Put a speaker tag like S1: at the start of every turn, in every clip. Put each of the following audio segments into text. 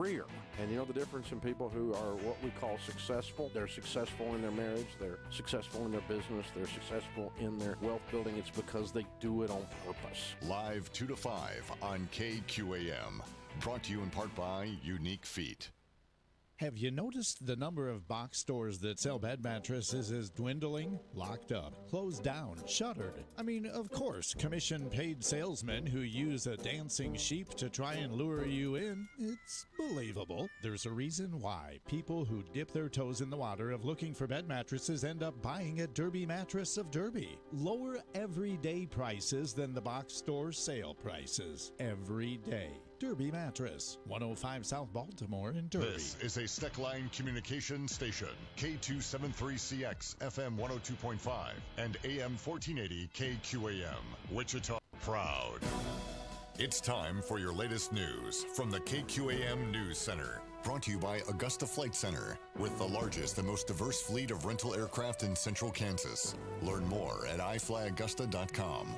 S1: career. And you know the difference in people who are what we call successful? They're successful in their marriage, they're successful in their business, they're successful in their wealth building. It's because they do it on purpose.
S2: Live 2 to 5 on KQAM. Brought to you in part by Unique Feet.
S3: Have you noticed the number of box stores that sell bed mattresses is dwindling? Locked up, closed down, shuttered. I mean, of course, commission-paid salesmen who use a dancing sheep to try and lure you in. It's believable. There's a reason why people who dip their toes in the water of looking for bed mattresses end up buying at Derby Mattress of Derby. Lower everyday prices than the box store sale prices. Every day. Derby Mattress, 105 South Baltimore in Derby.
S2: This is a Steckline communication station, K273CX, FM 102.5, and AM 1480 KQAM, Wichita proud. It's time for your latest news from the KQAM News Center. Brought to you by Augusta Flight Center, with the largest and most diverse fleet of rental aircraft in central Kansas. Learn more at iflyaugusta.com.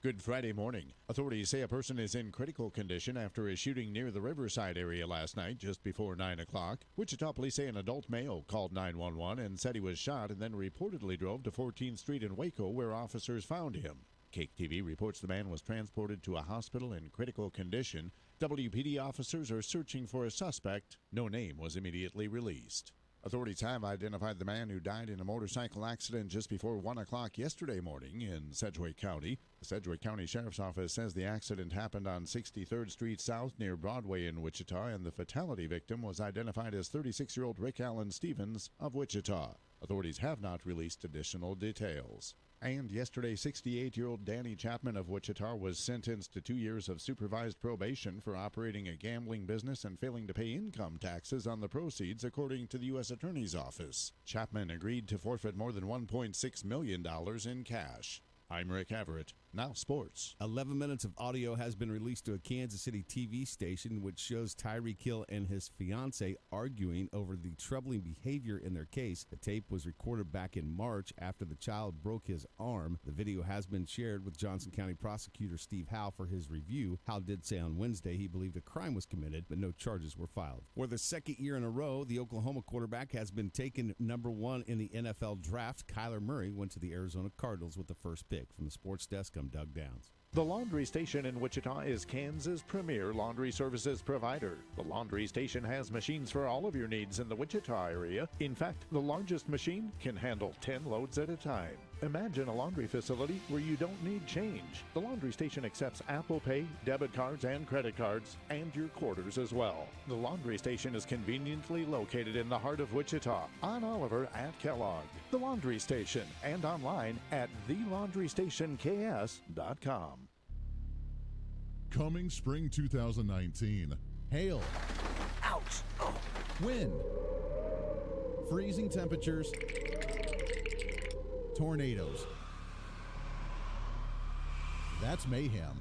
S3: Good Friday morning. Authorities say a person is in critical condition after a shooting near the Riverside area last night just before 9 o'clock. Wichita police say an adult male called 911 and said he was shot and then reportedly drove to 14th Street in Waco where officers found him. Cake TV reports the man was transported to a hospital in critical condition. WPD officers are searching for a suspect. No name was immediately released. Authorities have identified the man who died in a motorcycle accident just before 1 o'clock yesterday morning in Sedgwick County. The Sedgwick County Sheriff's Office says the accident happened on 63rd Street South near Broadway in Wichita, and the fatality victim was identified as 36-year-old Rick Allen Stevens of Wichita. Authorities have not released additional details. And yesterday, 68-year-old Danny Chapman of Wichita was sentenced to 2 years of supervised probation for operating a gambling business and failing to pay income taxes on the proceeds, according to the U.S. Attorney's Office. Chapman agreed to forfeit more than $1.6 million in cash. I'm Rick Everett. Now sports.
S4: 11 minutes of audio has been released to a Kansas City TV station which shows Tyreek Hill and his fiancée arguing over the troubling behavior in their case. The tape was recorded back in March after the child broke his arm. The video has been shared with Johnson County Prosecutor Steve Howe for his review. Howe did say on Wednesday he believed a crime was committed, but no charges were filed. For the second year in a row, the Oklahoma quarterback has been taken number one in the NFL draft. Kyler Murray went to the Arizona Cardinals with the first pick. From the sports desk, I'm Doug Downs.
S3: The Laundry Station in Wichita is Kansas' premier laundry services provider. The Laundry Station has machines for all of your needs in the Wichita area. In fact, the largest machine can handle 10 loads at a time. Imagine a laundry facility where you don't need change. The Laundry Station accepts Apple Pay, debit cards, and credit cards, and your quarters as well. The Laundry Station is conveniently located in the heart of Wichita, on Oliver at Kellogg. The Laundry Station, and online at thelaundrystationks.com.
S5: Coming spring 2019. Hail.
S6: Ouch. Oh.
S5: Wind. Freezing temperatures. Tornadoes. That's mayhem.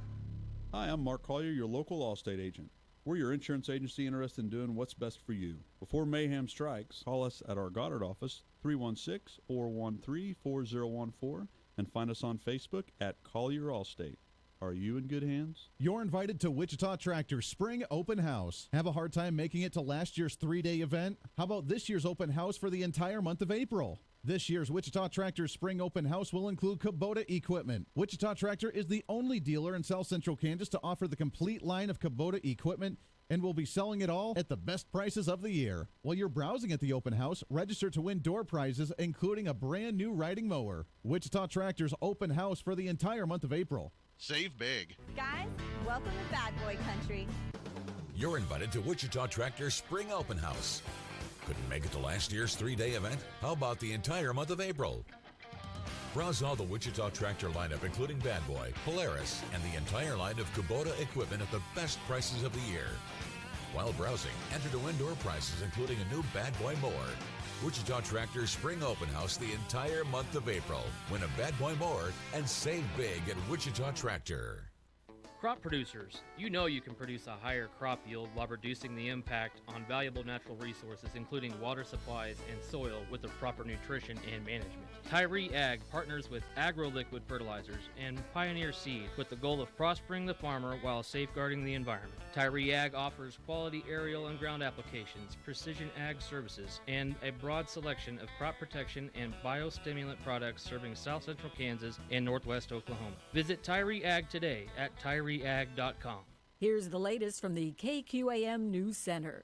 S7: Hi, I'm Mark Collier, your local Allstate agent. We're your insurance agency interested in doing what's best for you. Before mayhem strikes, call us at our Goddard office, 316-413-4014, and find us on Facebook at Collier Allstate. Are you in good hands?
S5: You're invited to Wichita Tractor Spring Open House. Have a hard time making it to last year's 3-day event? How about this year's open house for the entire month of April? This year's Wichita Tractor Spring Open House will include Kubota equipment. Wichita Tractor is the only dealer in South Central Kansas to offer the complete line of Kubota equipment and will be selling it all at the best prices of the year. While you're browsing at the open house, register to win door prizes, including a brand new riding mower. Wichita Tractor's open house for the entire month of April.
S8: Save big.
S9: Guys, welcome to Bad Boy Country.
S10: You're invited to Wichita Tractor Spring Open House. Couldn't make it to last year's 3-day event? How about the entire month of April? Browse all the Wichita Tractor lineup, including Bad Boy, Polaris, and the entire line of Kubota equipment at the best prices of the year. While browsing, enter to win door prizes, including a new Bad Boy mower. Wichita Tractor Spring Open House the entire month of April. Win a Bad Boy mower and save big at Wichita Tractor.
S11: Crop producers, you know you can produce a higher crop yield while reducing the impact on valuable natural resources, including water supplies and soil, with the proper nutrition and management. Tyree Ag partners with AgroLiquid Fertilizers and Pioneer Seed with the goal of prospering the farmer while safeguarding the environment. Tyree Ag offers quality aerial and ground applications, precision ag services, and a broad selection of crop protection and biostimulant products serving south central Kansas and northwest Oklahoma. Visit Tyree Ag today at tyreeag.com.
S8: Here's the latest from the KQAM News Center.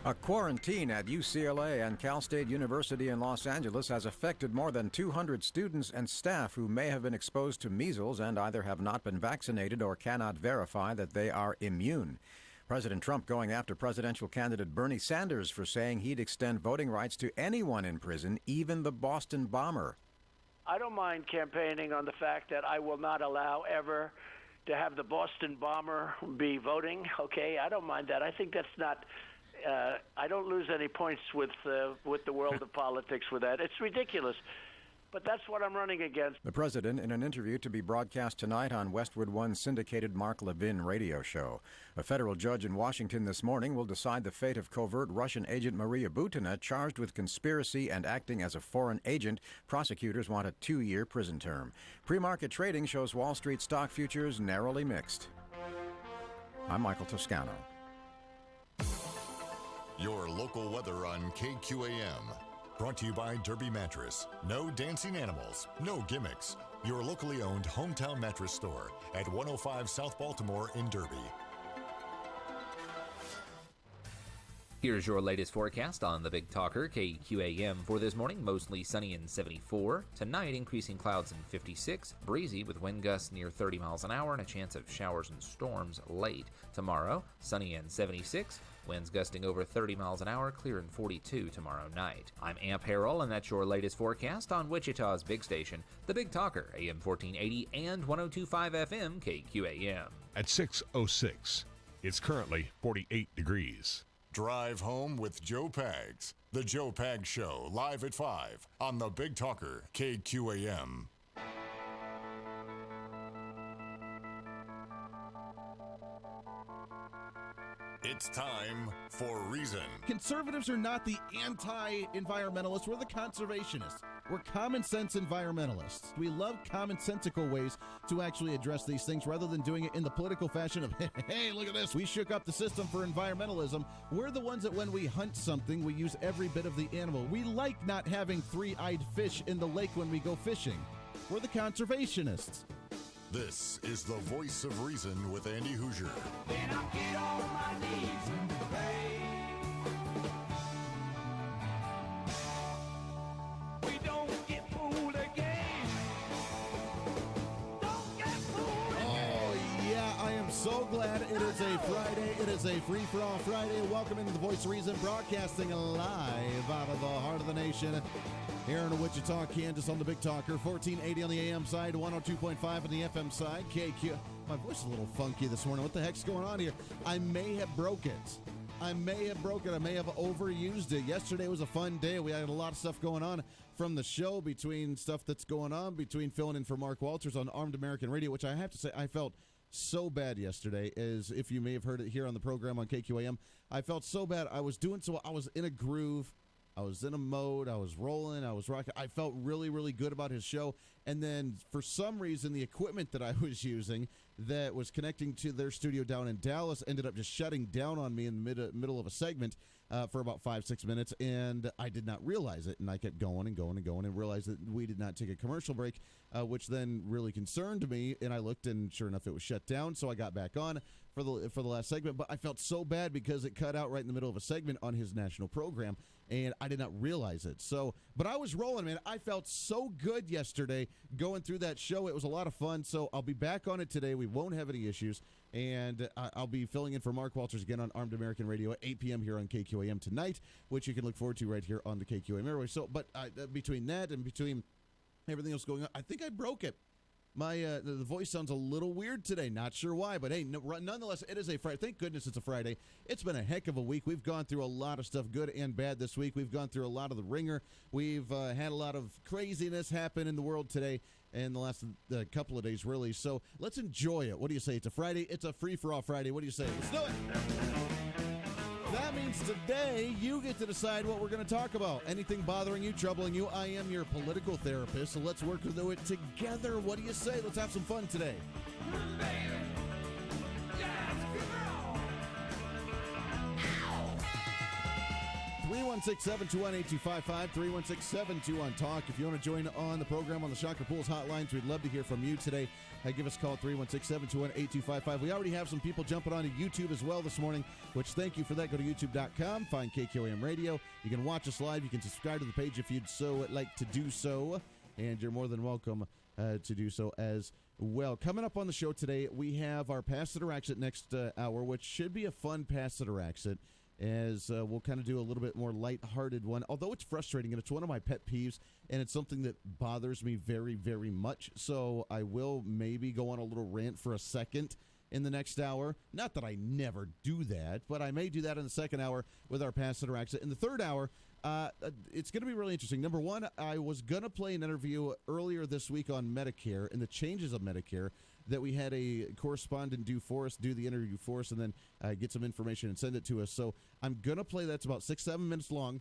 S12: A quarantine at UCLA and Cal State University in Los Angeles has affected more than 200 students and staff who may have been exposed to measles and either have not been vaccinated or cannot verify that they are immune. President Trump going after presidential candidate Bernie Sanders for saying he'd extend voting rights to anyone in prison, even the Boston bomber.
S6: I don't mind campaigning on the fact that I will not allow ever to have the Boston bomber be voting. Okay, I don't mind that. I think that's not... I don't lose any points with the world of politics with that. It's ridiculous. But that's what I'm running against.
S12: The president in an interview to be broadcast tonight on Westwood One's syndicated Mark Levin radio show. A federal judge in Washington this morning will decide the fate of covert Russian agent Maria Butina, charged with conspiracy and acting as a foreign agent. Prosecutors want a 2-year prison term. Pre-market trading shows Wall Street stock futures narrowly mixed. I'm Michael Toscano.
S2: Your local weather on KQAM. Brought to you by Derby Mattress. No dancing animals, no gimmicks. Your locally owned hometown mattress store at 105 South Baltimore in Derby.
S13: Here's your latest forecast on the Big Talker, KQAM, for this morning. Mostly sunny and 74. Tonight, increasing clouds and 56. Breezy with wind gusts near 30 miles an hour and a chance of showers and storms late. Tomorrow, sunny and 76. Winds gusting over 30 miles an hour, clear and 42 tomorrow night. I'm Amp Harrell, and that's your latest forecast on Wichita's big station, the Big Talker, AM 1480 and 102.5 FM KQAM.
S14: At 6:06, it's currently 48 degrees.
S2: Drive home with Joe Pags. The Joe Pags Show, live at 5 on the Big Talker, KQAM. It's time for Reason.
S5: Conservatives are not the anti-environmentalists. We're the conservationists. We're common sense environmentalists. We love commonsensical ways to actually address these things rather than doing it in the political fashion of, hey, look at this. We shook up the system for environmentalism. We're the ones that when we hunt something, we use every bit of the animal. We like not having three-eyed fish in the lake when we go fishing. We're the conservationists.
S2: This is the Voice of Reason with Andy Hoosier.
S15: Then I'll get on my knees and pray. We don't get fooled again. Don't get fooled again.
S5: Oh, yeah, I am so glad it is a Friday. It is a free-for-all Friday. Welcome into the Voice of Reason, broadcasting live out of the heart of the nation. Here in Wichita, Kansas on the Big Talker, 1480 on the AM side, 102.5 on the FM side. KQ. My voice is a little funky this morning. What the heck's going on here? I may have broke it. I may have overused it. Yesterday was a fun day. We had a lot of stuff going on from the show, between stuff that's going on, between filling in for Mark Walters on Armed American Radio, which I have to say I felt so bad yesterday, as if you may have heard it here on the program on KQAM. I felt so bad. I was doing so. I was in a groove. I was in a mode. I was rolling. I was rocking. I felt really, really good about his show. And then for some reason, the equipment that I was using that was connecting to their studio down in Dallas ended up just shutting down on me in the middle of a segment for about 5-6 minutes. And I did not realize it. And I kept going and going and going and realized that we did not take a commercial break, which then really concerned me. And I looked, and sure enough, it was shut down. So I got back on for the last segment. But I felt so bad because it cut out right in the middle of a segment on his national program. And I did not realize it. So, but I was rolling, man. I felt so good yesterday going through that show. It was a lot of fun. So I'll be back on it today. We won't have any issues. And I'll be filling in for Mark Walters again on Armed American Radio at 8 p.m. here on KQAM tonight, which you can look forward to right here on the KQAM airway. So, but between that and between everything else going on, I think I broke it. My the voice sounds a little weird today. Not sure why, but hey, nonetheless, it is a Friday. Thank goodness it's a Friday. It's been a heck of a week. We've gone through a lot of stuff, good and bad, this week. We've gone through a lot of the ringer. We've had a lot of craziness happen in the world today and the last couple of days, really. So let's enjoy it. What do you say? It's a Friday. It's a free-for-all Friday. What do you say? Let's do it. That means today you get to decide what we're going to talk about. Anything bothering you, troubling you, I am your political therapist, so let's work through it together. What do you say? Let's have some fun today.
S15: Baby, just
S5: 316-721-8255, 316-721-TALK. If you want to join on the program on the Shocker Pools hotlines, we'd love to hear from you today. Give us a call at 316-721-8255. We already have some people jumping onto YouTube as well this morning, which thank you for that. Go to youtube.com, find KQAM Radio. You can watch us live. You can subscribe to the page if you'd so like to do so, and you're more than welcome to do so as well. Coming up on the show today, we have our Pass It or Exit next hour, which should be a fun Pass It or Exit, as we'll kind of do a little bit more lighthearted one, although it's frustrating, and it's one of my pet peeves, and it's something that bothers me very, very much. So I will maybe go on a little rant for a second in the next hour. Not that I never do that, but I may do that in the second hour with our Pass It or Exit. In the third hour, it's going to be really interesting. Number one, I was going to play an interview earlier this week on Medicare and the changes of Medicare, that we had a correspondent do the interview for us, and then get some information and send it to us. So I'm going to play that's about 6-7 minutes long,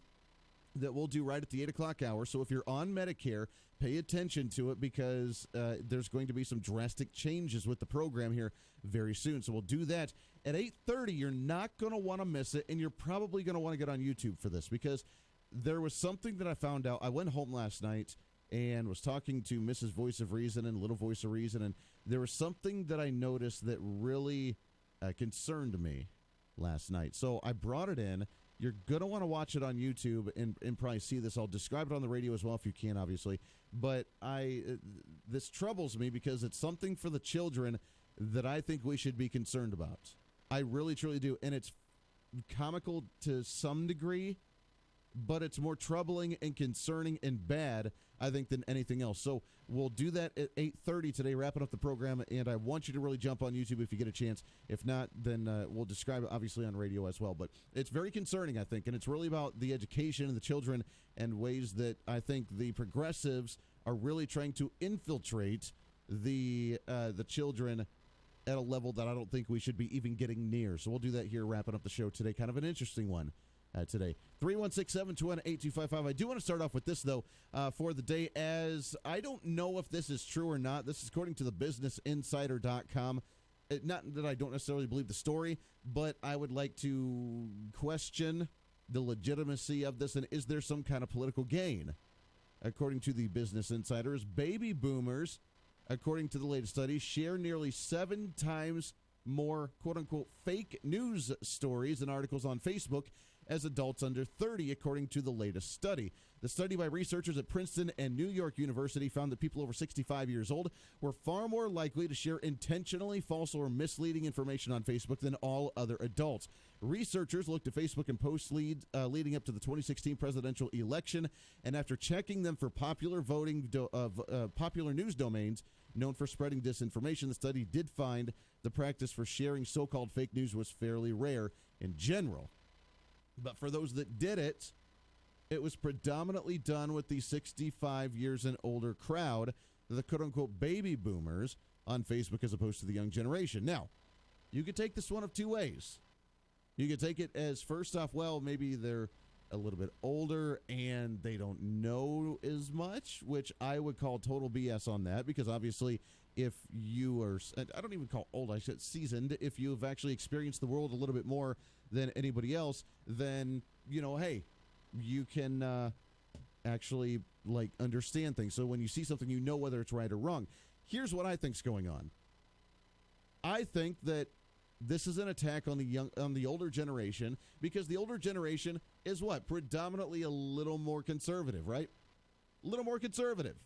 S5: that we'll do right at the 8 o'clock hour. So if you're on Medicare, pay attention to it, because there's going to be some drastic changes with the program here very soon. So we'll do that at 8:30. You're not going to want to miss it, and you're probably going to want to get on YouTube for this, because there was something that I found out. I went home last night and was talking to Mrs. Voice of Reason and Little Voice of Reason, and there was something that I noticed that really concerned me last night. So I brought it in. You're going to want to watch it on YouTube and probably see this. I'll describe it on the radio as well if you can, obviously. But this troubles me, because it's something for the children that I think we should be concerned about. I really, truly do. And it's comical to some degree, but it's more troubling and concerning and bad, I think, than anything else. So we'll do that at 8:30 today, wrapping up the program, and I want you to really jump on YouTube if you get a chance. If not, then we'll describe it, obviously, on radio as well. But it's very concerning, I think, and it's really about the education of the children and ways that I think the progressives are really trying to infiltrate the children at a level that I don't think we should be even getting near. So we'll do that here, wrapping up the show today. Kind of an interesting one. Today. 316-721-8255. I do want to start off with this, though, for the day, as I don't know if this is true or not. This is according to the businessinsider.com. Not that I don't necessarily believe the story, but I would like to question the legitimacy of this, and is there some kind of political gain? According to the Business Insiders, baby boomers, according to the latest study, share nearly 7 times more quote-unquote fake news stories and articles on Facebook as adults under 30, according to the latest study. The study by researchers at Princeton and New York University found that people over 65 years old were far more likely to share intentionally false or misleading information on Facebook than all other adults. Researchers looked at Facebook and posts leading up to the 2016 presidential election, and after checking them for popular popular news domains known for spreading disinformation, the study did find the practice for sharing so-called fake news was fairly rare in general. But for those that did it, it was predominantly done with the 65 years and older crowd, the quote-unquote baby boomers, on Facebook, as opposed to the young generation. Now, you could take this one of two ways. You could take it as, first off, well, maybe they're a little bit older and they don't know as much, which I would call total BS on that, because obviously if you are, I don't even call old, I said seasoned, if you've actually experienced the world a little bit more than anybody else, then, hey, you can actually, understand things. So when you see something, you know whether it's right or wrong. Here's what I think's going on. I think that this is an attack on the older generation, because the older generation is what? Predominantly a little more conservative, right? A little more conservative.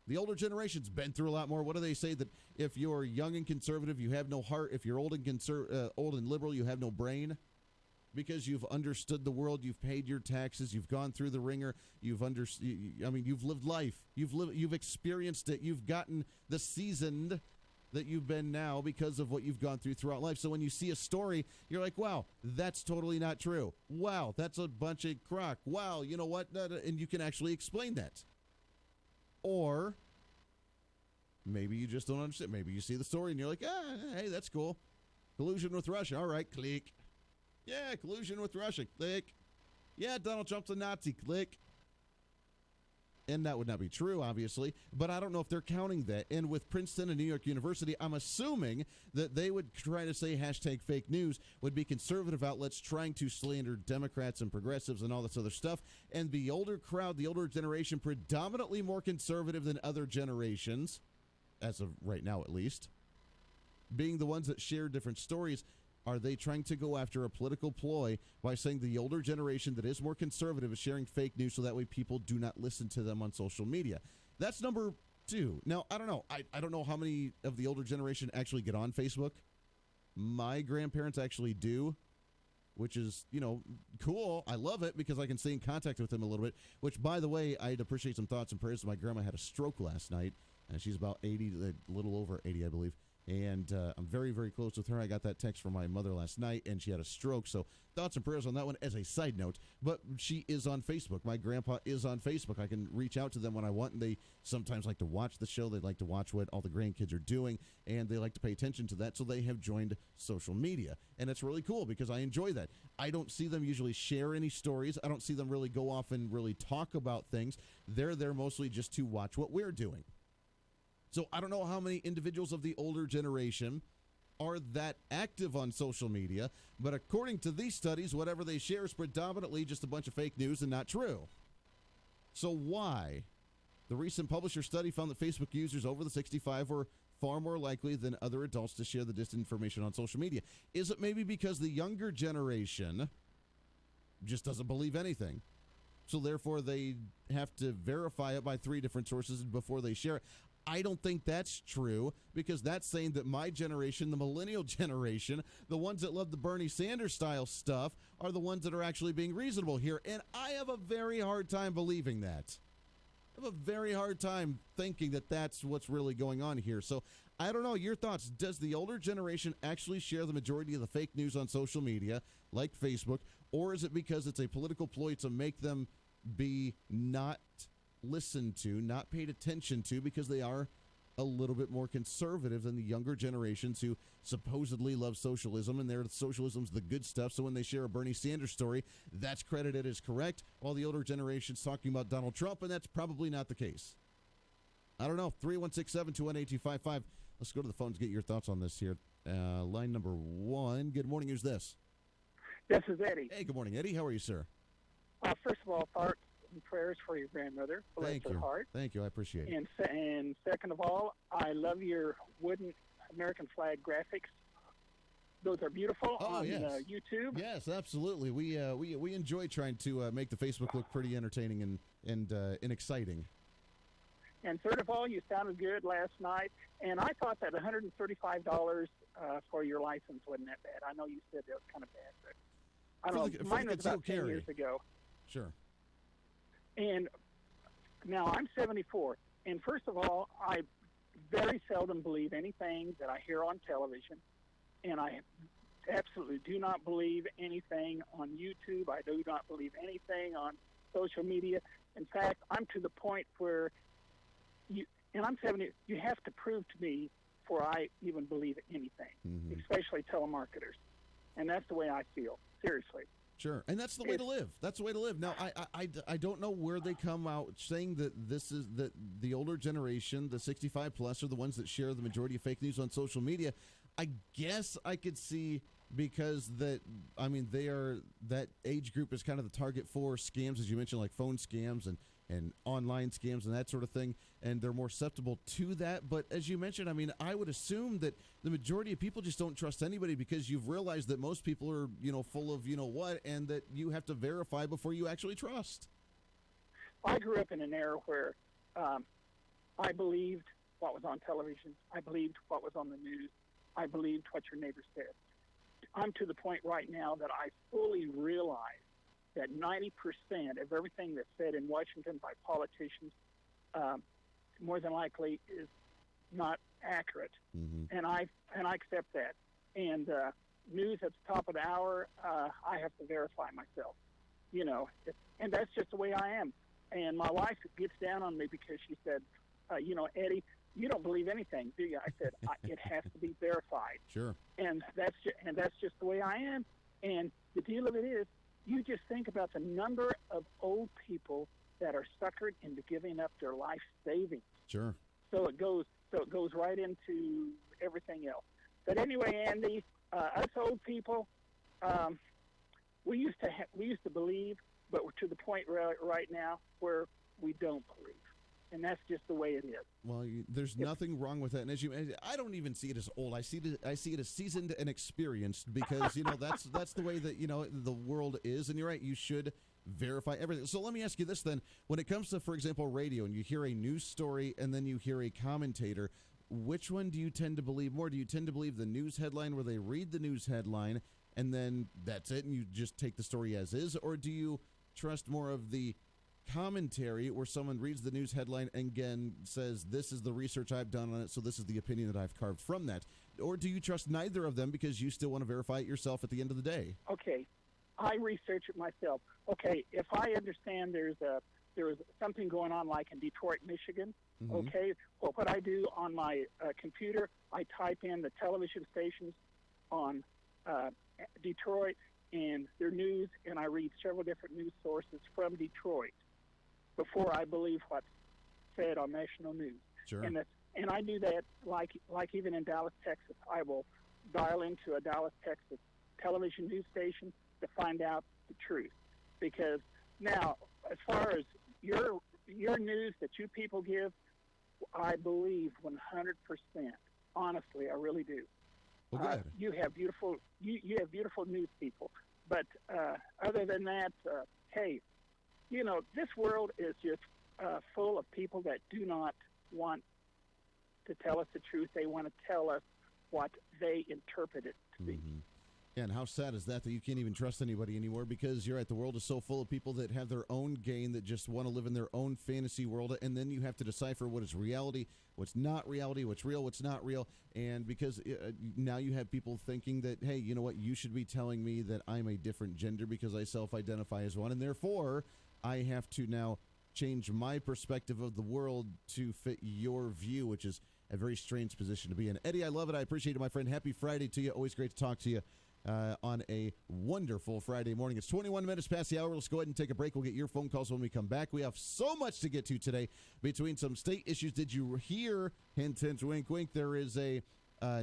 S5: The older generation's been through a lot more. What do they say? That if you're young and conservative, you have no heart. If you're old and liberal, you have no brain, because you've understood the world. You've paid your taxes. You've gone through the ringer. You've lived life. You've experienced it. You've gotten the seasoned that you've been now because of what you've gone throughout life. So when you see a story, you're like, wow, that's totally not true. Wow, that's a bunch of crock. Wow, you know what? And you can actually explain that. Or maybe you just don't understand. Maybe you see the story and you're like, hey, that's cool. Collusion with Russia. All right, click. Yeah, collusion with Russia. Click. Yeah, Donald Trump's a Nazi. Click. And that would not be true, obviously, but I don't know if they're counting that. And with Princeton and New York University, I'm assuming that they would try to say hashtag fake news would be conservative outlets trying to slander Democrats and progressives and all this other stuff. And the older crowd, the older generation, predominantly more conservative than other generations, as of right now at least, being the ones that share different stories. Are they trying to go after a political ploy by saying the older generation that is more conservative is sharing fake news so that way people do not listen to them on social media? That's number two. Now, I don't know. I don't know how many of the older generation actually get on Facebook. My grandparents actually do, which is, cool. I love it because I can stay in contact with them a little bit, which, by the way, I'd appreciate some thoughts and prayers. My grandma had a stroke last night, and she's about 80, a little over 80, I believe. And I'm very, very close with her. I got that text from my mother last night, and she had a stroke. So thoughts and prayers on that one as a side note. But she is on Facebook. My grandpa is on Facebook. I can reach out to them when I want, and they sometimes like to watch the show. They like to watch what all the grandkids are doing, and they like to pay attention to that. So they have joined social media, and it's really cool because I enjoy that. I don't see them usually share any stories. I don't see them really go off and really talk about things. They're there mostly just to watch what we're doing. So I don't know how many individuals of the older generation are that active on social media, but according to these studies, whatever they share is predominantly just a bunch of fake news and not true. So why? The recent Publisher study found that Facebook users over the 65 were far more likely than other adults to share the disinformation on social media. Is it maybe because the younger generation just doesn't believe anything? So therefore they have to verify it by 3 different sources before they share it. I don't think that's true because that's saying that my generation, the millennial generation, the ones that love the Bernie Sanders style stuff are the ones that are actually being reasonable here. And I have a very hard time believing that. I have a very hard time thinking that that's what's really going on here. So I don't know. Your thoughts. Does the older generation actually share the majority of the fake news on social media like Facebook, or is it because it's a political ploy to make them be not listened to, not paid attention to, because they are a little bit more conservative than the younger generations who supposedly love socialism, and their socialism's the good stuff. So when they share a Bernie Sanders story, that's credited as correct, while the older generation's talking about Donald Trump, and that's probably not the case. I don't know. 316-721-8255. Let's go to the phones, get your thoughts on this here. Line number 1. Good morning. Who's this?
S16: This is Eddie.
S5: Hey, good morning, Eddie. How are you, sir?
S16: First of all, thoughts and prayers for your grandmother. Bless her heart.
S5: Thank you. I appreciate it.
S16: And second of all, I love your wooden American flag graphics. Those are beautiful on YouTube.
S5: Yes, absolutely. We enjoy trying to make the Facebook look pretty entertaining and exciting.
S16: And third of all, you sounded good last night. And I thought that $135 for your license wasn't that bad. I know you said that was kind of bad, but I don't know. Mine was about 10 years ago.
S5: Sure.
S16: And now I'm 74. And first of all, I very seldom believe anything that I hear on television. And I absolutely do not believe anything on YouTube. I do not believe anything on social media. In fact, I'm to the point where I'm 70, you have to prove to me before I even believe anything, especially telemarketers. And that's the way I feel, seriously.
S5: Sure, and that's the way to live. That's the way to live. Now, I don't know where they come out saying that this is that the older generation, the 65 plus, are the ones that share the majority of fake news on social media. I guess I could see because they are, that age group is kind of the target for scams, as you mentioned, like phone scams and online scams and that sort of thing, and they're more susceptible to that. But as you mentioned, I would assume that the majority of people just don't trust anybody because you've realized that most people are, full of what, and that you have to verify before you actually trust.
S16: I grew up in an era where I believed what was on television. I believed what was on the news. I believed what your neighbor said. I'm to the point right now that I fully realize that 90% of everything that's said in Washington by politicians more than likely is not accurate. And I accept that. And news at the top of the hour, I have to verify myself. And that's just the way I am. And my wife gets down on me because she said, Eddie, you don't believe anything, do you? I said, it has to be verified.
S5: Sure.
S16: And that's just the way I am. And the deal of it is, you just think about the number of old people that are suckered into giving up their life savings.
S5: Sure.
S16: So it goes right into everything else. But anyway, Andy, us old people, we used to believe, but we're to the point right now where we don't believe, and that's just the way it is.
S5: Well, there's nothing wrong with that. And I don't even see it as old. I see it as seasoned and experienced, because that's the way that the world is. And you're right. You should verify everything. So let me ask you this then: when it comes to, for example, radio, and you hear a news story and then you hear a commentator, which one do you tend to believe more? Do you tend to believe the news headline, where they read the news headline and then that's it, and you just take the story as is, or do you trust more of the commentary, where someone reads the news headline and again says, this is the research I've done on it, so this is the opinion that I've carved from that? Or do you trust neither of them because you still want to verify it yourself at the end of the day?
S16: Okay, I research it myself. Okay, if I understand there was something going on, like in Detroit, Michigan, okay, well, what I do on my computer, I type in the television stations on Detroit and their news, and I read several different news sources from Detroit before I believe what's said on national news.
S5: Sure.
S16: And I do that like even in Dallas, Texas. I will dial into a Dallas, Texas television news station to find out the truth. Because now, as far as your news that you people give, I believe 100%. Honestly, I really do.
S5: Well, good.
S16: You have beautiful news people. But other than that, hey, this world is just full of people that do not want to tell us the truth. They want to tell us what they interpret it to be.
S5: Yeah, and how sad is that you can't even trust anybody anymore, because you're right, the world is so full of people that have their own gain, that just want to live in their own fantasy world, and then you have to decipher what is reality, what's not reality, what's real, what's not real. And because now you have people thinking that, hey, you know what, you should be telling me that I'm a different gender because I self-identify as one, and therefore I have to now change my perspective of the world to fit your view, which is a very strange position to be in. Eddie, I love it. I appreciate it, my friend. Happy Friday to you. Always great to talk to you on a wonderful Friday morning. It's 21 minutes past the hour. Let's go ahead and take a break. We'll get your phone calls when we come back. We have so much to get to today between some state issues. Did you hear, hint, hint, wink, wink, there is a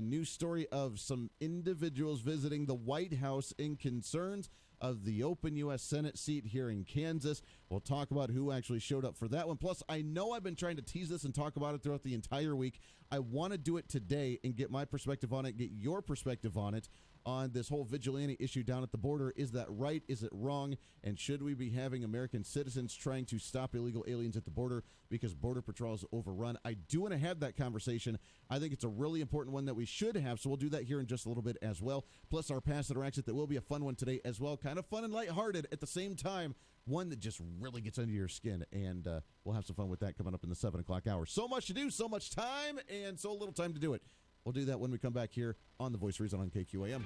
S5: news story of some individuals visiting the White House in concerns of the open U.S. Senate seat here in Kansas. We'll talk about who actually showed up for that one. Plus, I know I've been trying to tease this and talk about it throughout the entire week. I want to do it today and get my perspective on it, get your perspective on it, on this whole vigilante issue down at the border. Is that right? Is it wrong? And should we be having American citizens trying to stop illegal aliens at the border because Border Patrol is overrun? I do want to have that conversation. I think it's a really important one that we should have, so we'll do that here in just a little bit as well. Plus our Pass It or Exit, that will be a fun one today as well. Kind of fun and lighthearted at the same time. One that just really gets under your skin, and we'll have some fun with that coming up in the 7 o'clock hour. So much to do, so much time, and so little time to do it. We'll do that when we come back here on The Voice of Reason on KQAM.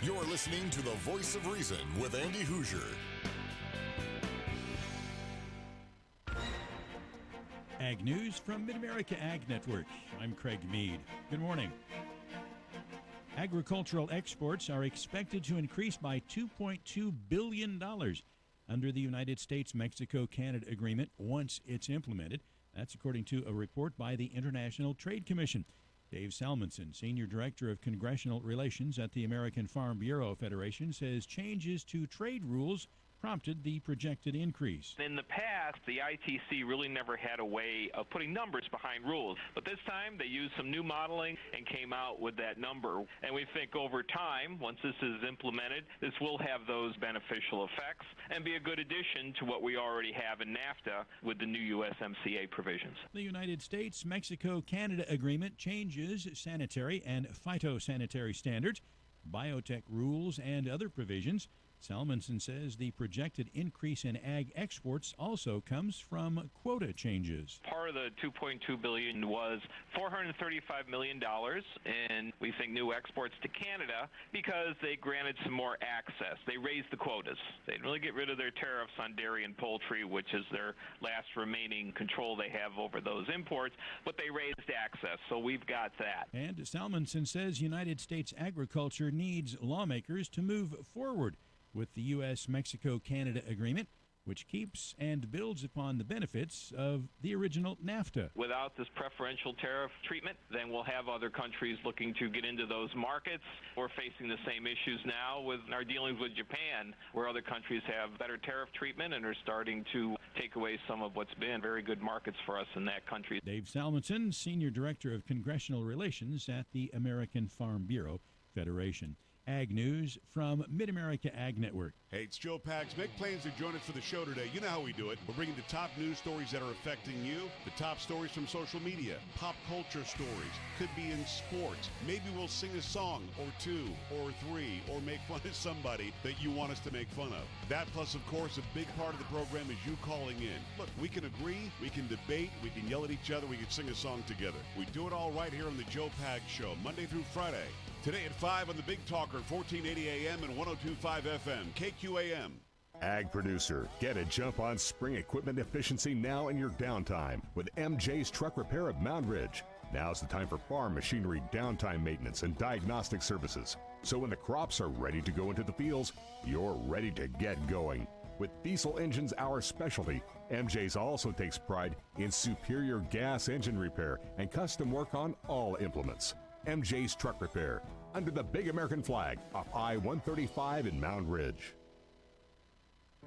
S2: You're listening to The Voice of Reason with Andy Hoosier.
S17: Ag News from Mid-America Ag Network. I'm Craig Mead. Good morning. Agricultural exports are expected to increase by $2.2 billion under the United States-Mexico-Canada agreement once it's implemented. That's according to a report by the International Trade Commission. Dave Salmonson, Senior Director of Congressional Relations at the American Farm Bureau Federation, says changes to trade rules prompted the projected increase.
S18: In the past, the ITC really never had a way of putting numbers behind rules. But this time, they used some new modeling and came out with that number. And we think over time, once this is implemented, this will have those beneficial effects and be a good addition to what we already have in NAFTA with the new USMCA provisions.
S17: The United States-Mexico-Canada agreement changes sanitary and phytosanitary standards, biotech rules, and other provisions. Salmonson says the projected increase in ag exports also comes from quota changes.
S18: Part of the $2.2 billion was $435 million in, we think, new exports to Canada because they granted some more access. They raised the quotas. They didn't really get rid of their tariffs on dairy and poultry, which is their last remaining control they have over those imports, but they raised access, so we've got that.
S17: And Salmonson says United States agriculture needs lawmakers to move forward. with the U.S.-Mexico-Canada agreement, which keeps and builds upon the benefits of the original NAFTA.
S18: Without this preferential tariff treatment, then we'll have other countries looking to get into those markets. We're facing the same issues now with our dealings with Japan, where other countries have better tariff treatment and are starting to take away some of what's been very good markets for us in that country.
S17: Dave Salmonson, Senior Director of Congressional Relations at the American Farm Bureau Federation. Ag News from Mid-America Ag Network.
S19: Hey, it's Joe Pags. Make plans to join us for the show today. You know how we do it. We're bringing the top news stories that are affecting you, the top stories from social media, pop culture stories, could be in sports. Maybe we'll sing a song or two or three or make fun of somebody that you want us to make fun of. That plus, of course, a big part of the program is you calling in. Look, we can agree, we can debate, we can yell at each other, we can sing a song together. We do it all right here on the Joe Pags Show, Monday through Friday. Today at 5 on the Big Talker, 1480 AM and 102.5 FM, KQAM.
S14: Ag producer, get a jump on spring equipment efficiency now in your downtime with MJ's Truck Repair of Mound Ridge. Now's the time for farm machinery downtime maintenance and diagnostic services. So when the crops are ready to go into the fields, you're ready to get going. With diesel engines our specialty, MJ's also takes pride in superior gas engine repair and custom work on all implements. MJ's Truck Repair, under the big American flag off I-135 in Mound Ridge.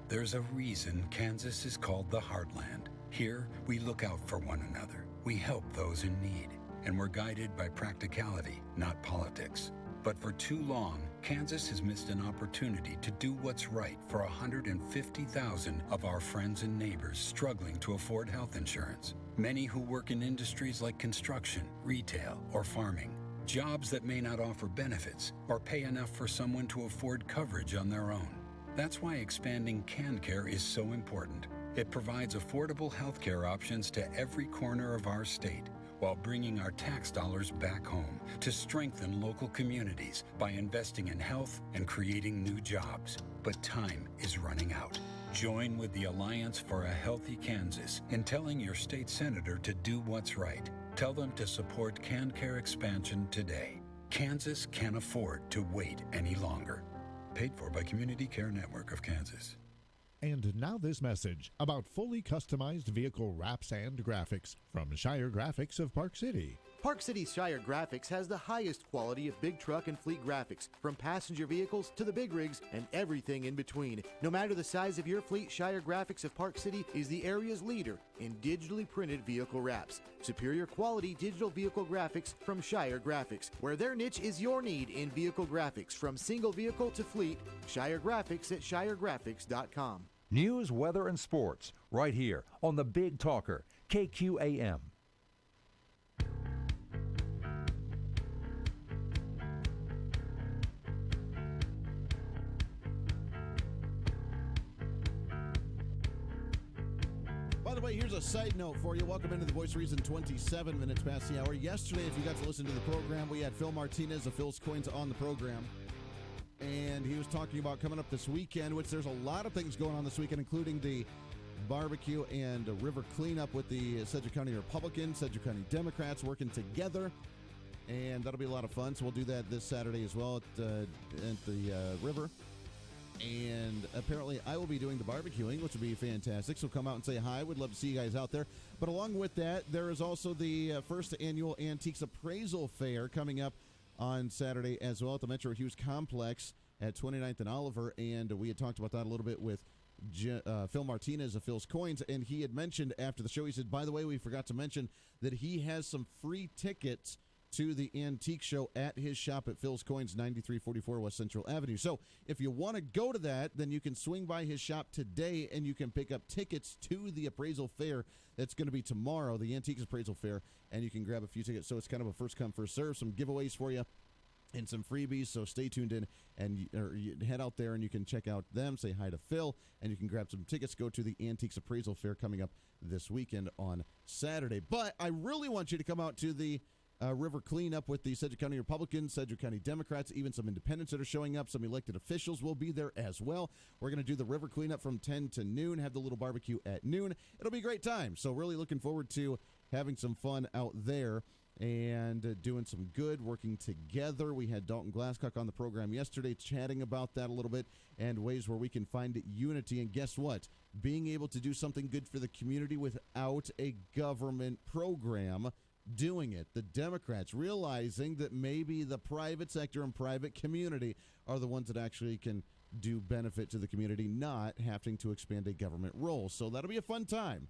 S20: There's a reason Kansas is called the Heartland. Here, we look out for one another. We help those in need. And we're guided by practicality, not politics. But for too long, Kansas has missed an opportunity to do what's right for 150,000 of our friends and neighbors struggling to afford health insurance. Many who work in industries like construction, retail, or farming. Jobs that may not offer benefits or pay enough for someone to afford coverage on their own. That's why expanding CanCare is so important. It provides affordable health care options to every corner of our state, while bringing our tax dollars back home to strengthen local communities by investing in health and creating new jobs. But time is running out. Join with the Alliance for a Healthy Kansas in telling your state senator to do what's right. Tell them to support CanCare expansion today. Kansas can't afford to wait any longer. Paid for by Community Care Network of Kansas.
S3: And now this message about fully customized vehicle wraps and graphics from Shire Graphics of Park City.
S21: Park City's Shire Graphics has the highest quality of big truck and fleet graphics, from passenger vehicles to the big rigs and everything in between. No matter the size of your fleet, Shire Graphics of Park City is the area's leader in digitally printed vehicle wraps. Superior quality digital vehicle graphics from Shire Graphics, where their niche is your need in vehicle graphics, from single vehicle to fleet. Shire Graphics at shiregraphics.com.
S22: News, weather, and sports right here on the Big Talker, KQAM.
S5: By the way, here's a side note for you. Welcome into the Voice of Reason, 27 minutes past the hour. Yesterday, if you got to listen to the program, we had Phil Martinez of Phil's Coins on the program. And he was talking about coming up this weekend, which there's a lot of things going on this weekend, including the barbecue and river cleanup with the Sedgwick County Republicans, Sedgwick County Democrats working together. And that'll be a lot of fun. So we'll do that this Saturday as well at the river. And apparently I will be doing the barbecuing, which will be fantastic. So come out and say hi. We'd love to see you guys out there. But along with that, there is also the first annual Antiques Appraisal Fair coming up on Saturday as well at the Metro Hughes Complex at 29th and Oliver. And we had talked about that a little bit with Phil Martinez of Phil's Coins. And he had mentioned after the show, he said, by the way, we forgot to mention that he has some free tickets to the antique show at his shop at Phil's Coins, 9344 West Central Avenue. So if you want to go to that, then you can swing by his shop today and you can pick up tickets to the appraisal fair that's going to be tomorrow, the Antiques Appraisal Fair, and you can grab a few tickets. So it's kind of a first come, first serve, some giveaways for you and some freebies. So stay tuned in and you head out there and you can check out them, say hi to Phil, and you can grab some tickets. Go to the Antiques Appraisal Fair coming up this weekend on Saturday. But I really want you to come out to the river cleanup with the Sedgwick County Republicans, Sedgwick County Democrats, even some independents that are showing up. Some elected officials will be there as well. We're going to do the river cleanup from 10 to noon, have the little barbecue at noon. It'll be a great time. So really looking forward to having some fun out there. and doing some good, working together. We had Dalton Glasscock on the program yesterday chatting about that a little bit and ways where we can find unity. And guess what? Being able to do something good for the community without a government program doing it. The Democrats realizing that maybe the private sector and private community are the ones that actually can do benefit to the community, not having to expand a government role. So that'll be a fun time.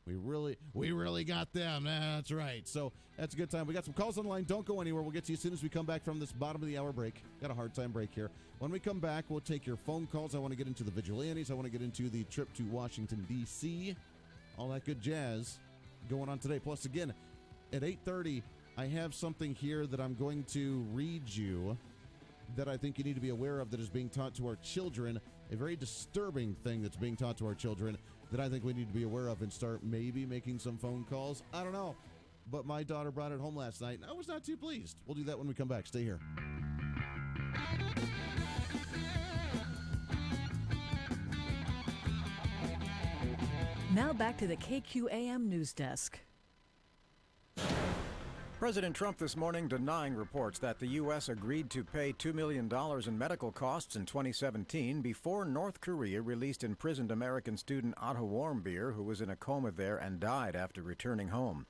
S5: We really got them. That's right. So that's a good time. We got some calls on the line. Don't go anywhere. We'll get to you as soon as we come back from this bottom of the hour break. Got a hard time break here. When we come back, we'll take your phone calls. I want to get into the Vigilantes. I want to get into the trip to Washington, D.C., all that good jazz going on today. Plus, again, at 8:30, I have something here that I'm going to read you that I think you need to be aware of that is being taught to our children, a very disturbing thing that's being taught to our children that I think we need to be aware of and start maybe making some phone calls. I don't know. But my daughter brought it home last night, and I was not too pleased. We'll do that when we come back. Stay here.
S8: Now back to the KQAM News Desk.
S12: President Trump this morning denying reports that the U.S. agreed to pay $2 million in medical costs in 2017 before North Korea released imprisoned American student Otto Warmbier, who was in a coma there and died after returning home.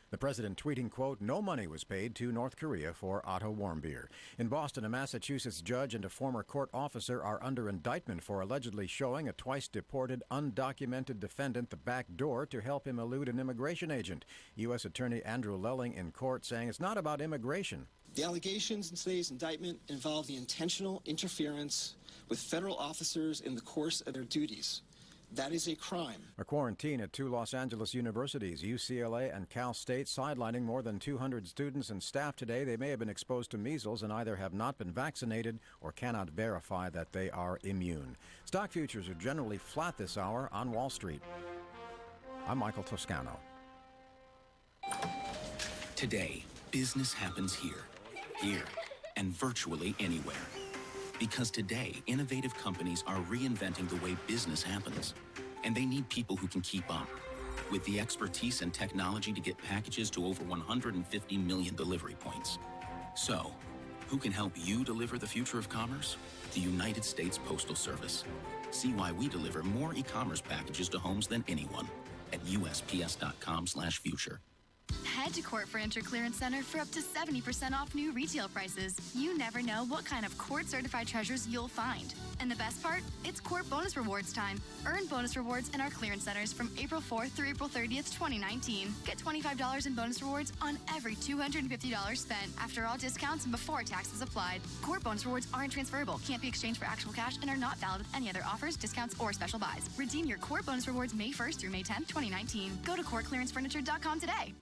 S12: The president tweeting, quote, "No money was paid to North Korea for Otto Warmbier." In Boston, a Massachusetts judge and a former court officer are under indictment for allegedly showing a twice-deported, undocumented defendant the back door to help him elude an immigration agent. U.S. Attorney Andrew Lelling in court saying it's not about immigration.
S1: The allegations in today's indictment involve the intentional interference with federal officers in the course of their duties. That is a crime.
S12: A quarantine at two Los Angeles universities, UCLA and Cal State, sidelining more than 200 students and staff today. They may have been exposed to measles and either have not been vaccinated or cannot verify that they are immune. Stock futures are generally flat this hour on Wall Street. I'm Michael Toscano.
S4: Today, business happens here, and virtually anywhere. Because today, innovative companies are reinventing the way business happens. And they need people who can keep up. With the expertise and technology to get packages to over 150 million delivery points. So, who can help you deliver the future of commerce? The United States Postal Service. See why we deliver more e-commerce packages to homes than anyone at USPS.com/future.
S23: Head to Court Furniture Clearance Center for up to 70% off new retail prices. You never know what kind of court-certified treasures you'll find. And the best part? It's Court Bonus Rewards time. Earn bonus rewards in our clearance centers from April 4th through April 30th, 2019. Get $25 in bonus rewards on every $250 spent after all discounts and before taxes applied. Court Bonus Rewards aren't transferable, can't be exchanged for actual cash, and are not valid with any other offers, discounts, or special buys. Redeem your Court Bonus Rewards May 1st through May 10th, 2019. Go to CourtClearanceFurniture.com today.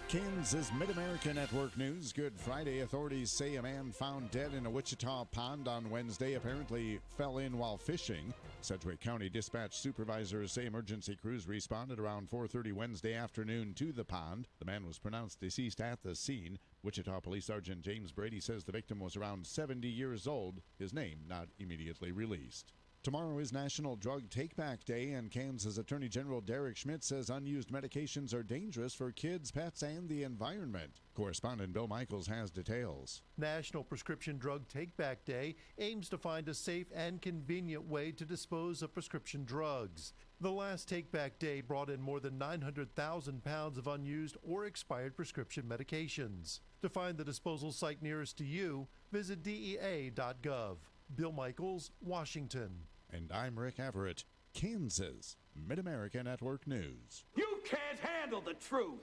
S3: Kansas Mid-America Network News. Good Friday. Authorities say a man found dead in a Wichita pond on Wednesday apparently fell in while fishing. Sedgwick County Dispatch supervisors say emergency crews responded around 4:30 Wednesday afternoon to the pond. The man was pronounced deceased at the scene. Wichita Police Sergeant James Brady says the victim was around 70 years old. His name not immediately released. Tomorrow is National Drug Take-Back Day, and Kansas Attorney General Derek Schmidt says unused medications are dangerous for kids, pets, and the environment. Correspondent Bill Michaels has details.
S24: National Prescription Drug Take-Back Day aims to find a safe and convenient way to dispose of prescription drugs. The last Take-Back Day brought in more than 900,000 pounds of unused or expired prescription medications. To find the disposal site nearest to you, visit DEA.gov. Bill Michaels, Washington.
S3: And I'm Rick Everett, Kansas Mid-America Network News.
S15: You can't handle the truth.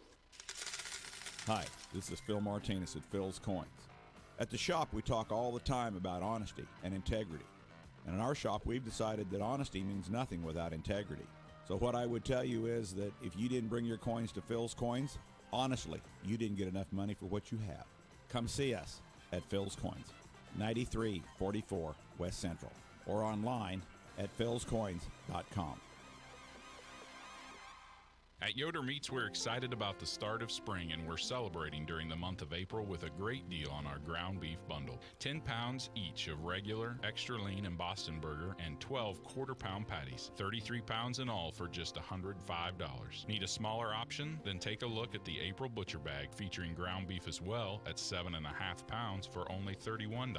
S7: Hi, this is Phil Martinez at Phil's Coins. At the shop, we talk all the time about honesty and integrity. And in our shop, we've decided that honesty means nothing without integrity. So what I would tell you is that if you didn't bring your coins to Phil's Coins, honestly, you didn't get enough money for what you have. Come see us at Phil's Coins, 9344 West Central, or online at philscoins.com.
S6: At Yoder Meats, we're excited about the start of spring, and we're celebrating during the month of April with a great deal on our ground beef bundle. 10 pounds each of regular, extra lean, and Boston burger, and 12 quarter-pound patties. 33 pounds in all for just $105. Need a smaller option? Then take a look at the April Butcher Bag featuring ground beef as well at 7.5 pounds for only $31.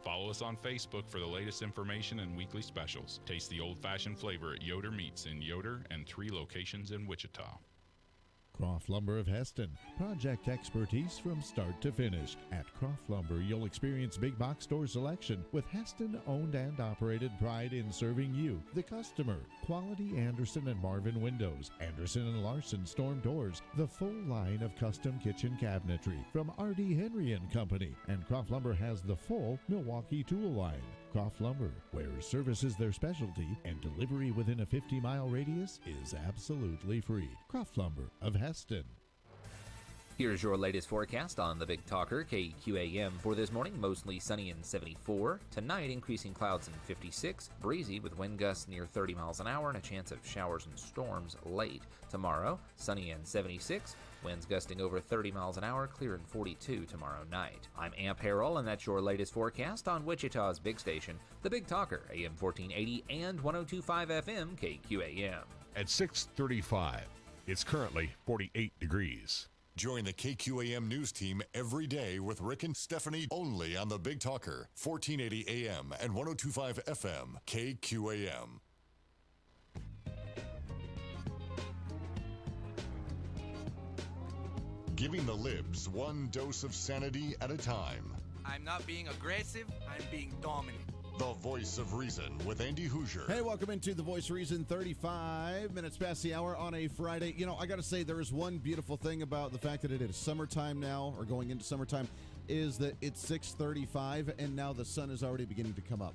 S6: Follow us on Facebook for the latest information and weekly specials. Taste the old-fashioned flavor at Yoder Meats in Yoder and 3 locations in Wichita.
S3: Croft Lumber of Heston. Project expertise from start to finish. At Croft Lumber, you'll experience big box store selection with Heston owned and operated, pride in serving you, the customer. Quality Anderson and Marvin windows, Anderson and Larson storm doors, the full line of custom kitchen cabinetry from R.D. Henry and Company. And Croft Lumber has the full Milwaukee tool line. Croft Lumber, where service is their specialty and delivery within a 50-mile radius is absolutely free. Croft Lumber of Heston.
S13: Here's your latest forecast on the Big Talker, KQAM, for this morning. Mostly sunny and 74. Tonight, increasing clouds and 56. Breezy with wind gusts near 30 miles an hour and a chance of showers and storms late. Tomorrow, sunny and 76. Winds gusting over 30 miles an hour, clear and 42 tomorrow night. I'm Amp Harrell, and that's your latest forecast on Wichita's big station, the Big Talker, AM 1480 and 102.5 FM, KQAM.
S14: At 6:35, it's currently 48 degrees.
S2: Join the KQAM News team every day with Rick and Stephanie only on the Big Talker, 1480 AM and 102.5 FM, KQAM. Giving the libs one dose of sanity at a time.
S9: I'm not being aggressive, I'm being dominant.
S2: The Voice of Reason with Andy Hoosier.
S5: Hey, welcome into The Voice of Reason, 35 minutes past the hour on a Friday. You know, I got to say, there is one beautiful thing about the fact that it is summertime now, or going into summertime, is that it's 6:35, and now the sun is already beginning to come up.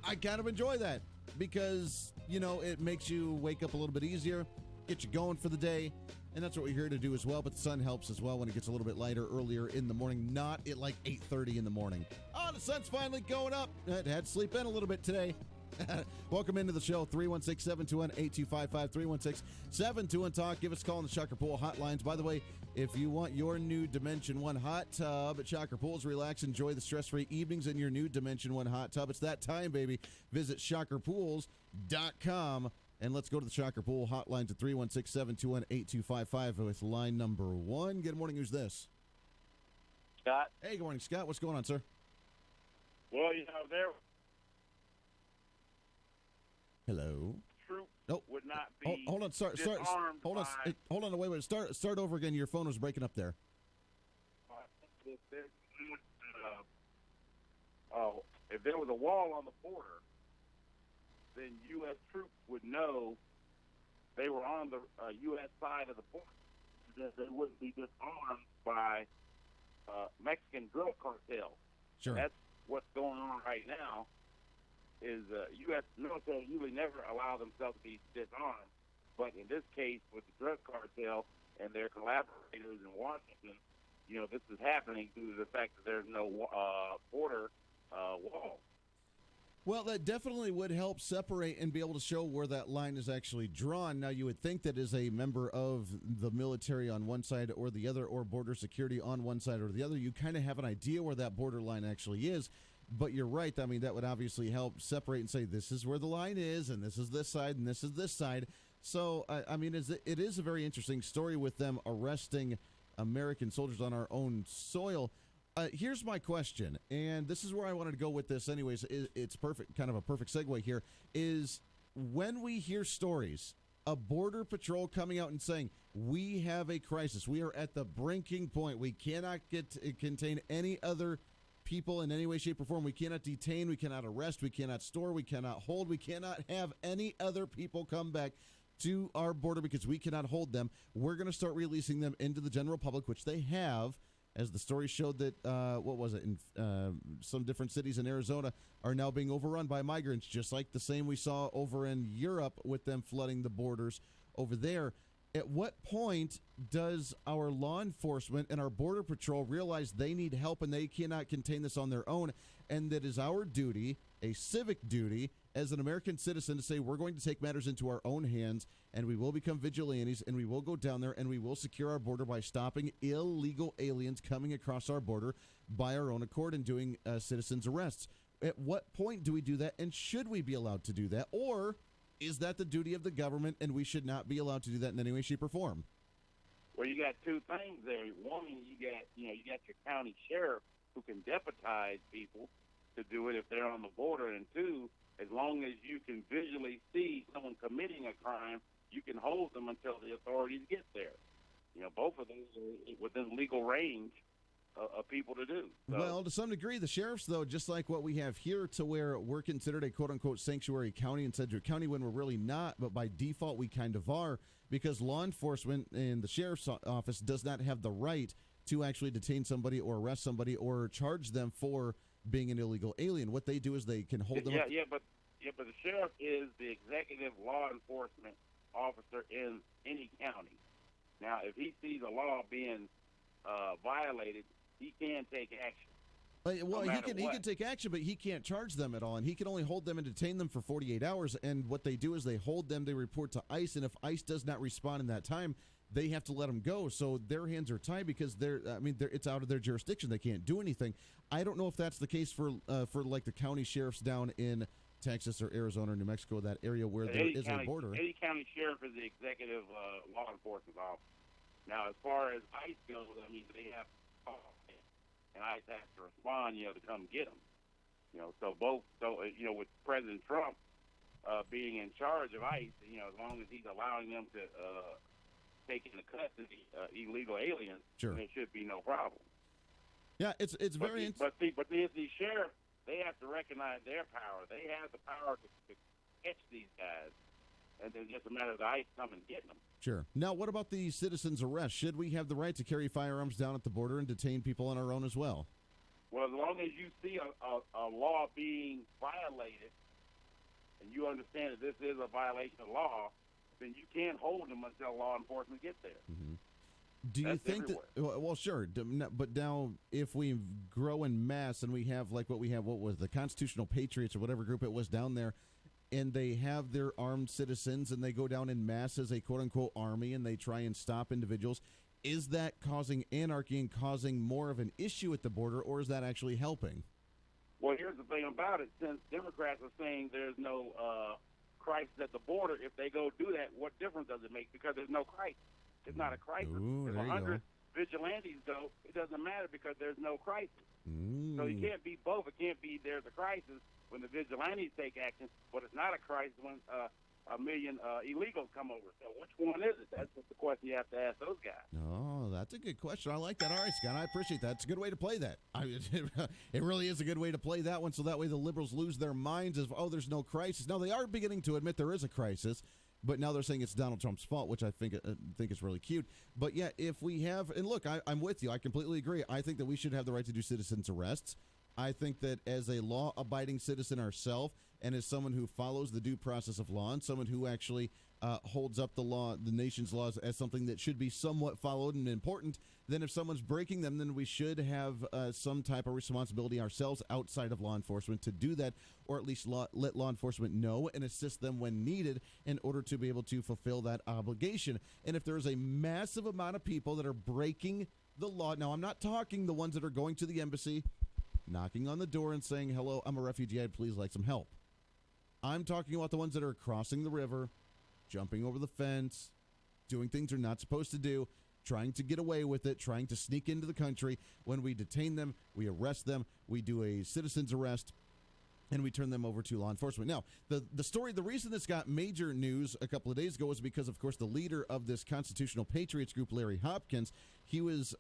S5: I kind of enjoy that because, you know, it makes you wake up a little bit easier, get you going for the day, and that's what we're here to do as well. But the sun helps as well when it gets a little bit lighter earlier in the morning, not at like 8:30 in the morning. Oh, the sun's finally going up. I had to sleep in a little bit today. Welcome into the show, 316-721-8255, 316-721-TALK. Give us a call on the Shocker Pool hotlines. By the way, if you want your new Dimension 1 hot tub at Shocker Pools, relax, enjoy the stress-free evenings in your new Dimension 1 hot tub. It's that time, baby. Visit shockerpools.com. And let's go to the Shocker Pool hotline to 316-721-8255 with line number 1. Good morning. Who's this?
S10: Scott.
S5: Hey, good morning, Scott. What's going on, sir?
S10: Well, you know, there
S5: Hello.
S10: troops
S5: Oh,
S10: would not be
S5: hold on. Start.
S10: disarmed
S5: Hold on.
S10: by
S5: Hold on. Wait. Start over again. Your phone was breaking up there.
S10: if there was a wall on the border, then U.S. troops would know they were on the U.S. side of the border. That they wouldn't be disarmed by Mexican drug cartels.
S5: Sure.
S10: That's what's going on right now. Is U.S. military usually never allow themselves to be disarmed, but in this case, with the drug cartel and their collaborators in Washington, you know, this is happening due to the fact that there's no border wall.
S5: Well, that definitely would help separate and be able to show where that line is actually drawn. Now, you would think that as a member of the military on one side or the other, or border security on one side or the other, you kind of have an idea where that border line actually is. But you're right. I mean, that would obviously help separate and say this is where the line is, and this is this side, and this is this side. So, I mean, it is a very interesting story with them arresting American soldiers on our own soil. Here's my question, and this is where I wanted to go with this anyways. It's perfect, kind of a perfect segue here, is when we hear stories, a border patrol coming out and saying, we have a crisis, we are at the breaking point, we cannot contain any other people in any way, shape, or form, we cannot detain, we cannot arrest, we cannot store, we cannot hold, we cannot have any other people come back to our border because we cannot hold them. We're going to start releasing them into the general public, which they have. As the story showed that, in some different cities in Arizona are now being overrun by migrants, just like the same we saw over in Europe with them flooding the borders over there. At what point does our law enforcement and our border patrol realize they need help and they cannot contain this on their own, and that is our duty, a civic duty, as an American citizen to say we're going to take matters into our own hands and we will become vigilantes and we will go down there and we will secure our border by stopping illegal aliens coming across our border by our own accord and doing citizens' arrests. At what point do we do that, and should we be allowed to do that? Or is that the duty of the government and we should not be allowed to do that in any way, shape, or form?
S10: Well, you got two things there. One, you got your county sheriff who can deputize people to do it if they're on the border, and two, as long as you can visually see someone committing a crime, you can hold them until the authorities get there. Both of those are within legal range of people to do. So,
S5: well, to some degree, the sheriffs, though, just like what we have here, to where we're considered a quote-unquote sanctuary county in Sedgwick County when we're really not, but by default we kind of are, because law enforcement in the sheriff's office does not have the right to actually detain somebody or arrest somebody or charge them for being an illegal alien. What they do is they can hold them up.
S10: But the sheriff is the executive law enforcement officer in any county. Now, if he sees a law being violated, he can take action.
S5: Well, he can take action, but he can't charge them at all, and he can only hold them and detain them for 48 hours. And what they do is they hold them, they report to ICE, and if ICE does not respond in that time, they have to let them go. So their hands are tied because it's out of their jurisdiction. They can't do anything. I don't know if that's the case for like the county sheriffs down in Texas or Arizona or New Mexico, that area where there is a border.
S10: Any county sheriff is the executive law enforcement officer. Now, as far as ICE goes, they have to call, and ICE has to respond, to come get them. With President Trump being in charge of ICE, as long as he's allowing them to take into custody illegal aliens,
S5: sure,
S10: there should be no problem.
S5: Yeah, it's very.
S10: But the sheriff, they have to recognize their power. They have the power to catch these guys, and it's just a matter of the ICE coming and getting them.
S5: Sure. Now, what about the citizens' arrest? Should we have the right to carry firearms down at the border and detain people on our own as well?
S10: Well, as long as you see a law being violated, and you understand that this is a violation of law, then you can't hold them until law enforcement gets there.
S5: Mm-hmm. Do you think that? Well, sure. But now, if we grow in mass and we have like what was the Constitutional Patriots or whatever group it was down there, and they have their armed citizens and they go down in mass as a quote-unquote army and they try and stop individuals, is that causing anarchy and causing more of an issue at the border, or is that actually helping?
S10: Well, here's the thing about it. Since Democrats are saying there's no crisis at the border, if they go do that, what difference does it make? Because there's no crisis. It's not a crisis.
S5: Ooh,
S10: if 100 vigilantes go, it doesn't matter because there's no crisis. So you can't be both. It can't be there's a crisis when the vigilantes take action, but it's not a crisis when a million illegals come over. So which one is it? That's the question you have to ask those guys.
S5: Oh, that's a good question. I like that. All right, Scott, I appreciate that. It's a good way to play that. It really is a good way to play that one, so that way the liberals lose their minds as, oh, there's no crisis. Now, they are beginning to admit there is a crisis, but now they're saying it's Donald Trump's fault, which I think is really cute. But, yeah, if we have – and, look, I'm with you. I completely agree. I think that we should have the right to do citizens' arrests. I think that as a law-abiding citizen ourselves and as someone who follows the due process of law and someone who actually holds up the law, the nation's laws, as something that should be somewhat followed and important, then if someone's breaking them, then we should have some type of responsibility ourselves outside of law enforcement to do that, or at least let law enforcement know and assist them when needed in order to be able to fulfill that obligation. And if there is a massive amount of people that are breaking the law, now I'm not talking the ones that are going to the embassy, knocking on the door and saying, hello, I'm a refugee, I'd please like some help. I'm talking about the ones that are crossing the river, jumping over the fence, doing things they're not supposed to do, trying to get away with it, trying to sneak into the country. When we detain them, we arrest them, we do a citizen's arrest, and we turn them over to law enforcement. Now, the reason this got major news a couple of days ago was because, of course, the leader of this Constitutional Patriots group, Larry Hopkins, he was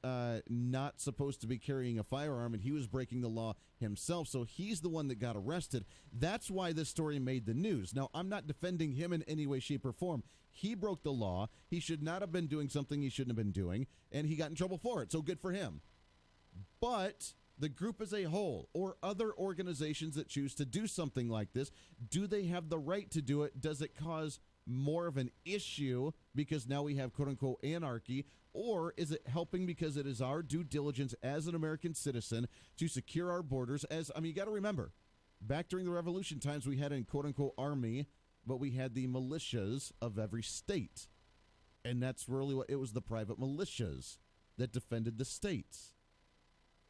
S5: not supposed to be carrying a firearm, and he was breaking the law himself, so he's the one that got arrested. That's why this story made the news. Now, I'm not defending him in any way, shape, or form. He broke the law. He should not have been doing something he shouldn't have been doing, and he got in trouble for it, so good for him. But the group as a whole, or other organizations that choose to do something like this, do they have the right to do it? Does it cause more of an issue because now we have quote-unquote anarchy, or is it helping because it is our due diligence as an American citizen to secure our borders? You got to remember, Back during the Revolution times, we had a quote-unquote army, but we had the militias of every state. And that's really what it was, the private militias that defended the states.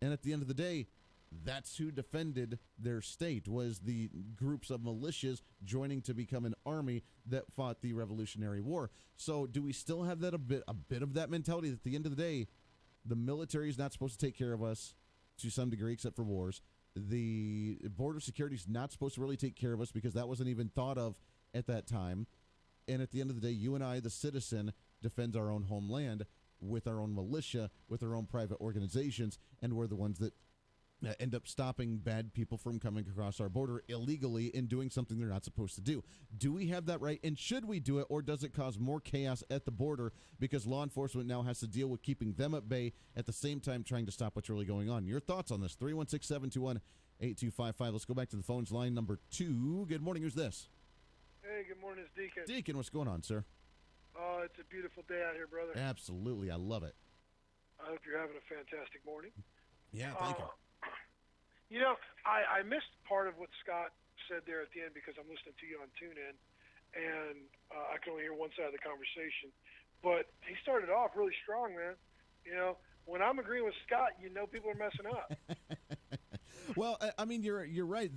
S5: And at the end of the day, that's who defended their state, was the groups of militias joining to become an army that fought the Revolutionary War. So do we still have that a bit of that mentality that at the end of the day, the military is not supposed to take care of us to some degree except for wars? The border security is not supposed to really take care of us because that wasn't even thought of at that time. And at the end of the day, you and I, the citizen, defends our own homeland with our own militia, with our own private organizations, and we're the ones that end up stopping bad people from coming across our border illegally and doing something they're not supposed to do. Do we have that right, and should we do it, or does it cause more chaos at the border because law enforcement now has to deal with keeping them at bay at the same time trying to stop what's really going on? Your thoughts on this? 316-721-8255. Let's go back to the phones, line number 2. Good morning. Who's this?
S11: Hey, good morning. It's Deacon.
S5: Deacon, what's going on, sir?
S11: Oh, it's a beautiful day out here, brother.
S5: Absolutely. I love it.
S11: I hope you're having a fantastic morning.
S5: Yeah, thank you.
S11: You know, I missed part of what Scott said there at the end because I'm listening to you on TuneIn, and I can only hear one side of the conversation. But he started off really strong, man. You know, when I'm agreeing with Scott, you know people are messing up.
S5: Well, I mean, you're right,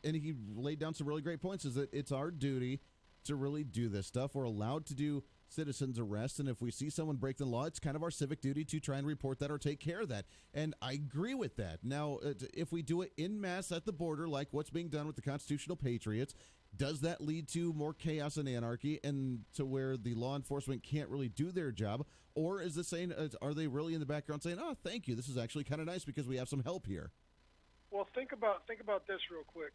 S5: and he laid down some really great points, is that it's our duty to really do this stuff. We're allowed to do citizens arrest, and if we see someone break the law, it's kind of our civic duty to try and report that or take care of that. And I agree with that. Now, if we do it en masse at the border, like what's being done with the Constitutional Patriots, does that lead to more chaos and anarchy and to where the law enforcement can't really do their job? Or is this saying, are they really in the background saying, oh, thank you, this is actually kind of nice because we have some help here?
S11: Well, think about this real quick.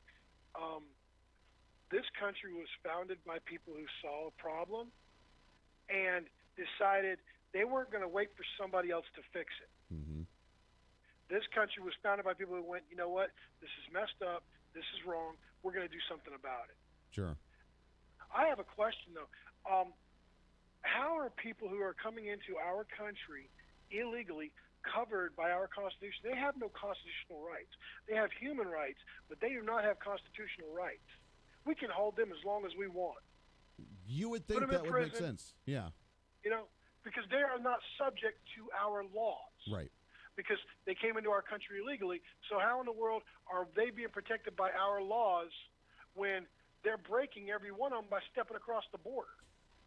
S11: This country was founded by people who saw a problem and decided they weren't going to wait for somebody else to fix it.
S5: Mm-hmm.
S11: This country was founded by people who went, you know what, this is messed up, this is wrong, we're going to do something about it.
S5: Sure.
S11: I have a question, though. How are people who are coming into our country illegally covered by our Constitution? They have no constitutional rights. They have human rights, but they do not have constitutional rights. We can hold them as long as we want.
S5: You would think that would make sense. Yeah.
S11: You know, because they are not subject to our laws.
S5: Right.
S11: Because they came into our country illegally. So how in the world are they being protected by our laws when they're breaking every one of them by stepping across the border?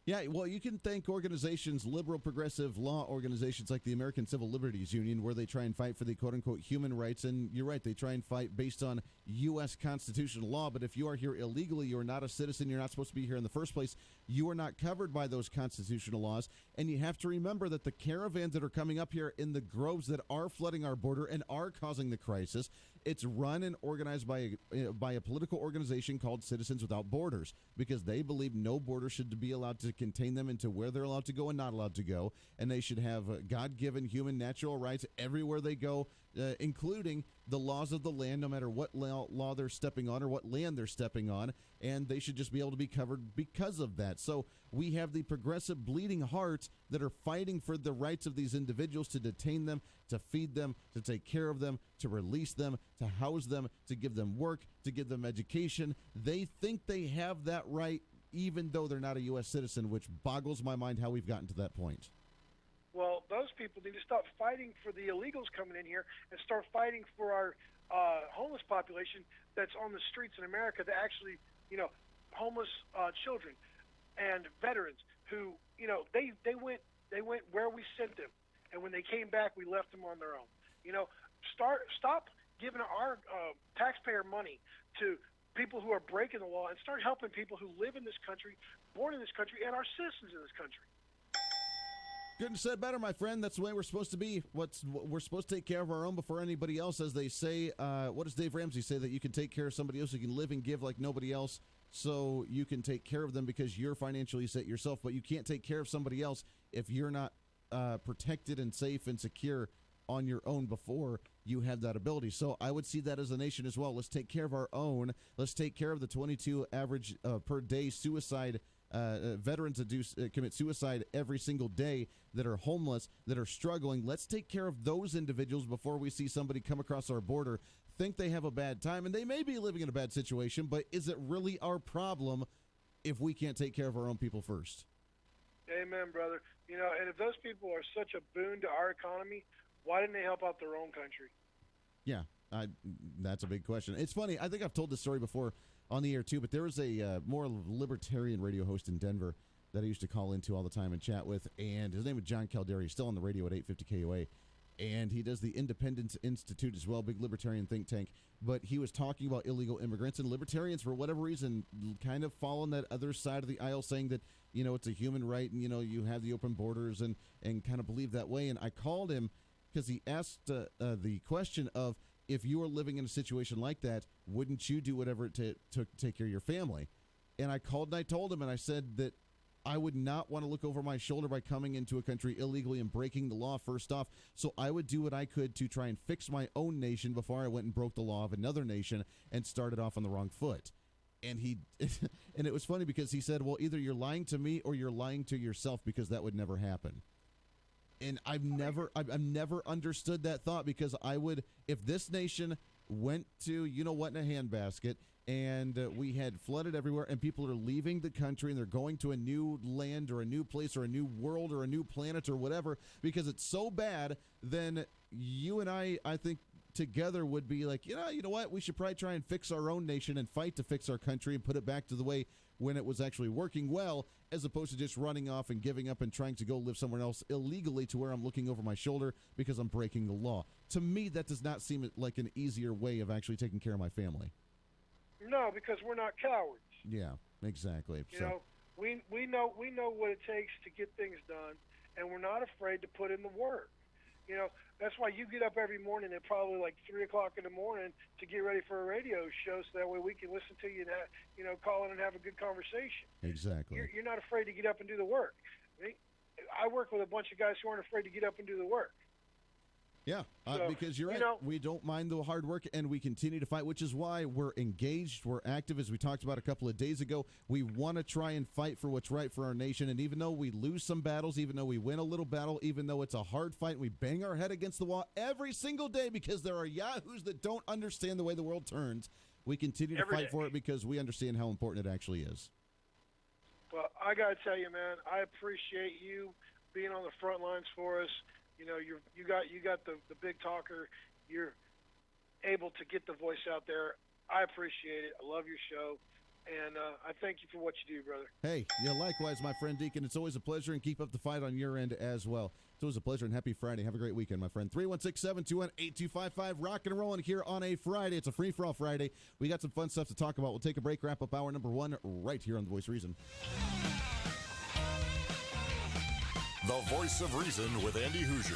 S5: Yeah, well, you can thank organizations, liberal progressive law organizations like the American Civil Liberties Union, where they try and fight for the quote-unquote human rights. And you're right, they try and fight based on U.S. constitutional law. But if you are here illegally, you're not a citizen, you're not supposed to be here in the first place, you are not covered by those constitutional laws. And you have to remember that the caravans that are coming up here in the groves that are flooding our border and are causing the crisis, it's run and organized by a political organization called Citizens Without Borders, because they believe no border should be allowed to contain them into where they're allowed to go and not allowed to go, and they should have God-given human natural rights everywhere they go, including the laws of the land, no matter what law they're stepping on or what land they're stepping on, and they should just be able to be covered because of that. So we have the progressive bleeding hearts that are fighting for the rights of these individuals to detain them, to feed them, to take care of them, to release them, to house them, to give them work, to give them education. They think they have that right even though they're not a U.S. citizen, which boggles my mind how we've gotten to that point.
S11: Well, those people need to stop fighting for the illegals coming in here and start fighting for our homeless population that's on the streets in America, that actually, you know, homeless children and veterans who, you know, they went where we sent them, and when they came back, we left them on their own. You know, stop giving our taxpayer money to people who are breaking the law and start helping people who live in this country, born in this country, and are citizens of this country.
S5: Couldn't have said better, my friend. That's the way we're supposed to be. We're supposed to take care of our own before anybody else, as they say. What does Dave Ramsey say? That you can take care of somebody else, you can live and give like nobody else, so you can take care of them because you're financially set yourself, but you can't take care of somebody else if you're not protected and safe and secure on your own before you have that ability. So I would see that as a nation as well. Let's take care of our own. Let's take care of the 22 average per day suicide veterans that commit suicide every single day, that are homeless, that are struggling. Let's take care of those individuals before we see somebody come across our border, think they have a bad time, and they may be living in a bad situation, but is it really our problem if we can't take care of our own people first?
S11: Amen, brother. You know, and if those people are such a boon to our economy, why didn't they help out their own country?
S5: Yeah, that's a big question. It's funny. I think I've told this story before on the air too, but there was a more libertarian radio host in Denver that I used to call into all the time and chat with, and his name was John Calderi. He's still on the radio at 850 KOA, and he does the Independence Institute as well, big libertarian think tank. But he was talking about illegal immigrants, and libertarians, for whatever reason, kind of fall on that other side of the aisle, saying that, you know, it's a human right, and, you know, you have the open borders, and kind of believe that way. And I called him because he asked the question of, if you were living in a situation like that, wouldn't you do whatever it took to take care of your family? And I called and I told him, and I said that I would not want to look over my shoulder by coming into a country illegally and breaking the law first off. So I would do what I could to try and fix my own nation before I went and broke the law of another nation and started off on the wrong foot. And and it was funny because he said, well, either you're lying to me or you're lying to yourself, because that would never happen. And I've never understood that thought, because I would, if this nation went to, you know what, in a handbasket, and we had flooded everywhere, and people are leaving the country and they're going to a new land or a new place or a new world or a new planet or whatever because it's so bad, then you and I think together would be like, you know what, we should probably try and fix our own nation and fight to fix our country and put it back to the way when it was actually working well, as opposed to just running off and giving up and trying to go live somewhere else illegally to where I'm looking over my shoulder because I'm breaking the law. To me, that does not seem like an easier way of actually taking care of my family.
S11: No, because we're not cowards.
S5: Yeah, exactly.
S11: You know, we know what it takes to get things done, and we're not afraid to put in the work. You know, that's why you get up every morning at probably like 3 o'clock in the morning to get ready for a radio show, so that way we can listen to you and call in and have a good conversation.
S5: Exactly.
S11: You're not afraid to get up and do the work. I work with a bunch of guys who aren't afraid to get up and do the work.
S5: Yeah, because you're right. We don't mind the hard work, and we continue to fight, which is why we're engaged, we're active, as we talked about a couple of days ago. We want to try and fight for what's right for our nation, and even though we lose some battles, even though we win a little battle, even though it's a hard fight, we bang our head against the wall every single day because there are yahoos that don't understand the way the world turns. We continue to fight for it because we understand how important it actually is.
S11: Well, I got to tell you, man, I appreciate you being on the front lines for us. You know, you got the big talker. You're able to get the voice out there. I appreciate it. I love your show, and I thank you for what you do, brother.
S5: Hey, yeah, likewise, my friend Deacon. It's always a pleasure, and keep up the fight on your end as well. It's always a pleasure, and happy Friday. Have a great weekend, my friend. 316-721-8255, rocking and rolling here on a Friday. It's a free-for-all Friday. We got some fun stuff to talk about. We'll take a break, wrap up hour number 1 right here on The Voice of Reason.
S2: The Voice of Reason with Andy Hoosier.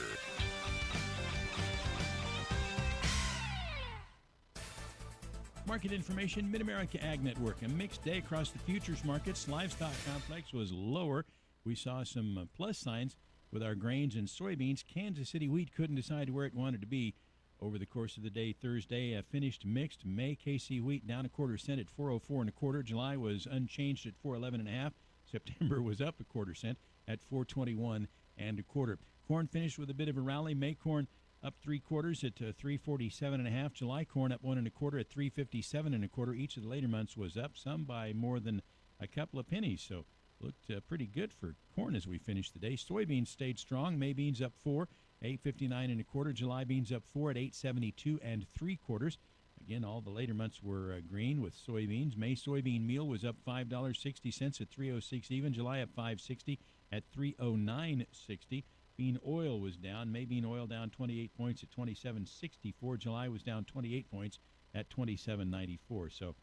S16: Market information, Mid-America Ag Network. A mixed day across the futures markets. Livestock complex was lower. We saw some plus signs with our grains and soybeans. Kansas City wheat couldn't decide where it wanted to be over the course of the day. Thursday finished mixed. May KC wheat down 1/4 cent at 404 1/4. July was unchanged at 411 1/2. September was up 1/4 cent at 421 1/4. Corn finished with a bit of a rally. May corn up 3/4 at 347 1/2. July corn up 1 1/4 at 357 1/4. Each of the later months was up, some by more than a couple of pennies. So looked pretty good for corn as we finished the day. Soybeans stayed strong. May beans up 4, 859 1/4. July beans up 4 at 872 3/4. Again, all the later months were green with soybeans. May soybean meal was up $5.60 at 306 even. July up $5.60 at 309.60. Bean oil was down. May bean oil down 28 points at 27.64. July was down 28 points at 27.94. So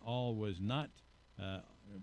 S16: all was not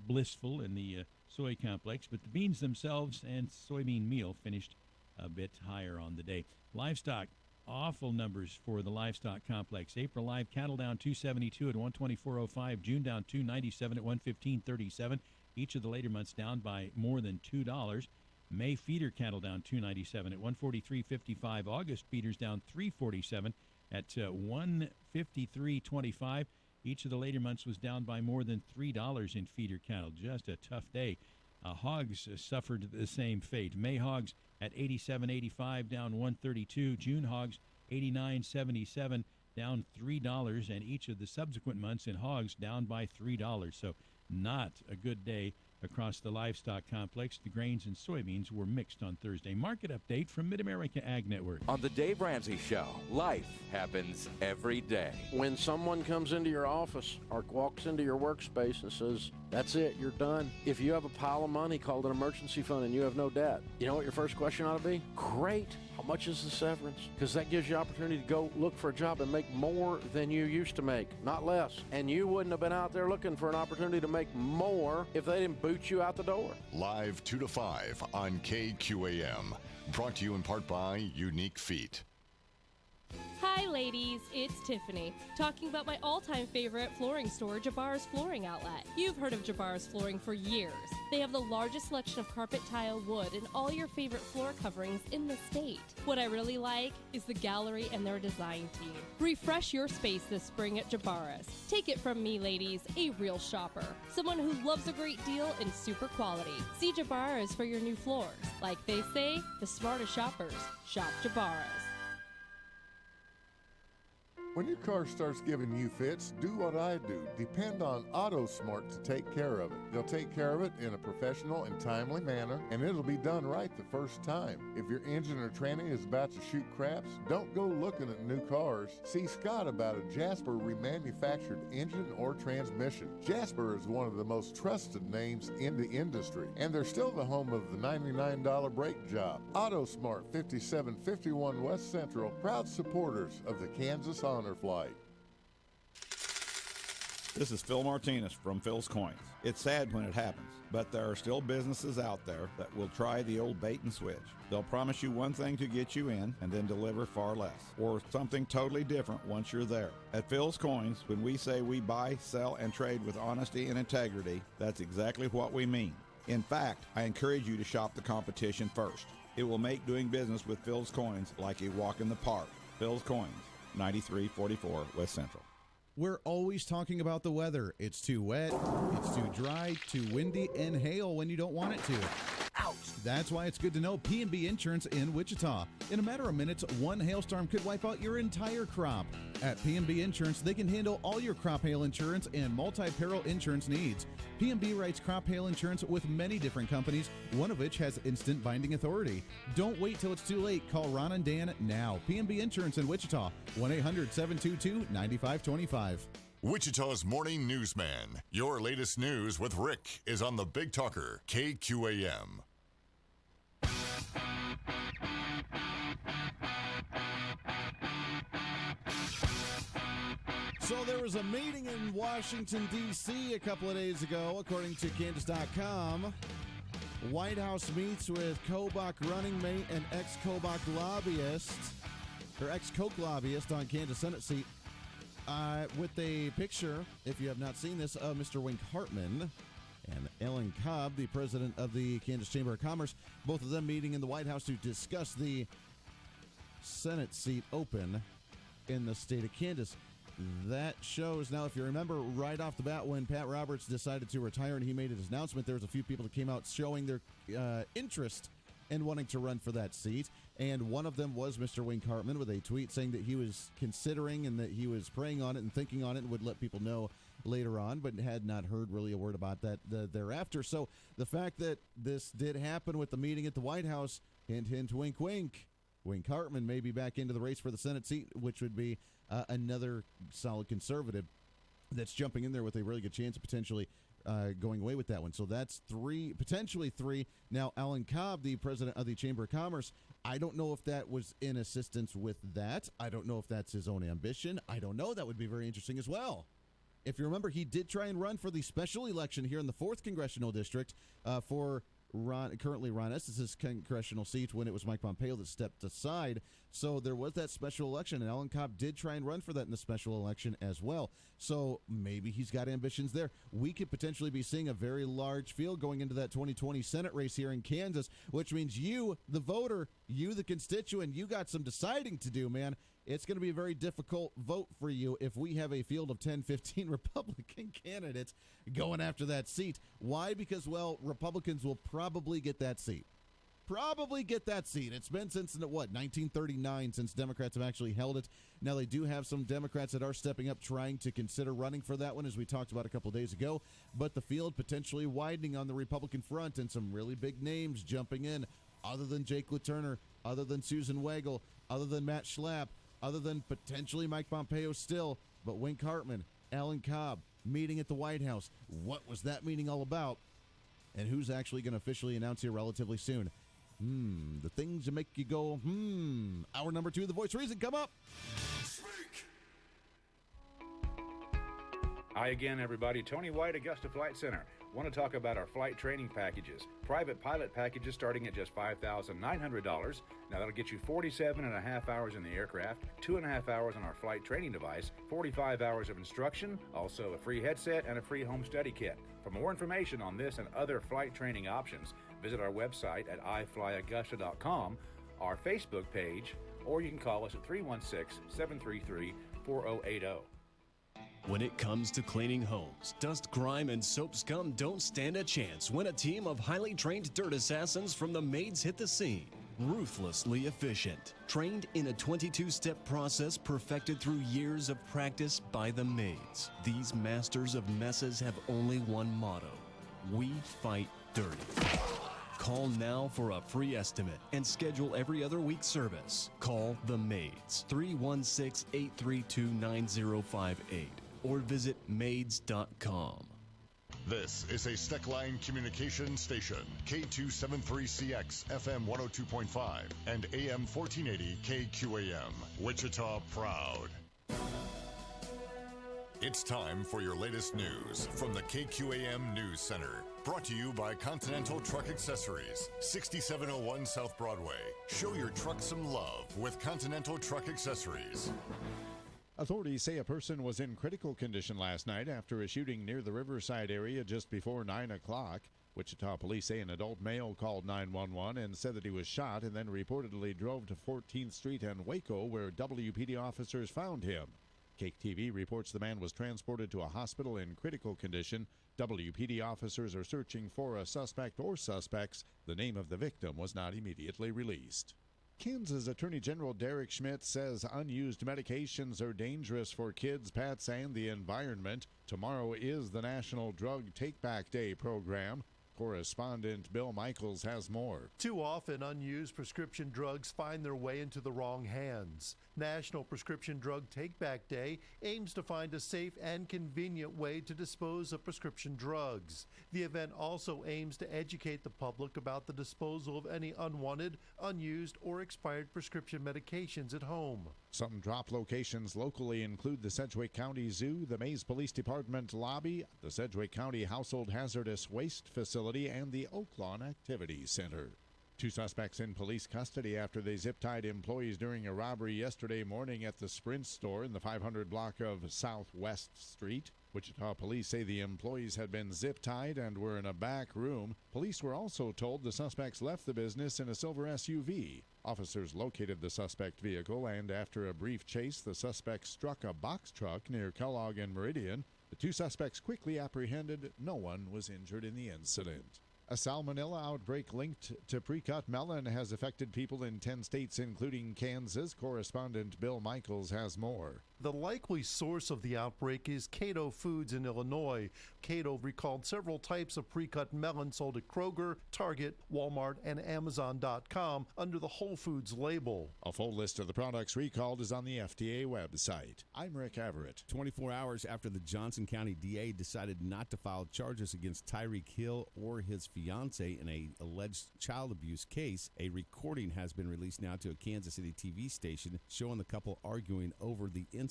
S16: blissful in the soy complex, but the beans themselves and soybean meal finished a bit higher on the day. Livestock, awful numbers for the livestock complex. April live cattle down 272 at 124.05. June down 297 at 115.37. Each of the later months down by more than $2. May feeder cattle down 297 at 143.55. August feeders down 347 at 153.25. Each of the later months was down by more than $3 in feeder cattle. Just a tough day. Hogs suffered the same fate. May hogs at 87.85, down 132. June hogs 89.77, down $3, and each of the subsequent months in hogs down by $3. So not a good day across the livestock complex. The grains and soybeans were mixed on Thursday. Market update from Mid-America Ag Network.
S17: On the Dave Ramsey Show, life happens every day.
S18: When someone comes into your office or walks into your workspace and says, that's it, you're done. If you have a pile of money called an emergency fund and you have no debt, you know what your first question ought to be? Great. How much is the severance? Because that gives you opportunity to go look for a job and make more than you used to make, not less. And you wouldn't have been out there looking for an opportunity to make more if they didn't boot you out the door.
S2: Live 2 to 5 on KQAM. Brought to you in part by Unique Feet.
S19: Hi ladies, it's Tiffany, talking about my all-time favorite flooring store, Jabbar's Flooring Outlet. You've heard of Jabbar's Flooring for years. They have the largest selection of carpet, tile, wood, and all your favorite floor coverings in the state. What I really like is the gallery and their design team. Refresh your space this spring at Jabbar's. Take it from me, ladies, a real shopper. Someone who loves a great deal and super quality. See Jabbar's for your new floors. Like they say, the smartest shoppers shop Jabbar's.
S20: When your car starts giving you fits, do what I do. Depend on AutoSmart to take care of it. They'll take care of it in a professional and timely manner, and it'll be done right the first time. If your engine or tranny is about to shoot craps, don't go looking at new cars. See Scott about a Jasper remanufactured engine or transmission. Jasper is one of the most trusted names in the industry, and they're still the home of the $99 brake job. AutoSmart, 5751 West Central, proud supporters of the Kansas Honor Flight.
S7: This is Phil Martinez from Phil's Coins. It's sad when it happens, but there are still businesses out there that will try the old bait and switch. They'll promise you one thing to get you in and then deliver far less, or something totally different once you're there. At Phil's Coins, when we say we buy, sell, and trade with honesty and integrity, that's exactly what we mean. In fact, I encourage you to shop the competition first. It will make doing business with Phil's Coins like a walk in the park. Phil's Coins, 9344 West Central.
S5: We're always talking about the weather. It's too wet, it's too dry, too windy, and hail when you don't want it to. Ouch! That's why it's good to know P&B Insurance in Wichita. In a matter of minutes, one hailstorm could wipe out your entire crop. At P&B Insurance, they can handle all your crop hail insurance and multi-peril insurance needs. P&B writes crop hail insurance with many different companies, one of which has instant binding authority. Don't wait till it's too late. Call Ron and Dan now. P&B Insurance in Wichita, 1-800-722-9525.
S2: Wichita's morning newsman. Your latest news with Rick is on the Big Talker, KQAM.
S5: So there was a meeting in Washington, D.C. a couple of days ago, according to Kansas.com. White House meets with Kobach running mate and ex-Kobach lobbyist, or ex-Koch lobbyist on Kansas Senate seat, with a picture, if you have not seen this, of Mr. Wink Hartman and Ellen Cobb, the president of the Kansas Chamber of Commerce, both of them meeting in the White House to discuss the Senate seat open in the state of Kansas. That shows, now if you remember right off the bat when Pat Roberts decided to retire and he made his announcement, there was a few people that came out showing their interest in wanting to run for that seat. And one of them was Mr. Wink Hartman with a tweet saying that he was considering and that he was praying on it and thinking on it and would let people know later on, but had not heard really a word about that thereafter. So the fact that this did happen with the meeting at the White House, hint, hint, wink, wink, Wink Hartman may be back into the race for the Senate seat, which would be another solid conservative that's jumping in there with a really good chance of potentially going away with that one. So that's potentially three. Now, Alan Cobb, the president of the Chamber of Commerce, I don't know if that was in assistance with that. I don't know if that's his own ambition. I don't know. That would be very interesting as well. If you remember, he did try and run for the special election here in the 4th Congressional District for currently Ron Estes' congressional seat when it was Mike Pompeo that stepped aside. So there was that special election, and Alan Cobb did try and run for that in the special election as well. So maybe he's got ambitions there. We could potentially be seeing a very large field going into that 2020 Senate race here in Kansas, which means you, the voter, you, the constituent, you got some deciding to do, man. it's going to be a very difficult vote for you if we have a field of 10, 15 Republican candidates going after that seat. Why? Because, well, Republicans will probably get that seat. It's been since, 1939 since Democrats have actually held it. Now, they do have some Democrats that are stepping up trying to consider running for that one, as we talked about a couple days ago. But the field potentially widening on the Republican front and some really big names jumping in, other than Jake LaTurner, other than Susan Wagle, other than Matt Schlapp, other than potentially Mike Pompeo still, but Wink Hartman, Alan Cobb, meeting at the White House. What was that meeting all about? And who's actually going to officially announce here relatively soon? The things that make you go, Hour number 2, The Voice of Reason, come up.
S1: Hi again, everybody. Tony White, Augusta Flight Center. Want to talk about our flight training packages. Private pilot packages starting at just $5,900. Now that'll get you 47 and a half hours in the aircraft, 2.5 hours on our flight training device, 45 hours of instruction, also a free headset and a free home study kit. For more information on this and other flight training options, visit our website at iflyaugusta.com, our Facebook page, or you can call us at 316-733-4080.
S8: When it comes to cleaning homes, dust, grime, and soap scum don't stand a chance when a team of highly trained dirt assassins from the Maids hit the scene. Ruthlessly efficient, trained in a 22-step process perfected through years of practice by the Maids. These masters of messes have only one motto: we fight dirty. Call now for a free estimate and schedule every other week service. Call the Maids, 316-832-9058, or visit maids.com.
S2: This is a Steckline Communications station, K273CX, FM 102.5, and AM 1480 KQAM, Wichita Proud. It's time for your latest news from the KQAM News Center. Brought to you by Continental Truck Accessories, 6701 South Broadway. Show your truck some love with Continental Truck Accessories.
S3: Authorities say a person was in critical condition last night after a shooting near the Riverside area just before 9 o'clock. Wichita police say an adult male called 911 and said that he was shot and then reportedly drove to 14th Street and Waco, where WPD officers found him. Cake TV reports the man was transported to a hospital in critical condition. WPD officers are searching for a suspect or suspects. The name of the victim was not immediately released. Kansas Attorney General Derek Schmidt says unused medications are dangerous for kids, pets, and the environment. Tomorrow is the National Drug Take-Back Day program. Correspondent Bill Michaels has more.
S24: Too often, unused prescription drugs find their way into the wrong hands. National Prescription Drug Take-Back Day aims to find a safe and convenient way to dispose of prescription drugs. The event also aims to educate the public about the disposal of any unwanted, unused, or expired prescription medications at home.
S3: Some drop locations locally include the Sedgwick County Zoo, the Mays Police Department lobby, the Sedgwick County Household Hazardous Waste Facility, and the Oaklawn Activity Center. 2 suspects in police custody after they zip-tied employees during a robbery yesterday morning at the Sprint store in the 500 block of Southwest Street. Wichita police say the employees had been zip-tied and were in a back room. Police were also told the suspects left the business in a silver SUV. Officers located the suspect vehicle, and after a brief chase, the suspect struck a box truck near Kellogg and Meridian. The 2 suspects quickly apprehended. No one was injured in the incident. A salmonella outbreak linked to pre-cut melon has affected people in 10 states, including Kansas. Correspondent Bill Michaels has more.
S24: The likely source of the outbreak is Cato Foods in Illinois. Cato recalled several types of pre-cut melon sold at Kroger, Target, Walmart, and Amazon.com under the Whole Foods label.
S3: A full list of the products recalled is on the FDA website. I'm Rick Everett.
S21: 24 hours after the Johnson County DA decided not to file charges against Tyreek Hill or his fiance in an alleged child abuse case, a recording has been released now to a Kansas City TV station showing the couple arguing over the incident.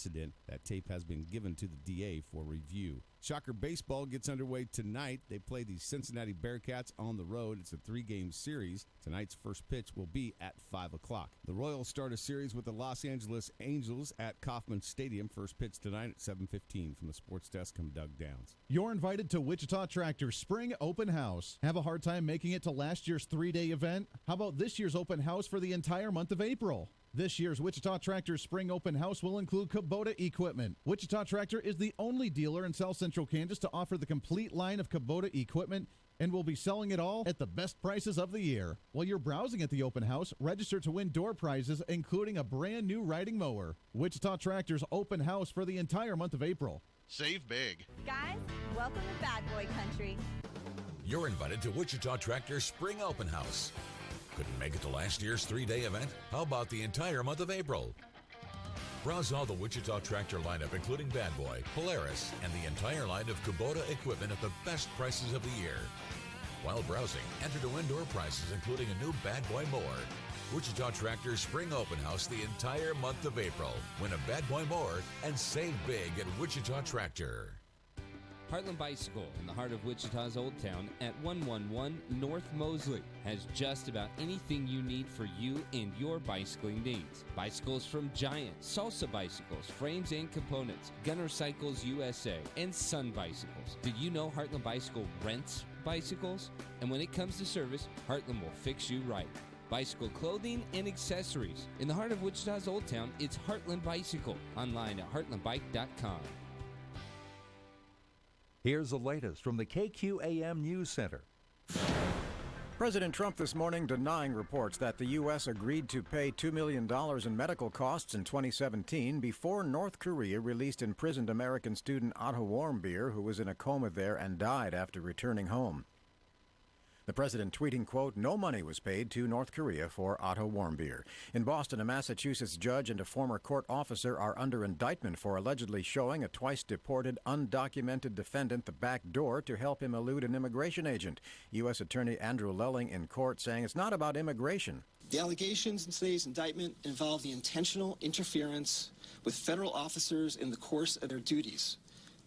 S21: That tape has been given to the DA for review. Shocker baseball gets underway tonight. They play the Cincinnati Bearcats on the road. It's a 3-game series. Tonight's first pitch will be at 5 o'clock. The Royals start a series with the Los Angeles Angels at Kauffman Stadium. First pitch tonight at 7:15. From the sports desk, I'm Doug Downs.
S5: You're invited to Wichita Tractor Spring Open House. Have a hard time making it to last year's 3-day event? How about this year's open house for the entire month of April? This year's Wichita Tractor Spring Open House will include Kubota equipment. Wichita Tractor is the only dealer in South Central Kansas to offer the complete line of Kubota equipment and will be selling it all at the best prices of the year. While you're browsing at the open house, register to win door prizes, including a brand new riding mower. Wichita Tractor's open house for the entire month of April.
S4: Save big.
S12: Guys, welcome to Bad Boy Country.
S22: You're invited to Wichita Tractor Spring Open House. Couldn't make it to last year's 3-day event? How about the entire month of April? Browse all the Wichita Tractor lineup, including Bad Boy, Polaris, and the entire line of Kubota equipment at the best prices of the year. While browsing, enter to win door prizes, including a new Bad Boy mower. Wichita Tractor Spring Open House the entire month of April. Win a Bad Boy mower and save big at Wichita Tractor.
S23: Heartland Bicycle, in the heart of Wichita's Old Town at 111 North Mosley, has just about anything you need for you and your bicycling needs. Bicycles from Giant, Salsa Bicycles, frames and components, Gunner Cycles USA, and Sun Bicycles. Did you know Heartland Bicycle rents bicycles? And when it comes to service, Heartland will fix you right. Bicycle clothing and accessories. In the heart of Wichita's Old Town, it's Heartland Bicycle. Online at heartlandbike.com.
S25: Here's the latest from the KQAM News Center.
S26: President Trump this morning denying reports that the U.S. agreed to pay $2 million in medical costs in 2017 before North Korea released imprisoned American student Otto Warmbier, who was in a coma there and died after returning home. The president tweeting, quote, "No money was paid to North Korea for Otto Warmbier." In Boston, a Massachusetts judge and a former court officer are under indictment for allegedly showing a twice-deported, undocumented defendant the back door to help him elude an immigration agent. U.S. Attorney Andrew Lelling in court saying it's not about immigration.
S27: The allegations in today's indictment involve the intentional interference with federal officers in the course of their duties.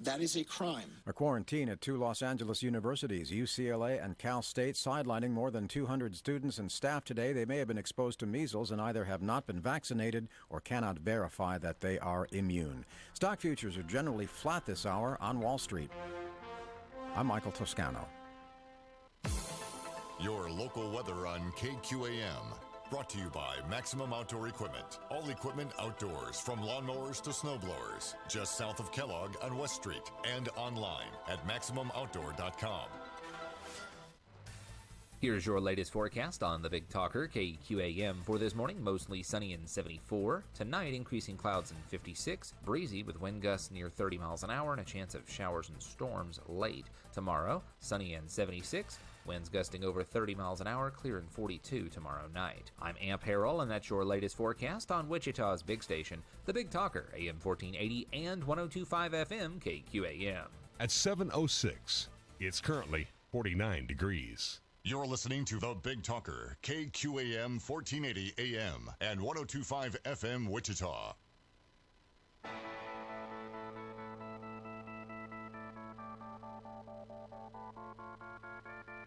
S27: That is a crime.
S26: A quarantine at two Los Angeles universities, UCLA and Cal State, sidelining more than 200 students and staff today. They may have been exposed to measles and either have not been vaccinated or cannot verify that they are immune. Stock futures are generally flat this hour on Wall Street. I'm Michael Toscano.
S2: Your local weather on KQAM. Brought to you by Maximum Outdoor Equipment. All equipment outdoors, from lawnmowers to snowblowers. Just south of Kellogg on West Street and online at MaximumOutdoor.com.
S13: Here's your latest forecast on the Big Talker KQAM for this morning. Mostly sunny and 74. Tonight, increasing clouds and 56. Breezy with wind gusts near 30 miles an hour and a chance of showers and storms late. Tomorrow, sunny and 76. Winds gusting over 30 miles an hour, clear and 42 tomorrow night. I'm Amp Harrell, and that's your latest forecast on Wichita's big station, the Big Talker, AM 1480 and 102.5 FM KQAM.
S14: At 7:06, it's currently 49 degrees.
S2: You're listening to the Big Talker, KQAM 1480 AM and 102.5 FM Wichita.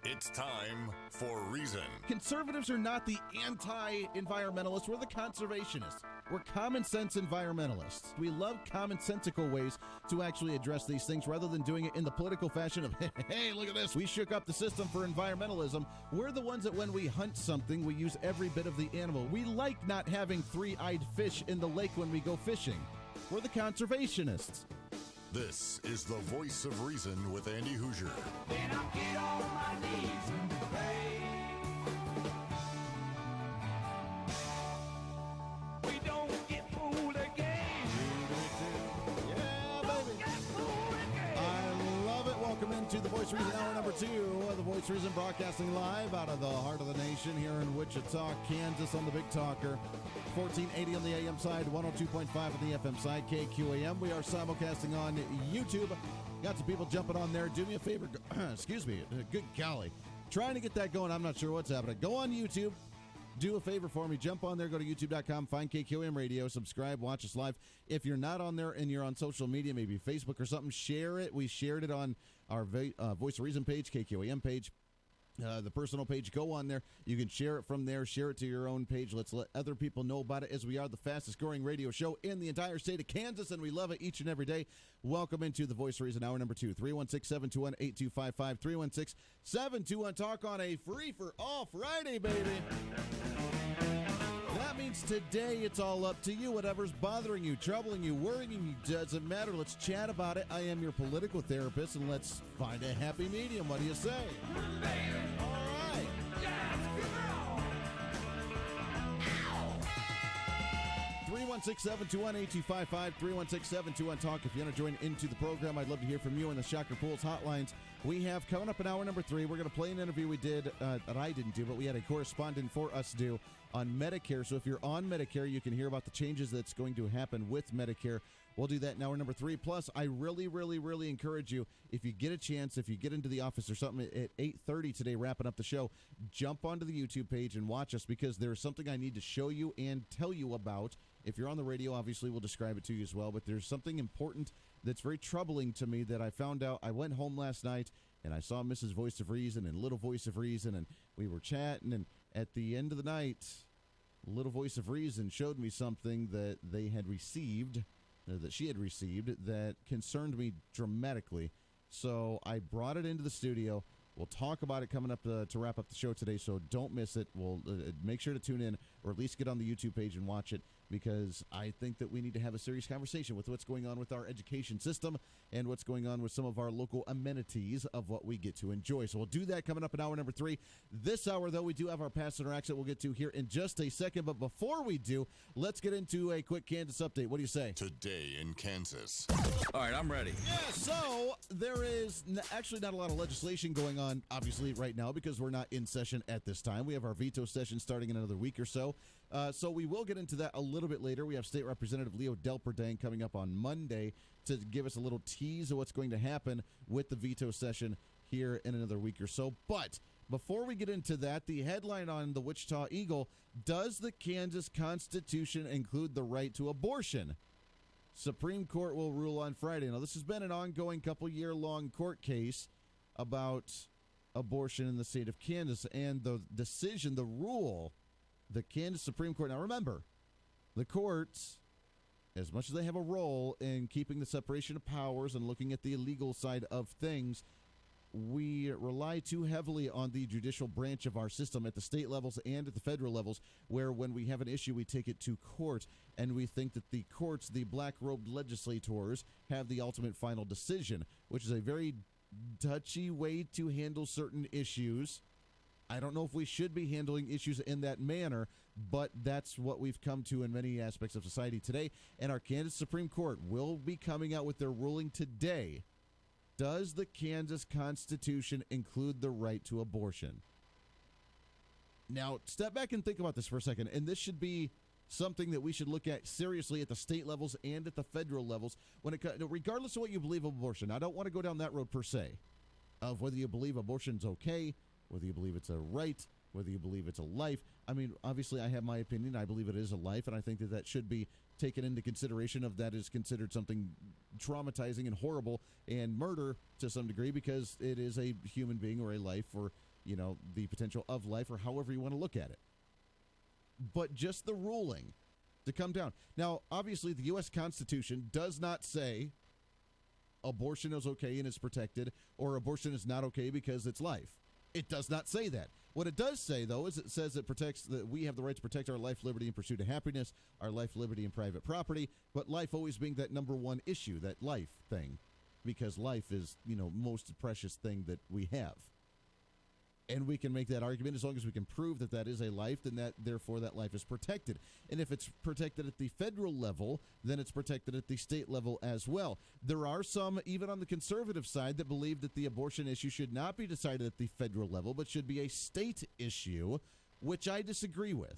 S2: It's time for Reason.
S5: Conservatives are not the anti-environmentalists. We're the conservationists. We're common sense environmentalists. We love commonsensical ways to actually address these things rather than doing it in the political fashion of, hey, look at this. We shook up the system for environmentalism. We're the ones that when we hunt something, we use every bit of the animal. We like not having three-eyed fish in the lake when we go fishing. We're the conservationists.
S2: This is the Voice of Reason with Andy Hoosier.
S15: Then I'll get on my knees and pray. We don't get fooled again.
S5: Yeah, baby. I love it. Welcome into the Voice of Reason, hour number 2 of the Voice of Reason, broadcasting live out of the heart of the nation here in Wichita, Kansas on the Big Talker. 1480 on the AM side, 102.5 on the FM side, KQAM. We are simulcasting on YouTube. Got some people jumping on there. Do me a favor. Excuse me. Good golly. Trying to get that going. I'm not sure what's happening. Go on YouTube. Do a favor for me. Jump on there. Go to youtube.com. Find KQAM Radio. Subscribe. Watch us live. If you're not on there and you're on social media, maybe Facebook or something, share it. We shared it on our Voice of Reason page, KQAM page. The personal page, go on there. You can share it from there. Share it to your own page. Let's let other people know about it, as we are the fastest growing radio show in the entire state of Kansas, and we love it each and every day. Welcome into the Voice of Reason, hour number 2. 316-721-8255. 316-721-TALK on a free-for-all Friday, baby. That means today it's all up to you. Whatever's bothering you, troubling you, worrying you, doesn't matter. Let's chat about it. I am your political therapist, and let's find a happy medium. What do you say? All right. 316-721-8255, 316-721-TALK. If you want to join into the program, I'd love to hear from you on the Shocker Pools hotlines. We have coming up in hour number 3, we're going to play an interview we did that I didn't do, but we had a correspondent for us do on Medicare. So if you're on Medicare, you can hear about the changes that's going to happen with Medicare. We'll do that in hour number 3. Plus, I really, really, really encourage you, if you get a chance, if you get into the office or something at 8:30 today, wrapping up the show, jump onto the YouTube page and watch us, because there's something I need to show you and tell you about. If you're on the radio, obviously we'll describe it to you as well, but there's something important that's very troubling to me that I found out. I went home last night and I saw Mrs. Voice of Reason and Little Voice of Reason, and we were chatting, and at the end of the night, Little Voice of Reason showed me something that they had received, that she had received, that concerned me dramatically. So I brought it into the studio. We'll talk about it coming up to wrap up the show today, so don't miss it. We'll make sure to tune in, or at least get on the YouTube page and watch it, because I think that we need to have a serious conversation with what's going on with our education system and what's going on with some of our local amenities of what we get to enjoy. So we'll do that coming up in hour number 3. This hour, though, we do have our passenger accent we'll get to here in just a second. But before we do, let's get into a quick Kansas update. What do you say?
S2: Today in Kansas.
S7: All right, I'm ready.
S5: Yeah, so there is actually not a lot of legislation going on, obviously, right now, because we're not in session at this time. We have our veto session starting in another week or so. So we will get into that a little bit later. We have State Representative Leo Delperdang coming up on Monday to give us a little tease of what's going to happen with the veto session here in another week or so. But before we get into that, the headline on the Wichita Eagle, does the Kansas Constitution include the right to abortion? Supreme Court will rule on Friday. Now, this has been an ongoing couple-year-long court case about abortion in the state of Kansas, and the decision, the rule, the Kansas Supreme Court. Now, remember, the courts, as much as they have a role in keeping the separation of powers and looking at the legal side of things, we rely too heavily on the judicial branch of our system at the state levels and at the federal levels, where when we have an issue, we take it to court, and we think that the courts, the black-robed legislators, have the ultimate final decision, which is a very touchy way to handle certain issues. I don't know if we should be handling issues in that manner, but that's what we've come to in many aspects of society today. And our Kansas Supreme Court will be coming out with their ruling today. Does the Kansas Constitution include the right to abortion? Now, step back and think about this for a second, and this should be something that we should look at seriously at the state levels and at the federal levels, when it regardless of what you believe of abortion. I don't want to go down that road per se, of whether you believe abortion's okay, whether you believe it's a right, whether you believe it's a life. I mean, obviously, I have my opinion. I believe it is a life, and I think that that should be taken into consideration, of that is considered something traumatizing and horrible and murder to some degree, because it is a human being or a life, or, you know, the potential of life, or however you want to look at it. But just the ruling to come down. Now, obviously, the U.S. Constitution does not say abortion is okay and is protected, or abortion is not okay because it's life. It does not say that. What it does say, though, is it says it protects that we have the right to protect our life, liberty, and pursuit of happiness, our life, liberty, and private property, but life always being that number one issue, that life thing, because life is, you know, most precious thing that we have. And we can make that argument as long as we can prove that that is a life, then that, therefore, that life is protected. And if it's protected at the federal level, then it's protected at the state level as well. There are some, even on the conservative side, that believe that the abortion issue should not be decided at the federal level, but should be a state issue, which I disagree with.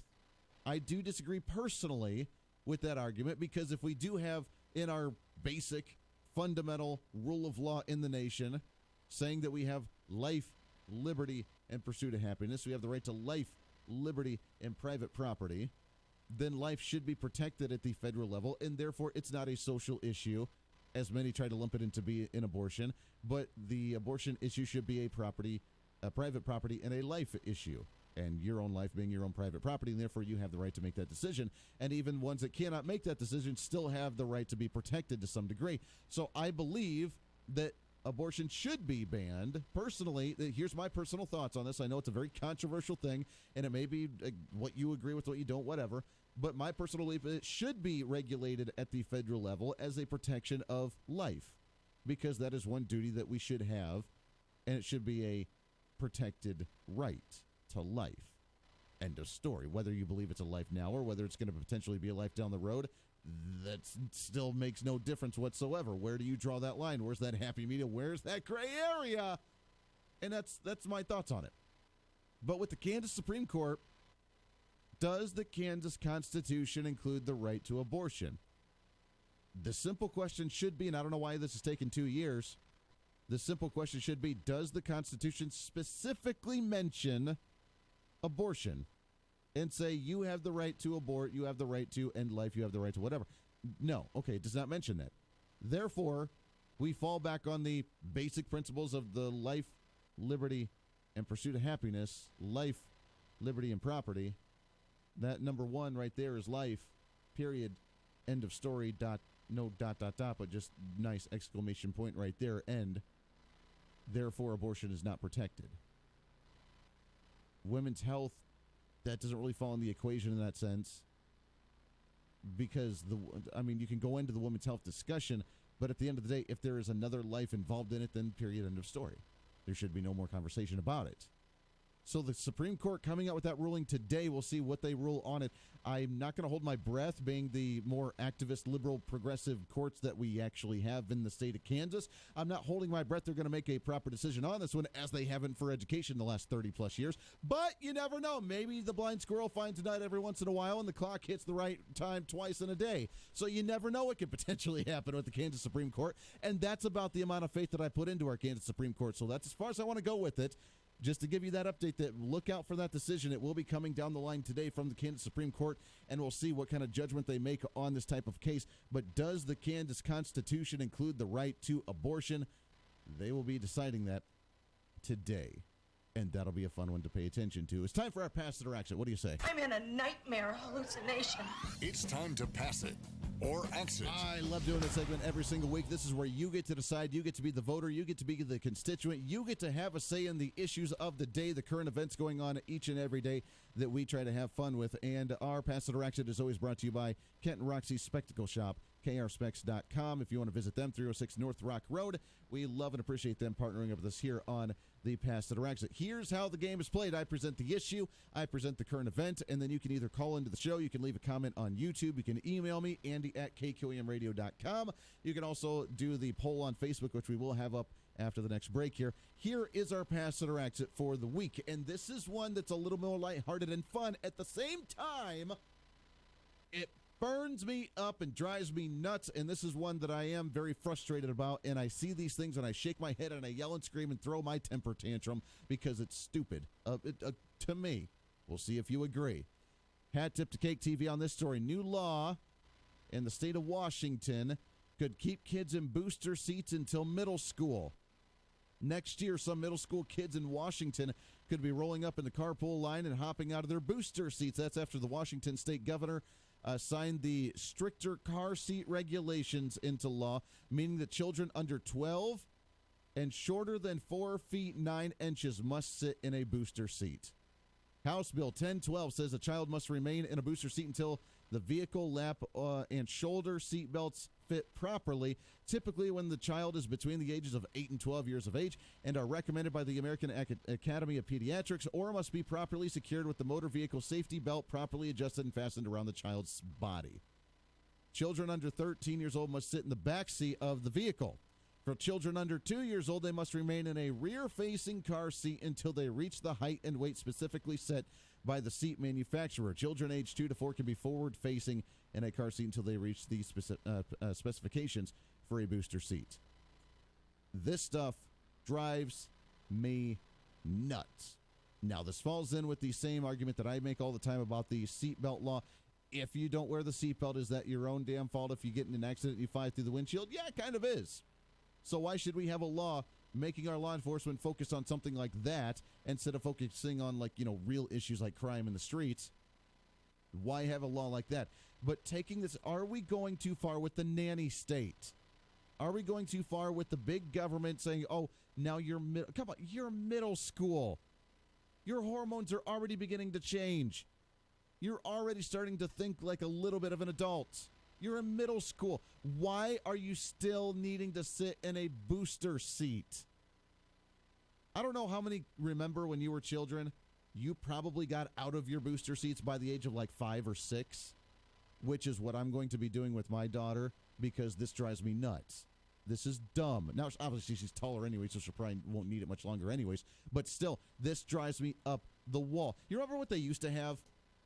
S5: I do disagree personally with that argument, because if we do have in our basic, fundamental rule of law in the nation saying that we have life, liberty, and pursuit of happiness, we have the right to life, liberty, and private property, then life should be protected at the federal level, and therefore it's not a social issue, as many try to lump it into be an abortion, but the abortion issue should be a private property, and a life issue, and your own life being your own private property, and therefore you have the right to make that decision. And even ones that cannot make that decision still have the right to be protected to some degree. So I believe that abortion should be banned. Personally, here's my personal thoughts on this. I know it's a very controversial thing, and it may be what you agree with, what you don't, whatever. But my personal belief is it should be regulated at the federal level as a protection of life, because that is one duty that we should have, and it should be a protected right to life. End of story. Whether you believe it's a life now or whether it's going to potentially be a life down the road, that still makes no difference whatsoever. Where do you draw that line? Where's that happy medium? Where's that gray area? And that's my thoughts on it. But with the Kansas Supreme Court, does the Kansas Constitution include the right to abortion? The simple question should be, and I don't know why this has taken 2 years, the simple question should be, does the Constitution specifically mention abortion and say you have the right to abort, you have the right to end life, you have the right to whatever? No. Okay, it does not mention that. Therefore, we fall back on the basic principles of the life, liberty, and pursuit of happiness. Life, liberty, and property. That number one right there is life, period, end of story, no dot, but just nice exclamation point right there, end. Therefore, abortion is not protected. Women's health, that doesn't really fall in the equation in that sense, because you can go into the women's health discussion, but at the end of the day, if there is another life involved in it, then period, end of story. There should be no more conversation about it. So the Supreme Court coming out with that ruling today, we'll see what they rule on it. I'm not going to hold my breath, being the more activist, liberal, progressive courts that we actually have in the state of Kansas. I'm not holding my breath they're going to make a proper decision on this one, as they haven't for education the last 30-plus years. But you never know. Maybe the blind squirrel finds a nut every once in a while, and the clock hits the right time twice in a day. So you never know what could potentially happen with the Kansas Supreme Court, and that's about the amount of faith that I put into our Kansas Supreme Court. So that's as far as I want to go with it. Just to give you that update, that look out for that decision. It will be coming down the line today from the Kansas Supreme Court, and we'll see what kind of judgment they make on this type of case. But does the Kansas Constitution include the right to abortion? They will be deciding that today, and that'll be a fun one to pay attention to. It's time for our Pass It or Axe It. What do you say?
S4: I'm in a nightmare hallucination.
S2: It's time to pass it or axe it.
S5: I love doing this segment every single week. This is where you get to decide. You get to be the voter. You get to be the constituent. You get to have a say in the issues of the day, the current events going on each and every day that we try to have fun with. And our Pass It or Axe It is always brought to you by Kent and Roxy's Spectacle Shop, KRSpecs.com. If you want to visit them, 306 North Rock Road. We love and appreciate them partnering up with us here on the Pass It or Axe It. Here's how the game is played. I present the issue, I present the current event, and then you can either call into the show, you can leave a comment on YouTube, you can email me, Andy@KQAMradio.com. You can also do the poll on Facebook, which we will have up after the next break here. Here is our Pass It or Axe It for the week, and this is one that's a little more lighthearted and fun. At the same time, it burns me up and drives me nuts, and this is one that I am very frustrated about, and I see these things and I shake my head and I yell and scream and throw my temper tantrum because it's stupid to me. We'll see if you agree. Hat tip to Cake TV on this story. New law in the state of Washington could keep kids in booster seats until middle school. Next year, some middle school kids in Washington could be rolling up in the carpool line and hopping out of their booster seats. That's after the Washington state governor signed the stricter car seat regulations into law, meaning that children under 12 and shorter than 4 feet 9 inches must sit in a booster seat. House Bill 1012 says a child must remain in a booster seat until the vehicle lap and shoulder seat belts fit properly, typically when the child is between the ages of 8 and 12 years of age, and are recommended by the American Academy of Pediatrics, or must be properly secured with the motor vehicle safety belt properly adjusted and fastened around the child's body. Children under 13 years old must sit in the back seat of the vehicle. For children under 2 years old, they must remain in a rear-facing car seat until they reach the height and weight specifically set by the seat manufacturer. Children aged 2 to 4 can be forward-facing in a car seat until they reach the specifications for a booster seat. This stuff drives me nuts. Now, this falls in with the same argument that I make all the time about the seatbelt law. If you don't wear the seatbelt, is that your own damn fault if you get in an accident and you fly through the windshield? Yeah, it kind of is. So why should we have a law making our law enforcement focus on something like that instead of focusing on, real issues like crime in the streets? Why have a law like that? But taking this, are we going too far with the nanny state? Are we going too far with the big government saying, oh, now you're middle school. Your hormones are already beginning to change. You're already starting to think like a little bit of an adult. You're in middle school. Why are you still needing to sit in a booster seat? I don't know how many remember when you were children, you probably got out of your booster seats by the age of like 5 or 6, which is what I'm going to be doing with my daughter because this drives me nuts. This is dumb. Now, obviously, she's taller anyway, so she probably won't need it much longer anyways. But still, this drives me up the wall. You remember what they used to have?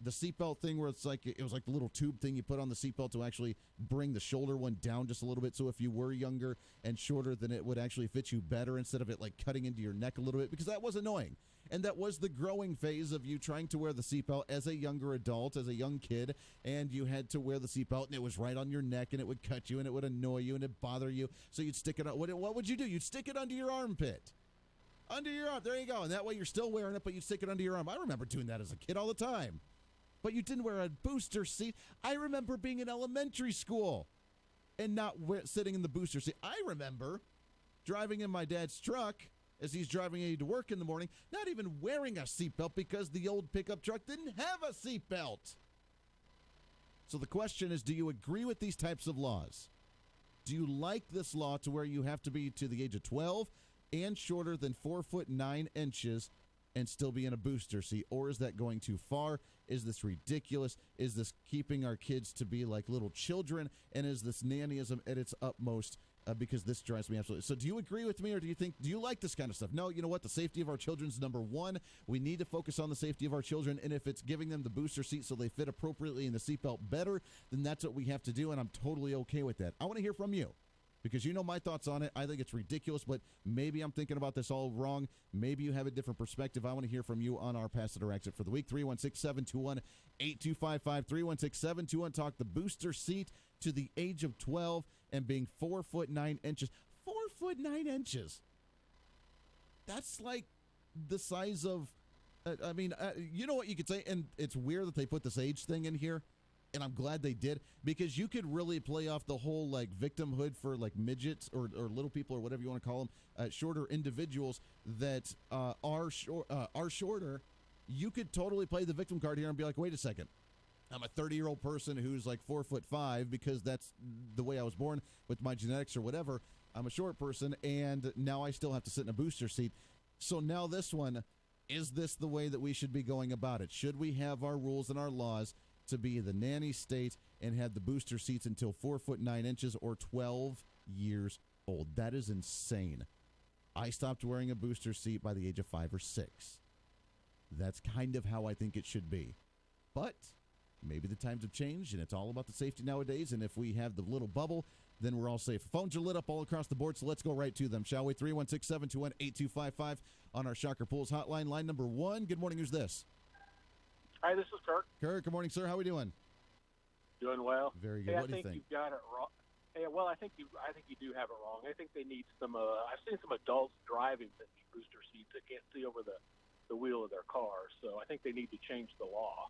S5: The seatbelt thing where it was like the little tube thing you put on the seatbelt to actually bring the shoulder one down just a little bit. So if you were younger and shorter, then it would actually fit you better instead of it like cutting into your neck a little bit, because that was annoying. And that was the growing phase of you trying to wear the seatbelt as a younger adult, as a young kid, and you had to wear the seatbelt, and it was right on your neck, and it would cut you, and it would annoy you, and it'd bother you. So you'd stick it out. What would you do? You'd stick it under your armpit. Under your arm. There you go. And that way you're still wearing it, but you'd stick it under your arm. I remember doing that as a kid all the time. But you didn't wear a booster seat. I remember being in elementary school and not sitting in the booster seat. I remember driving in my dad's truck as he's driving me to work in the morning, not even wearing a seatbelt because the old pickup truck didn't have a seatbelt. So the question is, do you agree with these types of laws? Do you like this law to where you have to be to the age of 12 and shorter than 4'9" and still be in a booster seat? Or is that going too far? Is this ridiculous? Is this keeping our kids to be like little children? And is this nannyism at its utmost? Because this drives me absolutely. So do you agree with me, or do you like this kind of stuff? No, you know what? The safety of our children is number one. We need to focus on the safety of our children, and if it's giving them the booster seat so they fit appropriately in the seatbelt better, then that's what we have to do, and I'm totally okay with that. I want to hear from you, because you know my thoughts on it. I think it's ridiculous, but maybe I'm thinking about this all wrong. Maybe you have a different perspective. I want to hear from you on our Pass It or Exit for the week. 316-721-8255. 316-721. Talk the booster seat to the age of 12 and being 4'9". 4'9". That's like the size of, you know what you could say, and it's weird that they put this age thing in here. And I'm glad they did, because you could really play off the whole like victimhood for like midgets or little people or whatever you want to call them, shorter individuals that are shorter. You could totally play the victim card here and be like, wait a second, I'm a 30-year-old person who's like 4'5" because that's the way I was born with my genetics or whatever. I'm a short person, and now I still have to sit in a booster seat. So now this one, is this the way that we should be going about it? Should we have our rules and our laws to be the nanny state and have the booster seats until 4'9" or 12 years old? That is insane. I stopped wearing a booster seat by the age of 5 or 6. That's kind of how I think it should be. But maybe the times have changed, and it's all about the safety nowadays, and if we have the little bubble, then we're all safe. Phones are lit up all across the board, so let's go right to them, shall we? 316-721-8255 on our Shocker Pools hotline. Line number 1. Good morning. Who's this?
S6: Hi, this is Kirk.
S5: Kirk, good morning, sir. How are we doing?
S6: Doing well.
S5: Very good.
S6: Hey,
S5: what do you think?
S6: I think you've got it wrong. Hey, well, I think you do have it wrong. I think they need some. I've seen some adults driving that need booster seats that can't see over the wheel of their car. So I think they need to change the law.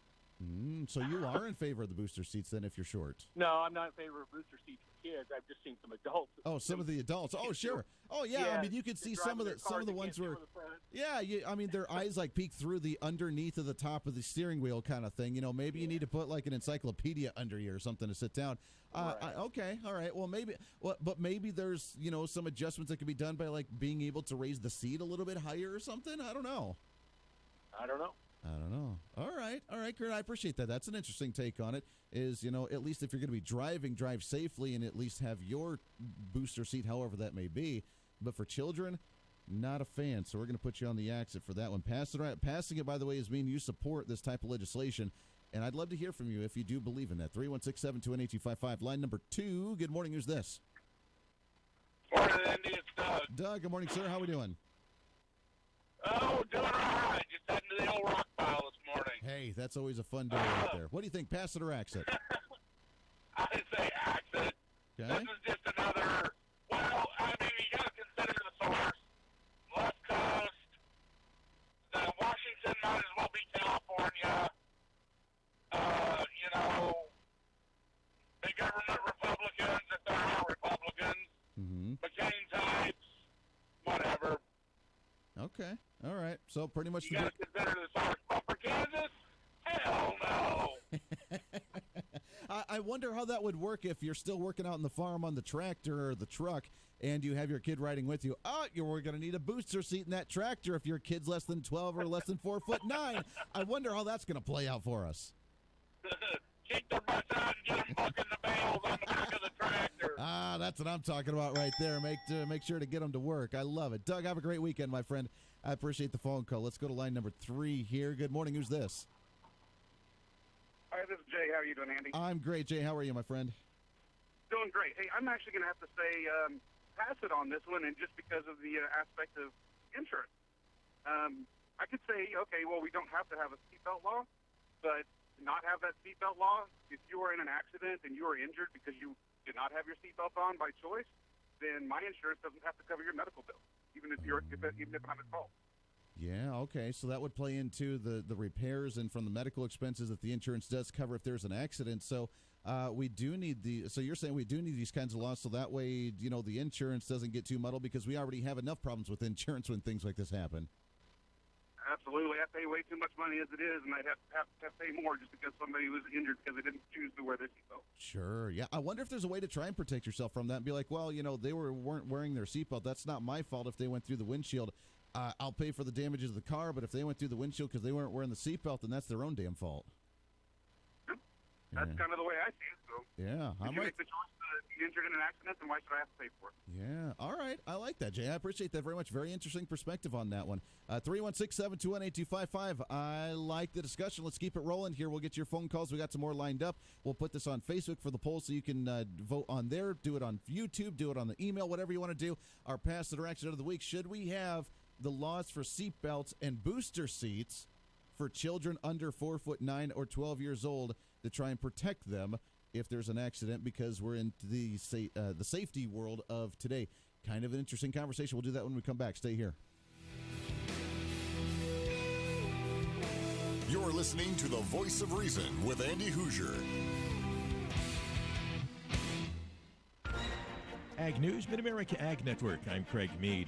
S5: So you are in favor of the booster seats then if you're short?
S6: No, I'm not in favor of booster seats for kids. I've just seen some adults.
S5: Oh, some of the adults. Oh, sure. Oh, yeah. I mean, you could see some of the ones where, their eyes like peek through the underneath of the top of the steering wheel kind of thing. You know, maybe you need to put like an encyclopedia under you or something to sit down.
S6: Right.
S5: Okay, all right. Well, but maybe there's some adjustments that could be done by like being able to raise the seat a little bit higher or something. I don't know. All right, Kurt, I appreciate that. That's an interesting take on it, is, at least if you're going to be driving, drive safely and at least have your booster seat, however that may be. But for children, not a fan. So we're going to put you on the exit for that one. Passing it, by the way, is mean you support this type of legislation. And I'd love to hear from you if you do believe in that. 316-721-8255. Line number 2. Good morning. Who's this?
S9: Morning, Andy. It's Doug.
S5: Doug, good morning, sir. How are we doing?
S9: Oh, doing all right. Just heading to the old rock pile this morning.
S5: Hey, that's always a fun day out there. What do you think, pass it or exit?
S9: I say exit.
S5: Okay.
S9: This is just another, well, I mean, you got to consider the source. Left Coast, Washington might as well be California. Big government Republicans, if there are Republicans.
S5: Okay. All right. So pretty much.
S9: You got to consider the source bumper, Kansas? Hell no.
S5: I wonder how that would work if you're still working out in the farm on the tractor or the truck and you have your kid riding with you. Oh, you're going to need a booster seat in that tractor if your kid's less than 12 or less than 4'9". I wonder how that's going to play out for us.
S9: Keep their butts out and get them bucking the bales on the back of the tractor.
S5: Ah, that's what I'm talking about right there. Make sure to get them to work. I love it. Doug, have a great weekend, my friend. I appreciate the phone call. Let's go to line number 3 here. Good morning. Who's this?
S10: Hi, this is Jay. How are you doing, Andy?
S5: I'm great, Jay. How are you, my friend?
S10: Doing great. Hey, I'm actually going to have to say pass it on this one, and just because of the aspect of insurance. I could say, okay, well, we don't have to have a seatbelt law, but not have that seatbelt law, if you are in an accident and you are injured because you did not have your seatbelt on by choice, then my insurance doesn't have to cover your medical bill, even if I'm at fault.
S5: Yeah, okay. So that would play into the repairs and from the medical expenses that the insurance does cover if there's an accident. So we do need so you're saying we do need these kinds of laws so that way, the insurance doesn't get too muddled because we already have enough problems with insurance when things like this happen.
S10: Absolutely. I pay way too much money as it is, and I'd have to pay more just because somebody was injured because they didn't choose to wear their seatbelt.
S5: Sure. Yeah. I wonder if there's a way to try and protect yourself from that and be like, well, they weren't wearing their seatbelt. That's not my fault if they went through the windshield. I'll pay for the damages of the car, but if they went through the windshield because they weren't wearing the seatbelt, then that's their own damn fault.
S10: That's kind of the way I see it. So
S5: yeah,
S10: if you make the choice to be injured in an accident, then why should I have to pay for it?
S5: Yeah. All right. I like that, Jay. I appreciate that very much. Very interesting perspective on that one. 316-721-8255. I like the discussion. Let's keep it rolling here. We'll get your phone calls. We got some more lined up. We'll put this on Facebook for the poll so you can vote on there. Do it on YouTube. Do it on the email. Whatever you want to do. Our Pass It or Action of the Week. Should we have the laws for seatbelts and booster seats for children under 4'9" or 12 years old to try and protect them if there's an accident, because we're in the safety world of today? Kind of an interesting conversation. We'll do that when we come back. Stay here.
S2: You're listening to the Voice of Reason with Andy Hoosier.
S11: Ag News, Mid-America Ag Network. I'm Craig Mead.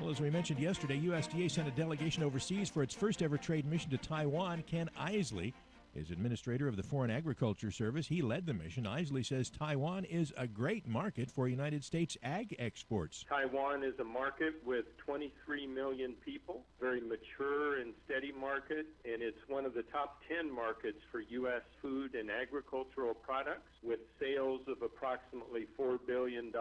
S11: Well, as we mentioned yesterday, USDA sent a delegation overseas for its first ever trade mission to Taiwan. Ken Isley is administrator of the Foreign Agriculture Service. He led the mission. Isley says Taiwan is a great market for United States ag exports.
S16: Taiwan is a market with 23 million people, very mature and steady market, and it's one of the top 10 markets for U.S. food and agricultural products, with sales of approximately $4 billion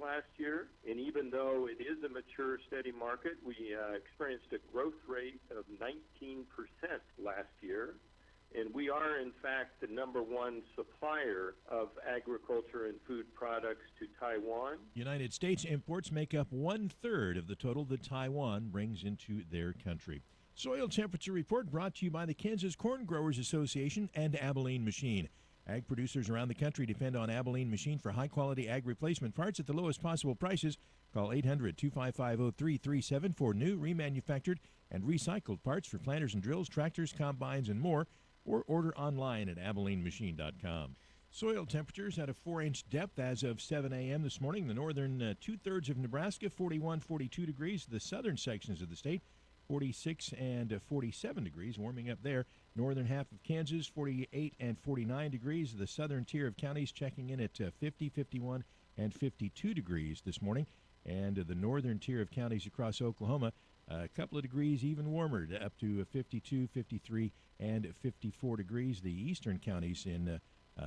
S16: last year. And even though it is a mature, steady market, we experienced a growth rate of 19% last year. And we are, in fact, the number one supplier of agriculture and food products to Taiwan.
S11: United States imports make up 1/3 of the total that Taiwan brings into their country. Soil temperature report brought to you by the Kansas Corn Growers Association and Abilene Machine. Ag producers around the country depend on Abilene Machine for high-quality ag replacement parts at the lowest possible prices. Call 800-255-0337 for new, remanufactured, and recycled parts for planters and drills, tractors, combines, and more, or order online at AbileneMachine.com. Soil temperatures at a 4-inch depth as of 7 a.m. this morning. The northern two-thirds of Nebraska, 41, 42 degrees. The southern sections of the state, 46 and 47 degrees, warming up there. Northern half of Kansas, 48 and 49 degrees. The southern tier of counties checking in at 50, 51, and 52 degrees this morning. And the northern tier of counties across Oklahoma, a couple of degrees even warmer, up to 52, 53, and 54 degrees. The eastern counties in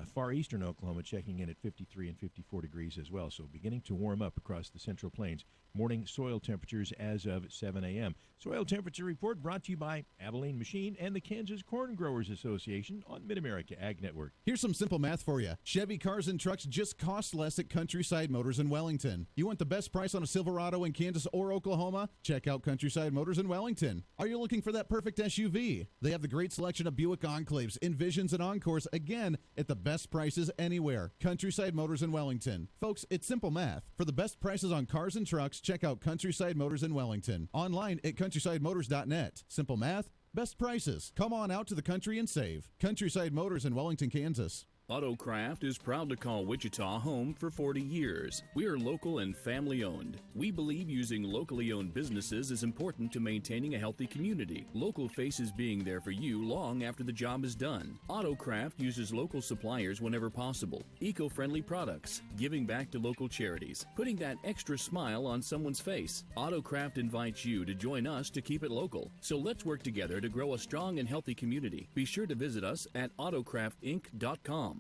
S11: far eastern Oklahoma checking in at 53 and 54 degrees as well. So beginning to warm up across the Central Plains. Morning soil temperatures as of 7 a.m. Soil temperature report brought to you by Abilene Machine and the Kansas Corn Growers Association on Mid-America Ag Network.
S5: Here's some simple math for you. Chevy cars and trucks just cost less at Countryside Motors in Wellington. You want the best price on a Silverado in Kansas or Oklahoma? Check out Countryside Motors in Wellington. Are you looking for that perfect SUV? They have the great selection of Buick Enclaves, Envisions, and Encores, again, at the best prices anywhere. Countryside Motors in Wellington. Folks, it's simple math. For the best prices on cars and trucks, check out Countryside Motors in Wellington. Online at countrysidemotors.net. Simple math, best prices. Come on out to the country and save. Countryside Motors in Wellington, Kansas.
S1: Autocraft is proud to call Wichita home for 40 years. We are local and family owned. We believe using locally owned businesses is important to maintaining a healthy community. Local faces being there for you long after the job is done. Autocraft uses local suppliers whenever possible. Eco-friendly products, giving back to local charities, putting that extra smile on someone's face. Autocraft invites you to join us to keep it local. So let's work together to grow a strong and healthy community. Be sure to visit us at autocraftinc.com.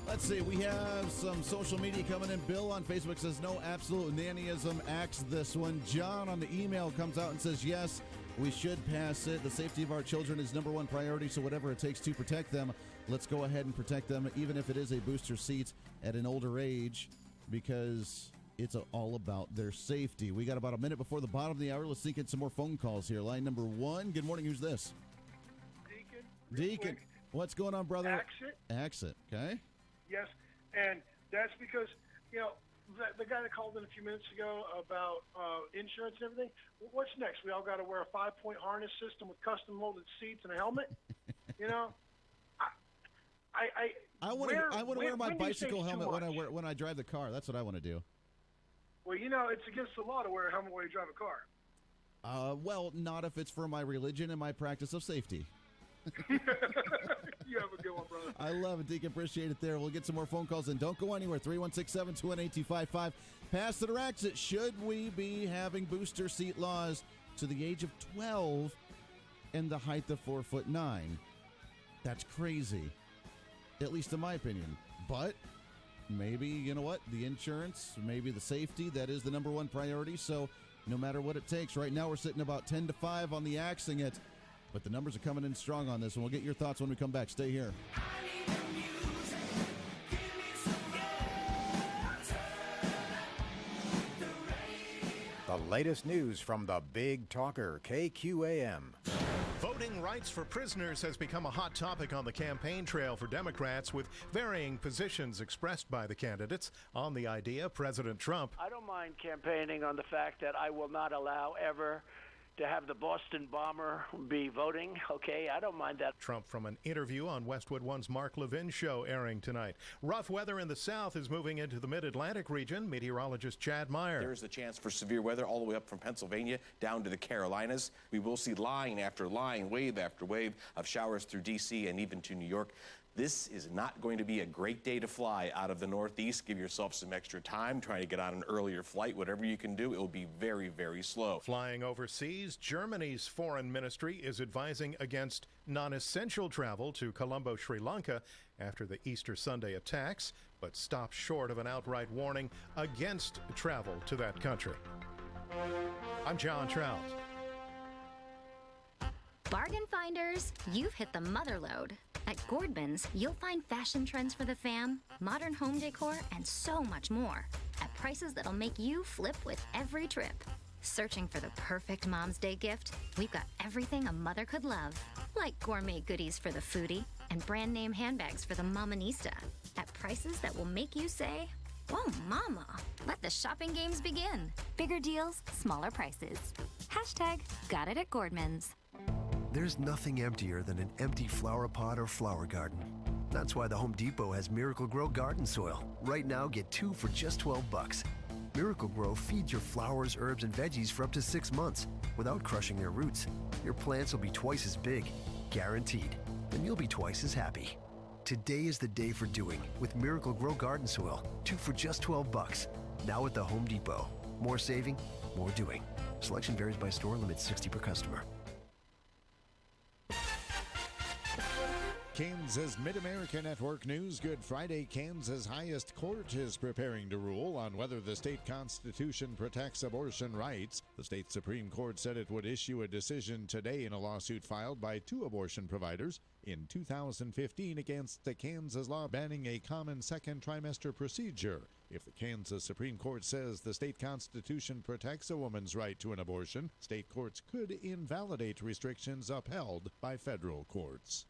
S5: Let's see, we have some social media coming in. Bill on Facebook says, no absolute nannyism, axe this one. John on the email comes out and says, yes, we should pass it. The safety of our children is number one priority, so whatever it takes to protect them, let's go ahead and protect them, even if it is a booster seat at an older age, because it's all about their safety. We got about a minute before the bottom of the hour. Let's sneak in some more phone calls here. Line number 1. Good morning. Who's this? Deacon. What's going on, brother? Exit. Okay.
S8: Yes, and that's because, the guy that called in a few minutes ago about insurance and everything, what's next? We all got to wear a 5-point harness system with custom molded seats and a helmet?
S5: I want to wear my bicycle helmet when I drive the car. That's what I want to do.
S8: Well, it's against the law to wear a helmet while you drive a car.
S5: Well, not if it's for my religion and my practice of safety.
S8: You have a good one, brother.
S5: I love it, Deacon. Appreciate it there. We'll get some more phone calls, and don't go anywhere. 316-728-2555. Pass it or exit. Should we be having booster seat laws to the age of 12 and the height of 4'9"? That's crazy, at least in my opinion. But maybe, you know what, the insurance, maybe the safety, that is the number one priority. So no matter what it takes. Right now we're sitting about 10-5 on the axing it. But the numbers are coming in strong on this, and we'll get your thoughts when we come back. Stay here.
S17: The latest news from the Big Talker, KQAM.
S18: Voting rights for prisoners has become a hot topic on the campaign trail for Democrats, with varying positions expressed by the candidates. On the idea, President Trump.
S19: I don't mind campaigning on the fact that I will not allow ever to have the Boston bomber be voting, okay? I don't mind that.
S18: Trump from an interview on Westwood One's Mark Levin show airing tonight. Rough weather in the south is moving into the mid-Atlantic region. Meteorologist Chad Meyer.
S20: There is a chance for severe weather all the way up from Pennsylvania down to the Carolinas. We will see line after line, wave after wave of showers through D.C. and even to New York. This is not going to be a great day to fly out of the Northeast. Give yourself some extra time, trying to get on an earlier flight. Whatever you can do, it will be very, very slow.
S18: Flying overseas, Germany's foreign ministry is advising against non-essential travel to Colombo, Sri Lanka after the Easter Sunday attacks, but stops short of an outright warning against travel to that country. I'm John Trout.
S24: Bargain finders, you've hit the mother lode. At Gordman's, you'll find fashion trends for the fam, modern home decor, and so much more at prices that'll make you flip with every trip. Searching for the perfect Mom's Day gift? We've got everything a mother could love, like gourmet goodies for the foodie and brand name handbags for the mamanista at prices that will make you say, "Whoa, mama, let the shopping games begin."
S28: Bigger deals, smaller prices. Hashtag got it at Gordman's.
S29: There's nothing emptier than an empty flower pot or flower garden. That's why the Home Depot has Miracle Grow garden soil. Right now, get 2 for just $12. Miracle Grow feeds your flowers, herbs, and veggies for up to 6 months without crushing their roots. Your plants will be twice as big, guaranteed, and you'll be twice as happy. Today is the day for doing with Miracle Grow garden soil. 2 for just $12. Now at the Home Depot. More saving, more doing. Selection varies by store, limit 60 per customer.
S3: Kansas Mid-America Network News. Good Friday. Kansas' highest court is preparing to rule on whether the state constitution protects abortion rights. The state Supreme Court said it would issue a decision today in a lawsuit filed by 2 abortion providers in 2015 against the Kansas law banning a common second trimester procedure. If the Kansas Supreme Court says the state constitution protects a woman's right to an abortion, state courts could invalidate restrictions upheld by federal courts.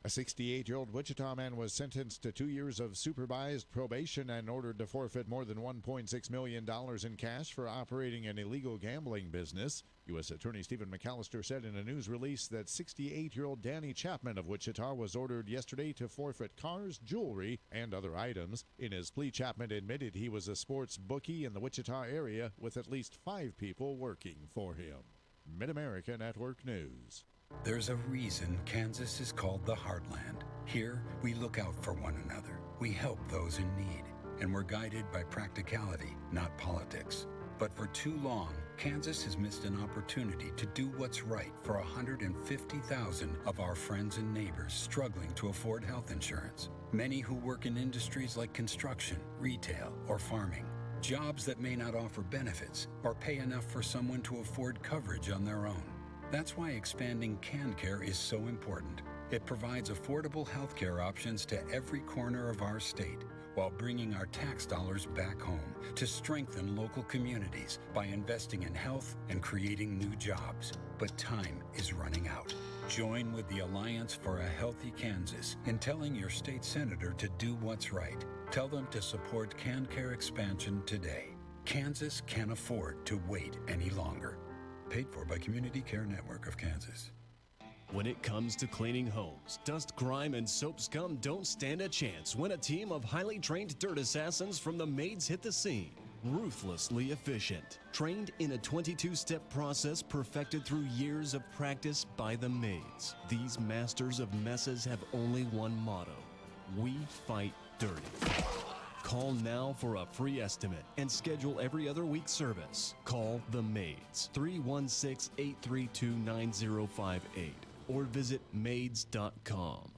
S3: A 68-year-old Wichita man was sentenced to 2 years of supervised probation and ordered to forfeit more than $1.6 million in cash for operating an illegal gambling business. U.S. Attorney Stephen McAllister said in a news release that 68-year-old Danny Chapman of Wichita was ordered yesterday to forfeit cars, jewelry, and other items. In his plea, Chapman admitted he was a sports bookie in the Wichita area with at least 5 people working for him. Mid-America Network News.
S12: There's a reason Kansas is called the Heartland. Here, we look out for one another. We help those in need. And we're guided by practicality, not politics. But for too long, Kansas has missed an opportunity to do what's right for 150,000 of our friends and neighbors struggling to afford health insurance. Many who work in industries like construction, retail, or farming. Jobs that may not offer benefits or pay enough for someone to afford coverage on their own. That's why expanding CanCare is so important. It provides affordable health care options to every corner of our state while bringing our tax dollars back home to strengthen local communities by investing in health and creating new jobs. But time is running out. Join with the Alliance for a Healthy Kansas in telling your state senator to do what's right. Tell them to support CanCare expansion today. Kansas can't afford to wait any longer. Paid for by Community Care Network of Kansas.
S13: When it comes to cleaning homes, dust, grime, and soap scum don't stand a chance when a team of highly trained dirt assassins from the Maids hit the scene. Ruthlessly efficient, trained in a 22-step process perfected through years of practice by the Maids. These masters of messes have only one motto: we fight dirty. Call now for a free estimate and schedule every other week service. Call the Maids, 316-832-9058, or visit maids.com.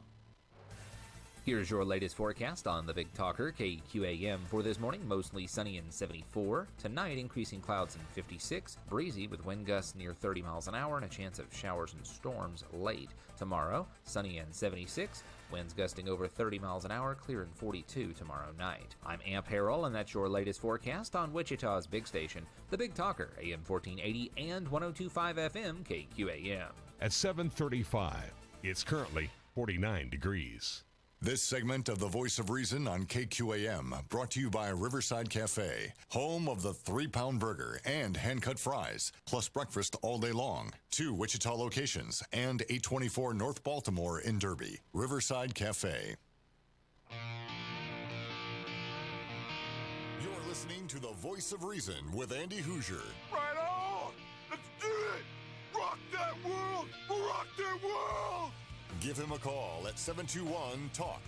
S14: Here's your latest forecast on the Big Talker, KQAM, for this morning. Mostly sunny and 74. Tonight, increasing clouds and 56. Breezy with wind gusts near 30 miles an hour and a chance of showers and storms late. Tomorrow, sunny and 76. Winds gusting over 30 miles an hour, clear and 42 tomorrow night. I'm Amp Harrell, and that's your latest forecast on Wichita's big station, the Big Talker, AM 1480 and 102.5 FM, KQAM.
S21: At 7:35, it's currently 49 degrees.
S2: This segment of the Voice of Reason on KQAM brought to you by Riverside Cafe, home of the 3-pound burger and hand-cut fries, plus breakfast all day long. 2 Wichita locations and 824 North Baltimore in Derby. Riverside Cafe. You're listening to the Voice of Reason with Andy Hoosier.
S15: Right on! Let's do it! Rock that world! Rock that world!
S2: Give him a call at 721-TALK.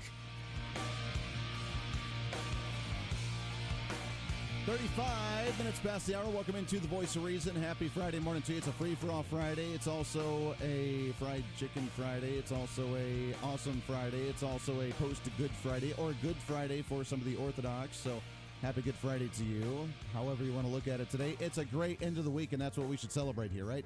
S5: 35 minutes past the hour. Welcome into the Voice of Reason. Happy Friday morning to you. It's a free-for-all Friday. It's also a fried chicken Friday. It's also a awesome Friday. It's also a post-Good Friday, or Good Friday for some of the Orthodox. So happy Good Friday to you, however you want to look at it today. It's a great end of the week, and that's what we should celebrate here, right?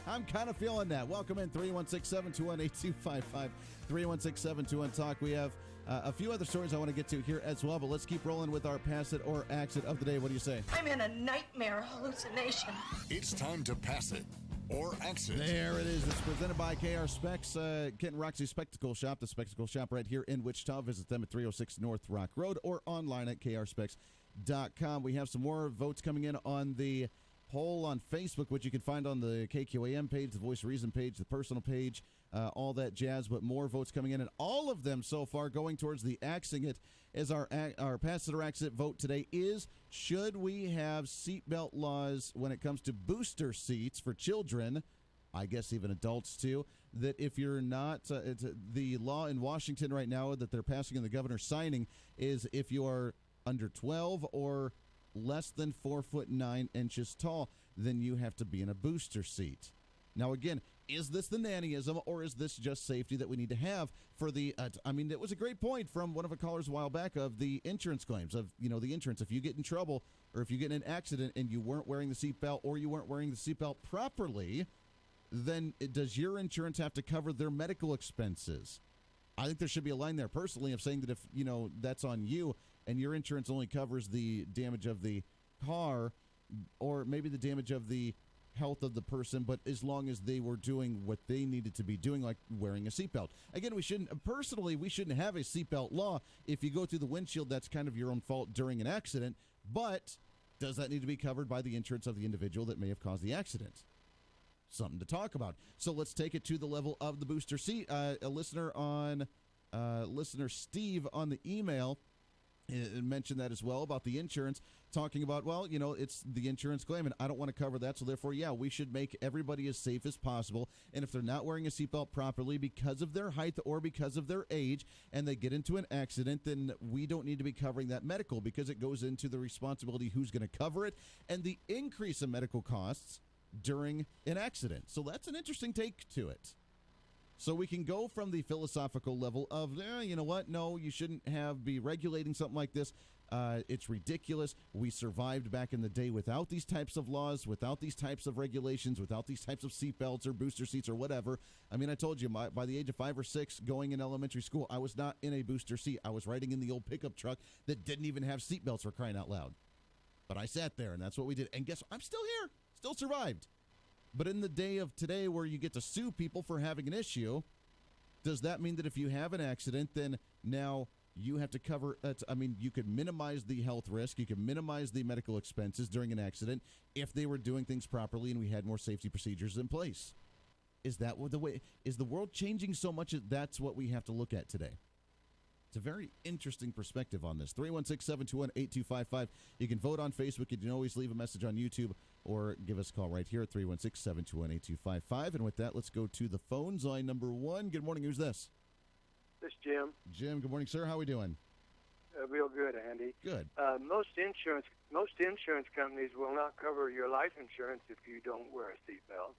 S5: I'm kind of feeling that. Welcome in, 316-721-8255, 316-721-TALK. We have a few other stories I want to get to here as well, but let's keep rolling with our Pass It or Ax It of the day. What do you say?
S4: I'm in a nightmare hallucination.
S2: It's time to pass it or ax it.
S5: There it is. It's presented by KR Specs, Kent and Roxy Spectacle Shop, the Spectacle Shop right here in Wichita. Visit them at 306 North Rock Road or online at krspecs.com. We have some more votes coming in on the poll on Facebook, which you can find on the KQAM page, the Voice of Reason page, the personal page, all that jazz, but more votes coming in, and all of them so far going towards the Axing It. As our Pass It or Ax It vote today is, should we have seatbelt laws when it comes to booster seats for children, I guess even adults too, that if you're not, the law in Washington right now that they're passing and the governor's signing is if you are under 12 or less than 4'9" tall, then you have to be in a booster seat. Now, again, is this the nannyism, or is this just safety that we need to have for the, it was a great point from one of the callers a while back of the insurance claims, of, the insurance. If you get in trouble or if you get in an accident and you weren't wearing the seatbelt or you weren't wearing the seatbelt properly, then does your insurance have to cover their medical expenses? I think there should be a line there personally of saying that if, that's on you and your insurance only covers the damage of the car or maybe the damage of the health of the person, but as long as they were doing what they needed to be doing, like wearing a seatbelt. Again, we shouldn't have a seatbelt law. If you go through the windshield, that's kind of your own fault during an accident, but does that need to be covered by the insurance of the individual that may have caused the accident? Something to talk about. So let's take it to the level of the booster seat. Listener Steve on the email mentioned that as well about the insurance, talking about, well, it's the insurance claim, and I don't want to cover that, so therefore, yeah, we should make everybody as safe as possible, and if they're not wearing a seatbelt properly because of their height or because of their age, and they get into an accident, then we don't need to be covering that medical, because it goes into the responsibility who's going to cover it, and the increase in medical costs during an accident. So that's an interesting take to it. So we can go from the philosophical level of, you know what, no, you shouldn't be regulating something like this. It's ridiculous. We survived back in the day without these types of laws, without these types of regulations, without these types of seatbelts or booster seats or whatever. I mean, I told you, by the age of 5 or 6, going in elementary school, I was not in a booster seat. I was riding in the old pickup truck that didn't even have seatbelts, for crying out loud. But I sat there, and that's what we did. And guess what? I'm still here. Still survived. But in the day of today where you get to sue people for having an issue, does that mean that if you have an accident, then now you have to cover you could minimize the health risk, you could minimize the medical expenses during an accident if they were doing things properly and we had more safety procedures in place? Is that the way? Is the world changing so much that that's what we have to look at today? It's a very interesting perspective on this. 316-721-8255. You can vote on Facebook. You can always leave a message on YouTube or give us a call right here at 316-721-8255. And with that, let's go to the phones. Line number 1. Good morning. Who's this?
S6: This is Jim.
S5: Jim, good morning, sir. How are we doing?
S6: Real good, Andy.
S5: Good.
S6: Most insurance companies will not cover your life insurance if you don't wear a seatbelt.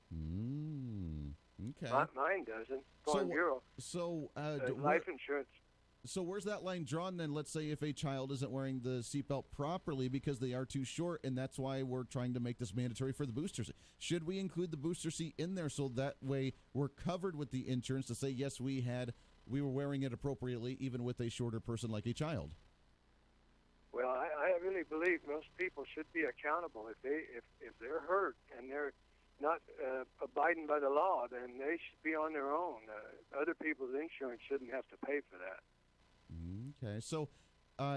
S5: Okay.
S6: Mine doesn't. Farm Bureau. Life insurance.
S5: So where's that line drawn then? Let's say if a child isn't wearing the seatbelt properly because they are too short, and that's why we're trying to make this mandatory for the booster seat. Should we include the booster seat in there so that way we're covered with the insurance to say, yes, we were wearing it appropriately even with a shorter person like a child?
S6: Well, I really believe most people should be accountable. If they're hurt and they're not abiding by the law, then they should be on their own. Other people's insurance shouldn't have to pay for that.
S5: Okay, so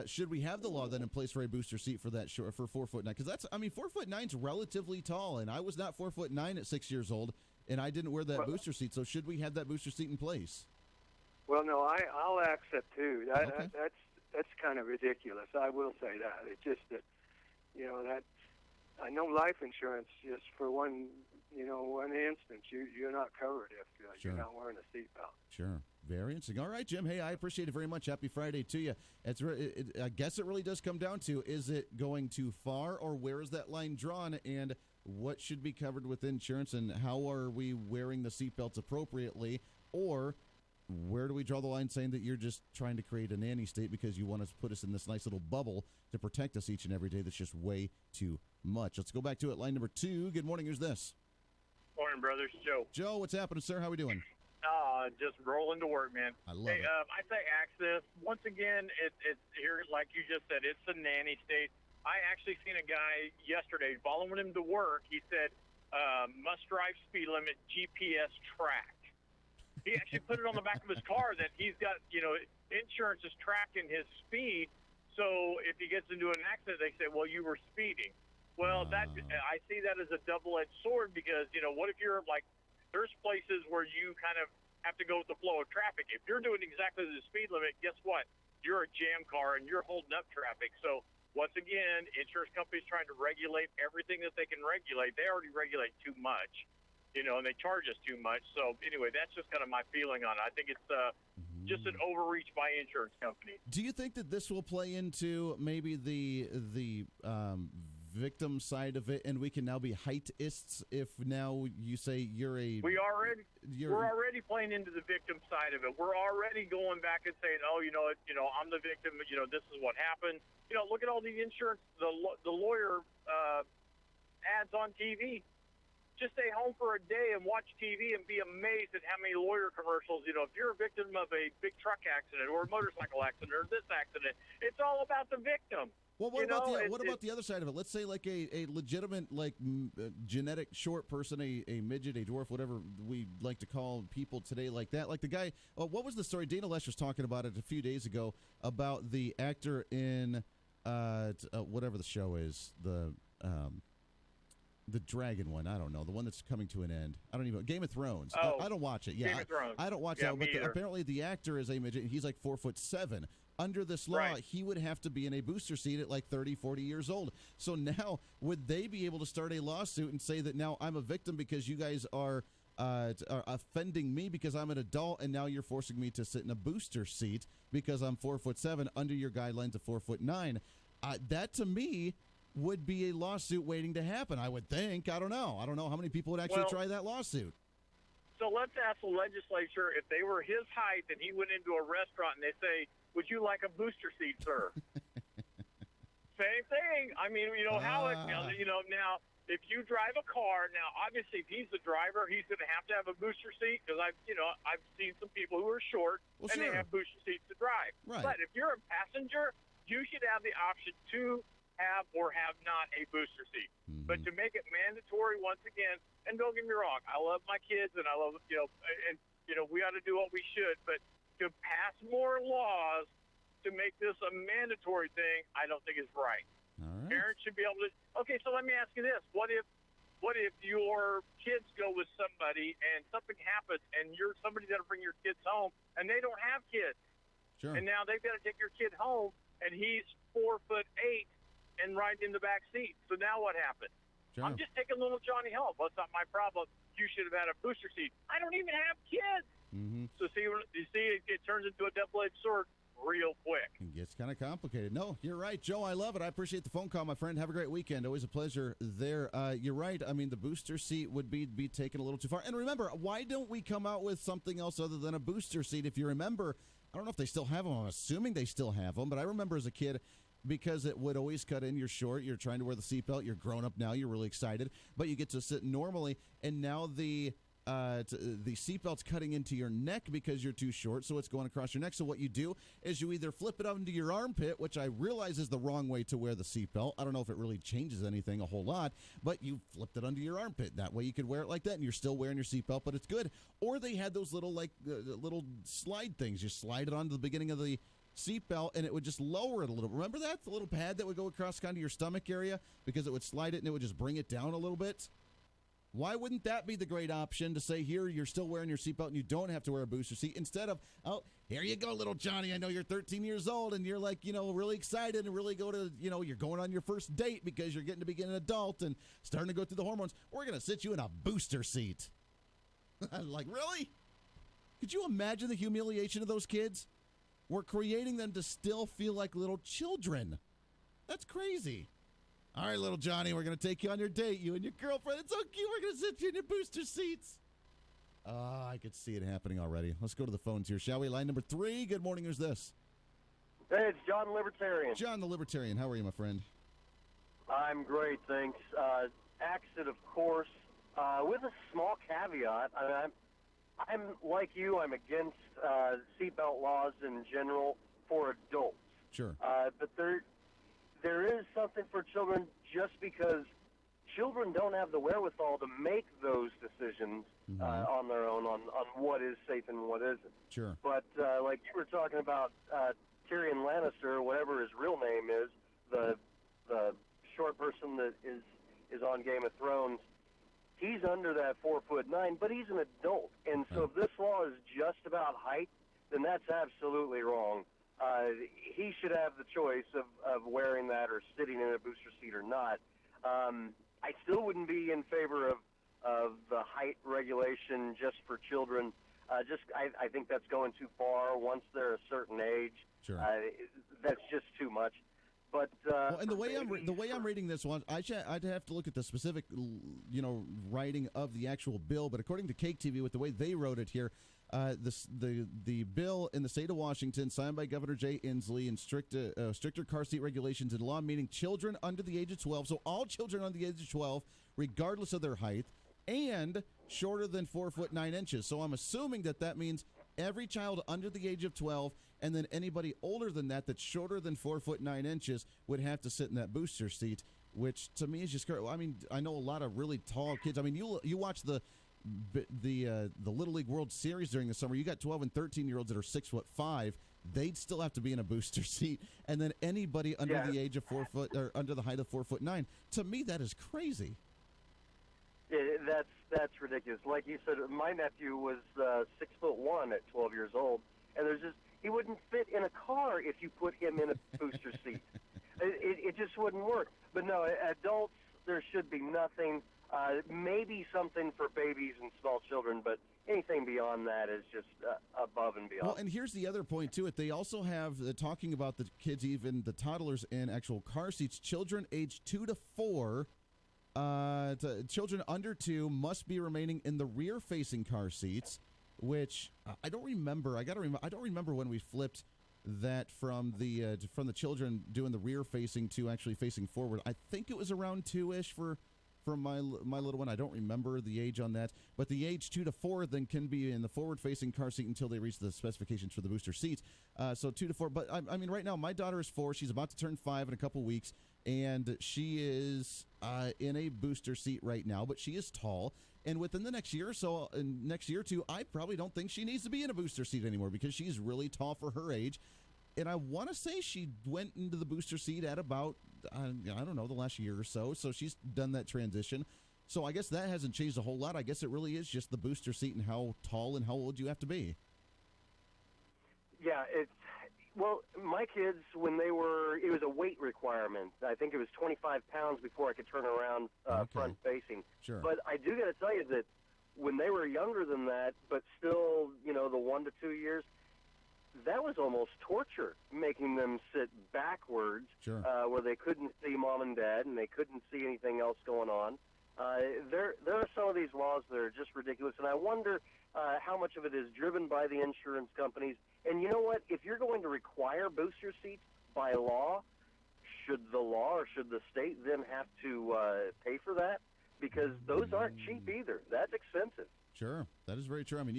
S5: should we have the law then in place for a booster seat for that for 4'9"? Because 4'9" is relatively tall, and I was not 4'9" at 6 years old, and I didn't wear that booster seat. So should we have that booster seat in place?
S6: Well, no, I'll accept too. That's kind of ridiculous. I will say that. It's just that, that I know life insurance just for one instance, you're not covered if you're not wearing a seatbelt.
S5: Sure. Very interesting. All right, Jim. Hey, I appreciate it very much. Happy Friday to you. I guess it really does come down to, is it going too far, or where is that line drawn, and what should be covered with insurance, and how are we wearing the seatbelts appropriately, or where do we draw the line saying that you're just trying to create a nanny state because you want to put us in this nice little bubble to protect us each and every day? That's just way too much. Let's go back to it. Line number 2. Good morning. Who's this?
S7: Morning, brothers. Joe.
S5: Joe, what's happening, sir? How we doing?
S7: Just rolling to work, man.
S5: I love it.
S7: I say access. Once again, it's here, like you just said, it's a nanny state. I actually seen a guy yesterday following him to work. He said, must drive speed limit, GPS tracked. He actually put it on the back of his car that he's got, insurance is tracking his speed. So if he gets into an accident, they say, well, you were speeding. Well, I see that as a double-edged sword because, what if you're there's places where you kind of have to go with the flow of traffic. If you're doing exactly the speed limit, guess what? You're a jam car and you're holding up traffic. So once again, insurance companies trying to regulate everything that they can regulate. They already regulate too much, and they charge us too much. So anyway, that's just kind of my feeling on it. I think it's just an overreach by insurance companies.
S5: Do you think that this will play into maybe the victim side of it, and we can now be heightists if now you say we're
S7: already playing into the victim side of it. We're already going back and saying, oh, I'm the victim, this is what happened. Look at all the insurance, the lawyer ads on TV. just stay home for a day and watch TV and be amazed at how many lawyer commercials, if you're a victim of a big truck accident or a motorcycle accident or this accident, it's all about the victim.
S5: Well, what about the other side of it? Let's say like a legitimate genetic short person, a midget, a dwarf, whatever we like to call people today, like that. Like the guy. What was the story? Dana Lesh was talking about it a few days ago about the actor in whatever the show is, the dragon one. I don't know, the one that's coming to an end. I don't even. Game of Thrones.
S7: Oh,
S5: I don't watch it. Yeah,
S7: Game of Thrones.
S5: I don't watch that. But apparently the actor is a midget. And he's like 4'7". Under this law, he would have to be in a booster seat at like 30, 40 years old. So now, would they be able to start a lawsuit and say that now I'm a victim because you guys are offending me because I'm an adult, and now you're forcing me to sit in a booster seat because I'm 4'7" under your guidelines of 4'9"? That to me would be a lawsuit waiting to happen, I would think. I don't know how many people would actually try that lawsuit.
S7: So let's ask the legislature if they were his height and he went into a restaurant and they say, "Would you like a booster seat, sir?" Same thing. I mean, now if you drive a car, now obviously if he's the driver, he's going to have a booster seat because I've seen some people who are short and they have booster seats to drive.
S5: Right.
S7: But if you're a passenger, you should have the option to have or have not a booster seat.
S5: Mm-hmm.
S7: But to make it mandatory once again, and don't get me wrong, I love my kids and I love we ought to do what we should, but to pass more laws to make this a mandatory thing, I don't think is right.
S5: All right.
S7: Parents should be able to. Okay, so let me ask you this: What if your kids go with somebody and something happens, and you're somebody that'll bring your kids home, and they don't have kids,
S5: Sure.
S7: and now they've got to take your kid home, and he's 4'8" and riding in the back seat. So now what happens?
S5: Sure.
S7: I'm just taking little Johnny home. Well, it's not my problem. You should have had a booster seat. I don't even have kids.
S5: Mm-hmm.
S7: So it turns into a double-edged sword real quick.
S5: It gets kind of complicated. No, you're right, Joe. I love it. I appreciate the phone call, my friend. Have a great weekend. Always a pleasure there. You're right. I mean, the booster seat would be taken a little too far. And remember, why don't we come out with something else other than a booster seat? If you remember, I don't know if they still have them. I'm assuming they still have them. But I remember as a kid, because it would always cut in. You're short. You're trying to wear the seatbelt. You're grown up now. You're really excited. But you get to sit normally. And now the seatbelt's cutting into your neck because you're too short, so it's going across your neck. So what you do is you either flip it up into your armpit, which I realize is the wrong way to wear the seatbelt. I don't know if it really changes anything a whole lot, but you flipped it under your armpit. That way you could wear it like that, and you're still wearing your seatbelt, but it's good. Or they had those little little slide things. You slide it onto the beginning of the seatbelt, and it would just lower it a little. Remember that? The little pad that would go across kind of your stomach area because it would slide it, and it would just bring it down a little bit. Why wouldn't that be the great option to say, here, you're still wearing your seatbelt and you don't have to wear a booster seat, instead of, oh, here you go, little Johnny. I know you're 13 years old and you're like, really excited and really you're going on your first date because you're getting to be an adult and starting to go through the hormones. We're going to sit you in a booster seat. Like, really? Could you imagine the humiliation of those kids? We're creating them to still feel like little children. That's crazy. All right, little Johnny, we're going to take you on your date, you and your girlfriend. It's so cute. We're going to sit you in your booster seats. I could see it happening already. Let's go to the phones here, shall we? Line number 3. Good morning. Who's this?
S9: Hey, it's John the Libertarian.
S5: John the Libertarian. How are you, my friend?
S9: I'm great, thanks. Exit, of course, with a small caveat. I'm like you. I'm against seatbelt laws in general for adults.
S5: Sure.
S9: But there is something for children, just because children don't have the wherewithal to make those decisions on their own on what is safe and what isn't.
S5: Sure.
S9: But like you were talking about Tyrion Lannister, whatever his real name is, the short person that is on Game of Thrones, he's under that 4'9", but he's an adult. And so if this law is just about height, then that's absolutely wrong. He should have the choice of wearing that or sitting in a booster seat or not. I still wouldn't be in favor of the height regulation just for children. I think that's going too far. Once they're a certain age,
S5: sure.
S9: That's just too much. But
S5: and the way I'm reading this one, I'd have to look at the specific, writing of the actual bill. But according to Cake TV, with the way they wrote it here, the bill in the state of Washington, signed by Governor Jay Inslee, and stricter car seat regulations in law, meaning children under the age of 12. So all children under the age of 12, regardless of their height, and shorter than 4 foot 9 inches. So I'm assuming that means every child under the age of 12, and then anybody older than that that's shorter than 4 foot 9 inches would have to sit in that booster seat, which to me is just crazy. I mean, I know a lot of really tall kids. I mean, you watch the Little League World Series during the summer. You got 12 and 13-year-olds that are 6'5". They'd still have to be in a booster seat, and then anybody under the age of 4 foot or under the height of 4 foot 9. To me, that is crazy.
S9: That's ridiculous. Like you said, my nephew was 6'1" at 12 years old, and he wouldn't fit in a car if you put him in a booster seat. It just wouldn't work. But no, adults, there should be nothing. Maybe something for babies and small children, but anything beyond that is just above and beyond.
S5: Well, and here's the other point to it. They also have, talking about the kids, even the toddlers in actual car seats, children aged 2 to 4, children under 2 must be remaining in the rear-facing car seats, which I don't remember. I don't remember when we flipped that from the children doing the rear-facing to actually facing forward. I think it was around 2-ish for my little one. I don't remember the age on that, but the age 2 to 4 then can be in the forward-facing car seat until they reach the specifications for the booster seats. So 2 to 4. But I mean, right now my daughter is 4. She's about to turn 5 in a couple weeks, and she is in a booster seat right now. But she is tall, and within the next year or so, next year or two, I probably don't think she needs to be in a booster seat anymore because she's really tall for her age. And I want to say she went into the booster seat at about, I don't know, the last year or so. So she's done that transition. So I guess that hasn't changed a whole lot. I guess it really is just the booster seat and how tall and how old you have to be.
S9: Yeah, well, my kids, it was a weight requirement. I think it was 25 pounds before I could turn around front facing.
S5: Sure.
S9: But I do got to tell you that when they were younger than that, but still, the 1 to 2 years, that was almost torture, making them sit backwards, where they couldn't see mom and dad and they couldn't see anything else going on. There are some of these laws that are just ridiculous, and I wonder how much of it is driven by the insurance companies. And you know what? If you're going to require booster seats by law, should the law or should the state then have to pay for that? Because those aren't cheap either. That's expensive.
S5: Sure, that is very true. I mean,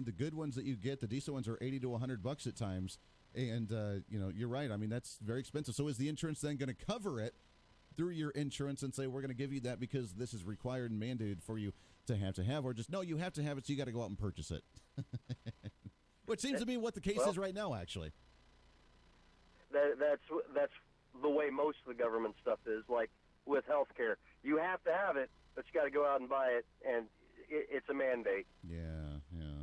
S5: the good ones that you get, the decent ones, are $80 to $100 at times, and you're right. I mean, that's very expensive. So is the insurance then going to cover it through your insurance and say we're going to give you that because this is required and mandated for you to have, or just no, you have to have it, so you got to go out and purchase it? Which seems to be what the case is right now, actually.
S9: That's the way most of the government stuff is. Like with healthcare, you have to have it, but you got to go out and buy it, and it's a mandate.
S5: Yeah,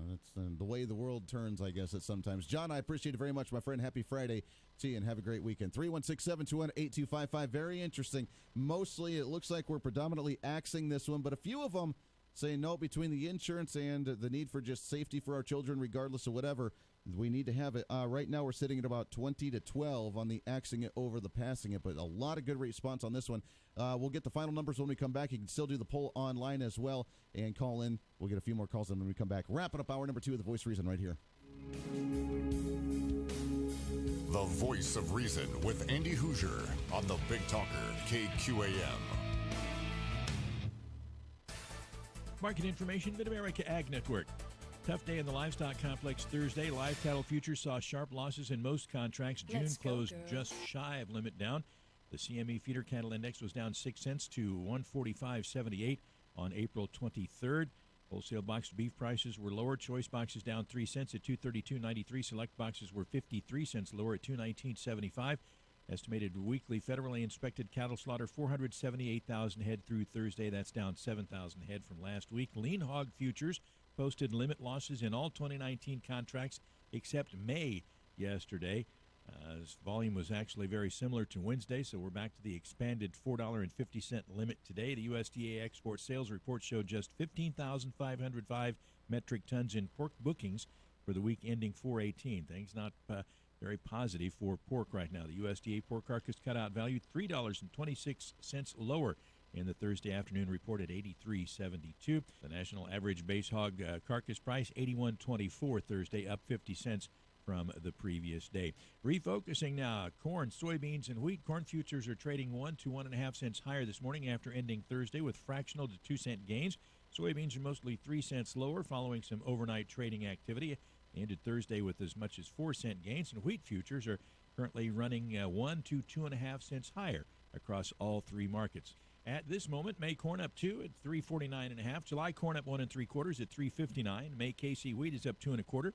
S5: that's the way the world turns, I guess, at sometimes. John, I appreciate it very much, my friend. Happy Friday to you, and have a great weekend. 316-721-8255. Very interesting. Mostly, it looks like we're predominantly axing this one, but a few of them say no, between the insurance and the need for just safety for our children, regardless of whatever, we need to have it. Right now, we're sitting at about 20 to 12 on the axing it over the passing it, but a lot of good response on this one. We'll get the final numbers when we come back. You can still do the poll online as well and call in. We'll get a few more calls in when we come back. Wrapping up hour number 2 of The Voice of Reason right here.
S2: The Voice of Reason with Andy Hoosier on the Big Talker, KQAM.
S1: Market information, Mid-America Ag Network. Tough day in the livestock complex Thursday. Live cattle futures saw sharp losses in most contracts. June closed just shy of limit down. The CME feeder cattle index was down 6 cents to 145.78 on April 23rd. Wholesale boxed beef prices were lower. Choice boxes down 3 cents at 232.93. Select boxes were 53 cents lower at 219.75. Estimated weekly federally inspected cattle slaughter 478,000 head through Thursday. That's down 7,000 head from last week. Lean hog futures posted limit losses in all 2019 contracts except May yesterday. Volume was actually very similar to Wednesday, so we're back to the expanded $4.50 limit today. The USDA export sales report showed just 15,505 metric tons in pork bookings for the week ending 4/18. Things not very positive for pork right now. The USDA pork carcass cutout value $3.26 lower in the Thursday afternoon report at $83.72. The national average base hog carcass price $81.24 Thursday, up 50 cents from the previous day. Refocusing now, corn, soybeans, and wheat. Corn futures are trading 1 to 1.5 cents higher this morning after ending Thursday with fractional to 2 cent gains. Soybeans are mostly 3 cents lower following some overnight trading activity. They ended Thursday with as much as 4-cent gains, and wheat futures are currently running 1 to 2.5 cents higher across all three markets. At this moment, May corn up 2 at 349.5. July corn up 1 3/4 at 359. May KC wheat is up 2 1/4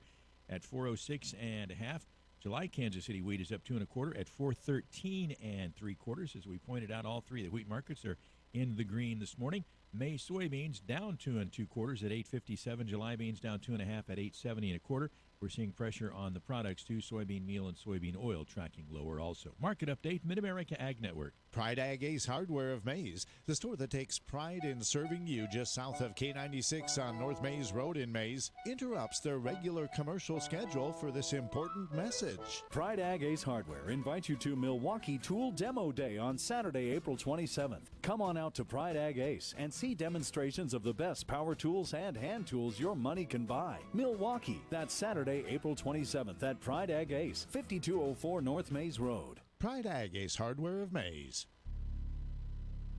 S1: at 406.5. July Kansas City wheat is up 2 1/4 at 413 3/4. As we pointed out, all three of the wheat markets are in the green this morning. May soybeans down 2 2/4 at 857. July beans down 2 1/2 at 870 1/4. We're seeing pressure on the products too. Soybean meal and soybean oil tracking lower also. Market update, Mid-America Ag Network.
S3: Pride Ag Ace Hardware of Mays, the store that takes pride in serving you just south of K96 on North Mays Road in Mays, interrupts their regular commercial schedule for this important message.
S8: Pride Ag Ace Hardware invites you to Milwaukee Tool Demo Day on Saturday, April 27th. Come on out to Pride Ag Ace and see demonstrations of the best power tools and hand tools your money can buy. Milwaukee, that's Saturday, April 27th at Pride Ag Ace, 5204 North Mays Road.
S3: Pride Ag Ace Hardware of Mays.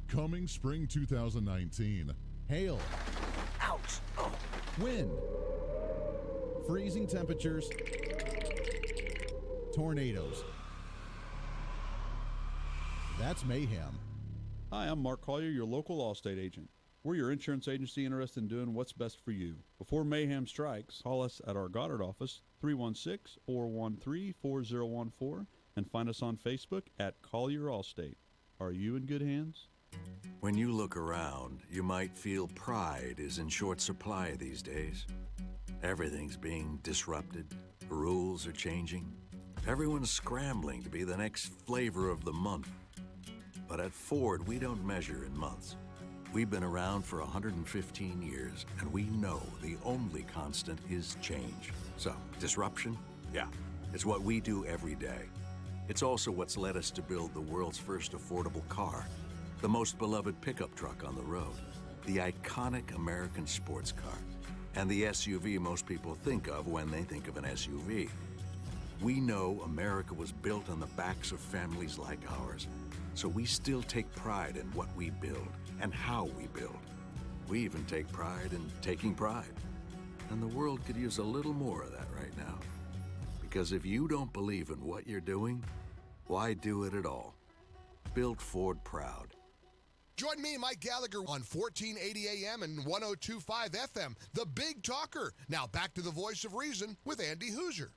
S5: Coming spring 2019. Hail.
S15: Ouch. Oh.
S5: Wind. Freezing temperatures. Tornadoes. That's mayhem.
S10: Hi, I'm Mark Collier, your local Allstate agent. We're your insurance agency interested in doing what's best for you. Before mayhem strikes, call us at our Goddard office, 316-413-4014, and find us on Facebook at Collier Allstate. Are you in good hands?
S11: When you look around, you might feel pride is in short supply these days. Everything's being disrupted. Rules are changing. Everyone's scrambling to be the next flavor of the month. But at Ford, we don't measure in months. We've been around for 115 years, and we know the only constant is change. So, disruption? Yeah, it's what we do every day. It's also what's led us to build the world's first affordable car, the most beloved pickup truck on the road, the iconic American sports car, and the SUV most people think of when they think of an SUV. We know America was built on the backs of families like ours, so we still take pride in what we build and how we build. We even take pride in taking pride. And the world could use a little more of that right now. Because if you don't believe in what you're doing, why do it at all? Build Ford proud.
S16: Join me, Mike Gallagher, on 1480 AM and 102.5 FM, The Big Talker. Now back to the voice of reason with Andy Hoosier.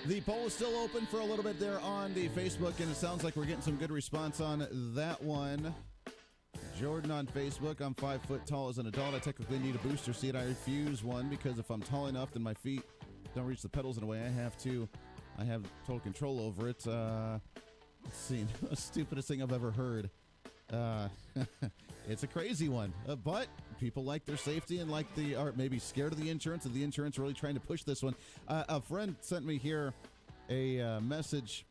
S5: The poll is still open for a little bit there on the Facebook, and it sounds like we're getting some good response on that one. Jordan on Facebook, I'm 5 foot tall as an adult. I technically need a booster seat. I refuse one because if I'm tall enough, then my feet don't reach the pedals in a way I have to. I have total control over it. Let's see, the stupidest thing I've ever heard. It's a crazy one, but people like their safety and are maybe scared of the insurance, and the insurance really trying to push this one. A friend sent me here a message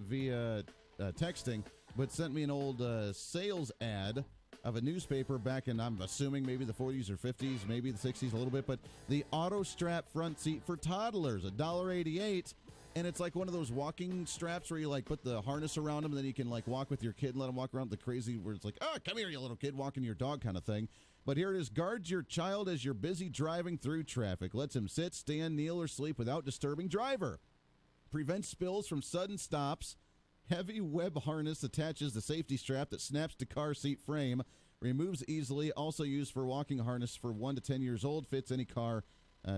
S5: via texting, but sent me an old sales ad of a newspaper back in, I'm assuming, maybe the 40s or 50s, maybe the 60s a little bit, but the auto strap front seat for toddlers, $1.88. And it's like one of those walking straps where you put the harness around them, and then you can walk with your kid and let them walk around the crazy, where it's like, oh, come here, you little kid, walking your dog kind of thing. But here it is. Guards your child as you're busy driving through traffic. Lets him sit, stand, kneel, or sleep without disturbing driver. Prevents spills from sudden stops. Heavy web harness attaches the safety strap that snaps to car seat frame. Removes easily. Also used for walking harness for 1 to 10 years old. Fits any car.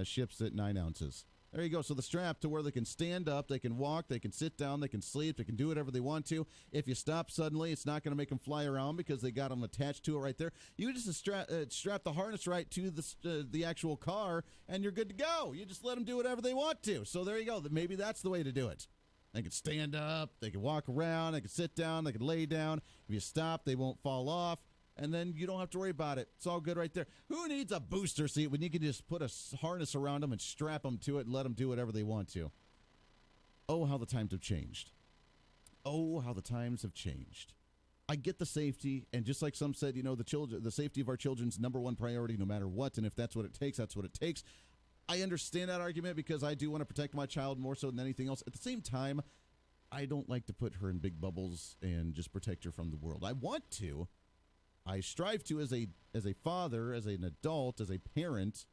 S5: Ships at 9 ounces. There you go. So the strap to where they can stand up, they can walk, they can sit down, they can sleep, they can do whatever they want to. If you stop suddenly, it's not going to make them fly around because they got them attached to it right there. You just strap the harness right to the actual car, and you're good to go. You just let them do whatever they want to. So there you go. Maybe that's the way to do it. They can stand up, they can walk around, they can sit down, they can lay down. If you stop, they won't fall off. And then you don't have to worry about it. It's all good right there. Who needs a booster seat when you can just put a harness around them and strap them to it and let them do whatever they want to? Oh, how the times have changed. Oh, how the times have changed. I get the safety, and just like some said, the safety of our children's number one priority no matter what, and if that's what it takes, that's what it takes. I understand that argument because I do want to protect my child more so than anything else. At the same time, I don't like to put her in big bubbles and just protect her from the world. I want to. I strive to as a father, as an adult, as a parent,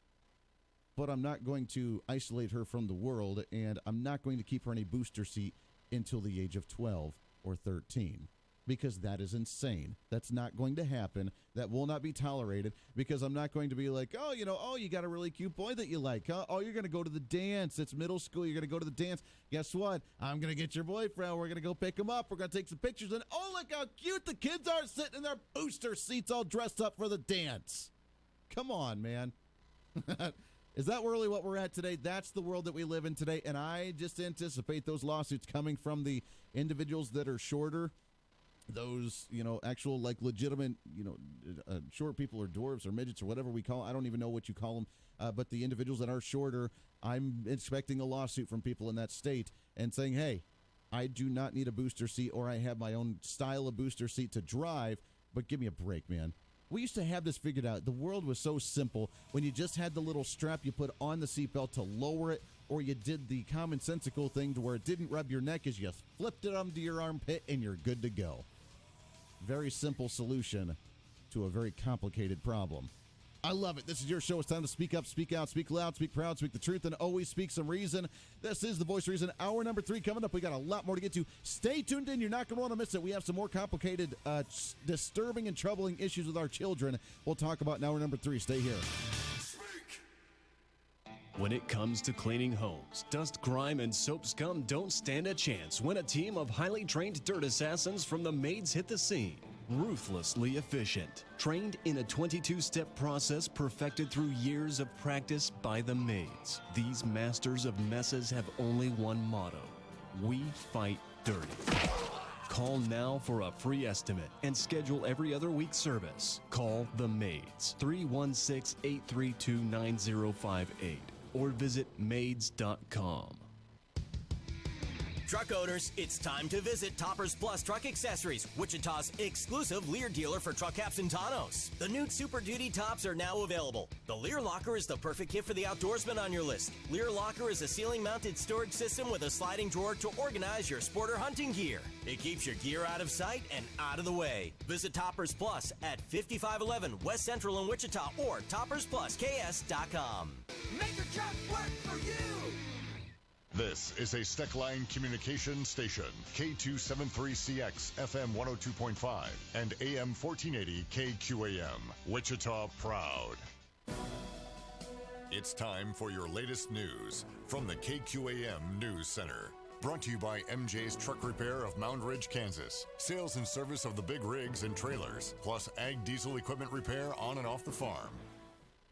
S5: but I'm not going to isolate her from the world, and I'm not going to keep her in a booster seat until the age of 12 or 13. Because that is insane. That's not going to happen. That will not be tolerated because I'm not going to be like, you got a really cute boy that you like, huh? Oh, you're going to go to the dance. It's middle school. You're going to go to the dance. Guess what? I'm going to get your boyfriend. We're going to go pick him up. We're going to take some pictures. And oh, look how cute the kids are sitting in their booster seats all dressed up for the dance. Come on, man. Is that really what we're at today? That's the world that we live in today. And I just anticipate those lawsuits coming from the individuals that are shorter. Those, actual, like, legitimate, short people or dwarves or midgets or whatever we call them. I don't even know what you call them. But the individuals that are shorter, I'm expecting a lawsuit from people in that state and saying, hey, I do not need a booster seat or I have my own style of booster seat to drive, but give me a break, man. We used to have this figured out. The world was so simple. When you just had the little strap you put on the seatbelt to lower it, or you did the commonsensical thing to where it didn't rub your neck as you flipped it onto your armpit and you're good to go. Very simple solution to a very complicated problem. I love it. This is your show. It's time to speak up, speak out, speak loud, speak proud, speak the truth, and always speak some reason. This is The Voice of Reason. Hour number 3 coming up. We got a lot more to get to. Stay tuned in. You're not going to want to miss it. We have some more complicated, disturbing, and troubling issues with our children. We'll talk about in hour number 3. Stay here.
S13: When it comes to cleaning homes, dust, grime, and soap scum don't stand a chance when a team of highly trained dirt assassins from the Maids hit the scene. Ruthlessly efficient, trained in a 22-step process perfected through years of practice by the Maids. These masters of messes have only one motto: we fight dirty. Call now for a free estimate and schedule every other week service. Call the Maids, 316-832-9058. Or visit maids.com.
S17: Truck owners, it's time to visit Toppers Plus Truck Accessories, Wichita's exclusive Lear dealer for truck caps and tonneaus. The new Super Duty tops are now available. The Lear Locker is the perfect gift for the outdoorsman on your list. Lear Locker is a ceiling-mounted storage system with a sliding drawer to organize your sport or hunting gear. It keeps your gear out of sight and out of the way. Visit Toppers Plus at 5511 West Central in Wichita or toppersplusks.com. Make your truck work for you!
S2: This is a Steckline Communications station, K273CX, FM 102.5, and AM 1480 KQAM, Wichita proud. It's time for your latest news from the KQAM News Center. Brought to you by MJ's Truck Repair of Mound Ridge, Kansas. Sales and service of the big rigs and trailers, plus ag diesel equipment repair on and off the farm.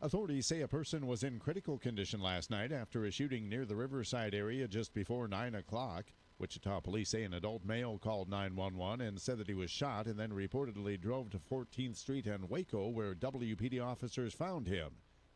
S3: Authorities say a person was in critical condition last night after a shooting near the Riverside area just before 9 o'clock. Wichita police say an adult male called 911 and said that he was shot and then reportedly drove to 14th Street and Waco, where WPD officers found him.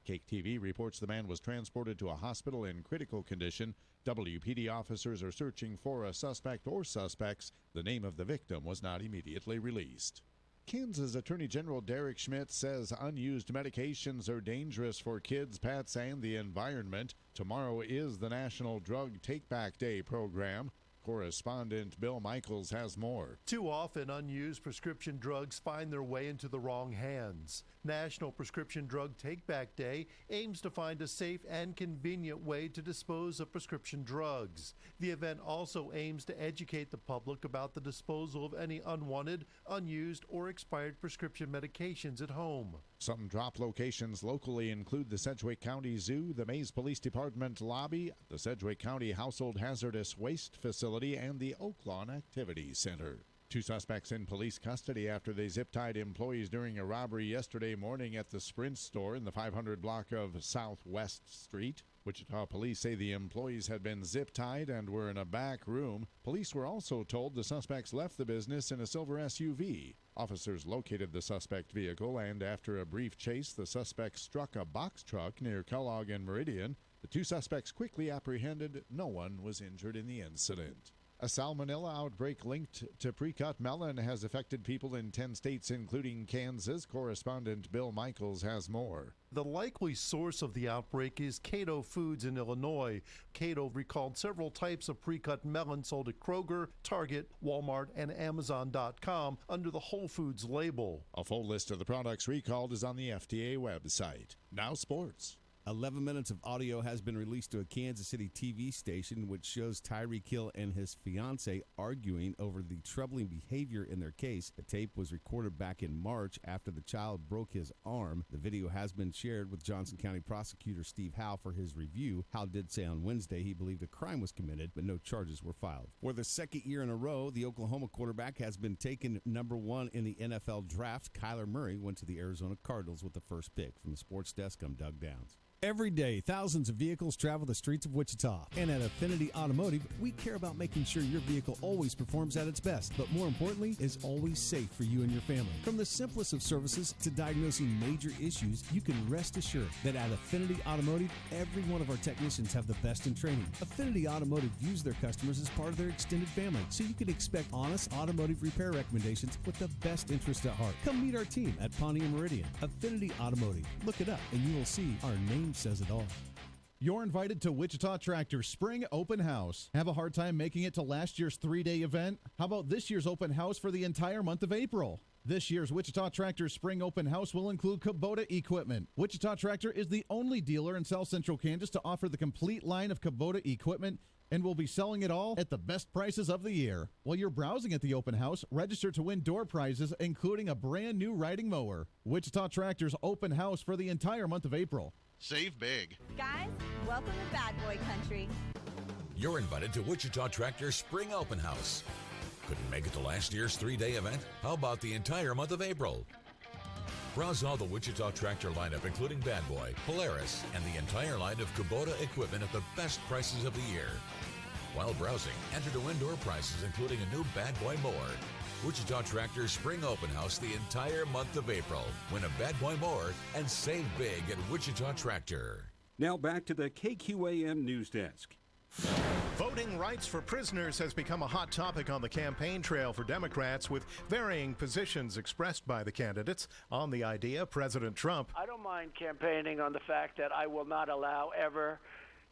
S3: Cake TV reports the man was transported to a hospital in critical condition. WPD officers are searching for a suspect or suspects. The name of the victim was not immediately released. Kansas Attorney General Derek Schmidt says unused medications are dangerous for kids, pets, and the environment. Tomorrow is the National Drug Take-Back Day program. Correspondent Bill Michaels has more.
S18: Too often, unused prescription drugs find their way into the wrong hands. National Prescription Drug Take-Back Day aims to find a safe and convenient way to dispose of prescription drugs. The event also aims to educate the public about the disposal of any unwanted, unused, or expired prescription medications at home.
S3: Some drop locations locally include the Sedgwick County Zoo, the Mays Police Department lobby, the Sedgwick County Household Hazardous Waste Facility, and the Oaklawn Activity Center. 2 suspects in police custody after they zip-tied employees during a robbery yesterday morning at the Sprint store in the 500 block of Southwest Street. Wichita police say the employees had been zip-tied and were in a back room. Police were also told the suspects left the business in a silver SUV. Officers located the suspect vehicle, and after a brief chase, the suspect struck a box truck near Kellogg and Meridian. The 2 suspects quickly apprehended. No one was injured in the incident. A salmonella outbreak linked to pre-cut melon has affected people in 10 states, including Kansas. Correspondent Bill Michaels has more.
S18: The likely source of the outbreak is Cato Foods in Illinois. Cato recalled several types of pre-cut melon sold at Kroger, Target, Walmart, and Amazon.com under the Whole Foods label.
S3: A full list of the products recalled is on the FDA website. Now sports.
S19: 11 minutes of audio has been released to a Kansas City TV station which shows Tyreek Hill and his fiancée arguing over the troubling behavior in their case. The tape was recorded back in March after the child broke his arm. The video has been shared with Johnson County Prosecutor Steve Howe for his review. Howe did say on Wednesday he believed a crime was committed, but no charges were filed. For the second year in a row, the Oklahoma quarterback has been taken number 1 in the NFL draft. Kyler Murray went to the Arizona Cardinals with the first pick. From the Sports Desk, I'm Doug Downs.
S20: Every day, thousands of vehicles travel the streets of Wichita. And at Affinity Automotive, we care about making sure your vehicle always performs at its best, but more importantly, is always safe for you and your family. From the simplest of services to diagnosing major issues, you can rest assured that at Affinity Automotive, every one of our technicians have the best in training. Affinity Automotive views their customers as part of their extended family, so you can expect honest automotive repair recommendations with the best interest at heart. Come meet our team at Pontiac Meridian. Affinity Automotive. Look it up and you will see our name says it all.
S5: You're invited to Wichita Tractor's Spring Open House. Have a hard time making it to last year's 3-day event? How about this year's open house for the entire month of April? This year's Wichita Tractor Spring Open House will include Kubota equipment. Wichita Tractor is the only dealer in South Central Kansas to offer the complete line of Kubota equipment and will be selling it all at the best prices of the year. While you're browsing at the open house, register to win door prizes, including a brand new riding mower. Wichita Tractor's open house for the entire month of April.
S22: Save big.
S23: Guys, welcome to Bad Boy Country.
S24: You're invited to Wichita Tractor Spring Open House. Couldn't make it to last year's 3-day event? How about the entire month of April? Browse all the Wichita Tractor lineup, including Bad Boy, Polaris, and the entire line of Kubota equipment at the best prices of the year. While browsing, enter to win door prizes, including a new Bad Boy mower. Wichita Tractor Spring Open House the entire month of April. Win a Bad Boy mower and save big at Wichita Tractor.
S25: Now back to the KQAM News Desk.
S26: Voting rights for prisoners has become a hot topic on the campaign trail for Democrats, with varying positions expressed by the candidates. On the idea, President Trump:
S27: I don't mind campaigning on the fact that I will not allow ever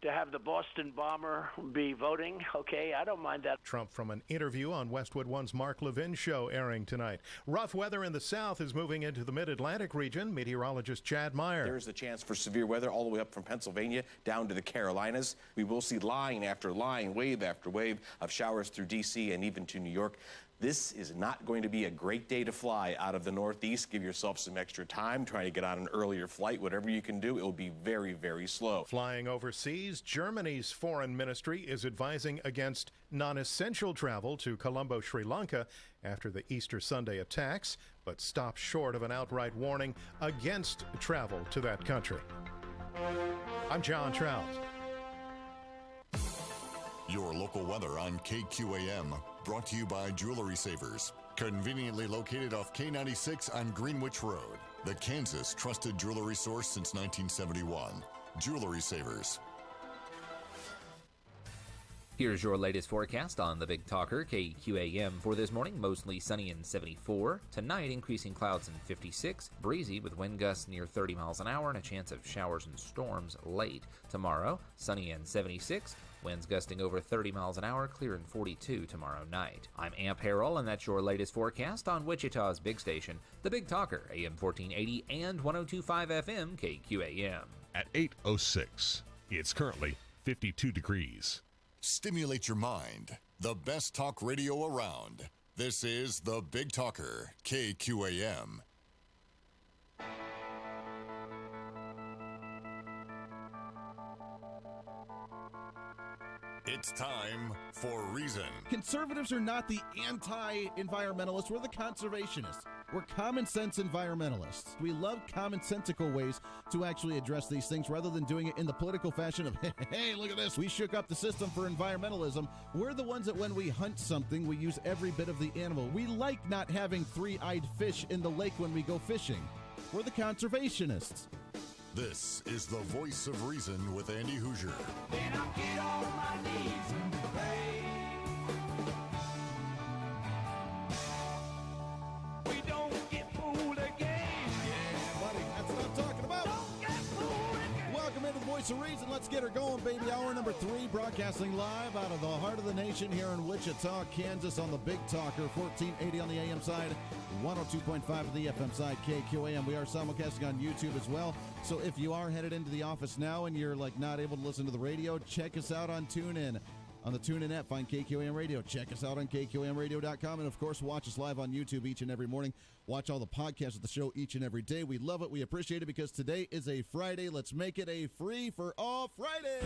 S27: to have the Boston bomber be voting. Okay, I don't mind that.
S26: Trump from an interview on Westwood One's Mark Levin show airing tonight. Rough weather in the south is moving into the mid-Atlantic region. Meteorologist Chad Meyer.
S28: There's the chance for severe weather all the way up from Pennsylvania down to the Carolinas. We will see line after line, wave after wave of showers through D.C. and even to New York. This is not going to be a great day to fly out of the Northeast. Give yourself some extra time, trying to get on an earlier flight. Whatever you can do, it will be very, very slow.
S26: Flying overseas, Germany's foreign ministry is advising against non-essential travel to Colombo, Sri Lanka after the Easter Sunday attacks, but stops short of an outright warning against travel to that country. I'm John Trout.
S2: Your local weather on KQAM, brought to you by Jewelry Savers. Conveniently located off K96 on Greenwich Road. The Kansas trusted jewelry source since 1971. Jewelry Savers.
S14: Here's your latest forecast on the Big Talker, KQAM, for this morning. Mostly sunny and 74. Tonight, increasing clouds and 56. Breezy with wind gusts near 30 miles an hour and a chance of showers and storms late. Tomorrow, sunny and 76. Winds gusting over 30 miles an hour, clear and 42 tomorrow night. I'm Amp Harrell, and that's your latest forecast on Wichita's big station, the Big Talker, AM 1480 and 102.5 FM KQAM.
S21: At 8:06, it's currently 52 degrees.
S2: Stimulate your mind. The best talk radio around. This is the Big Talker, KQAM. It's time for Reason.
S5: Conservatives are not the anti-environmentalists. We're the conservationists. We're common sense environmentalists. We love commonsensical ways to actually address these things rather than doing it in the political fashion of, hey, look at this. We shook up the system for environmentalism. We're the ones that when we hunt something, we use every bit of the animal. We like not having three-eyed fish in the lake when we go fishing. We're the conservationists.
S2: This is the Voice of Reason with Andy Hoosier.
S15: Then I'll get on my knees and pray.
S5: Voice of Reason. Let's get her going, baby. Hour number 3, broadcasting live out of the heart of the nation here in Wichita, Kansas on the Big Talker, 1480 on the AM side, 102.5 on the FM side, KQAM. We are simulcasting on YouTube as well. So if you are headed into the office now and you're like not able to listen to the radio, check us out on TuneIn. On the TuneIn app, find KQAM Radio. Check us out on KQAMradio.com. And, of course, watch us live on YouTube each and every morning. Watch all the podcasts of the show each and every day. We love it. We appreciate it because today is a Friday. Let's make it a free-for-all Friday.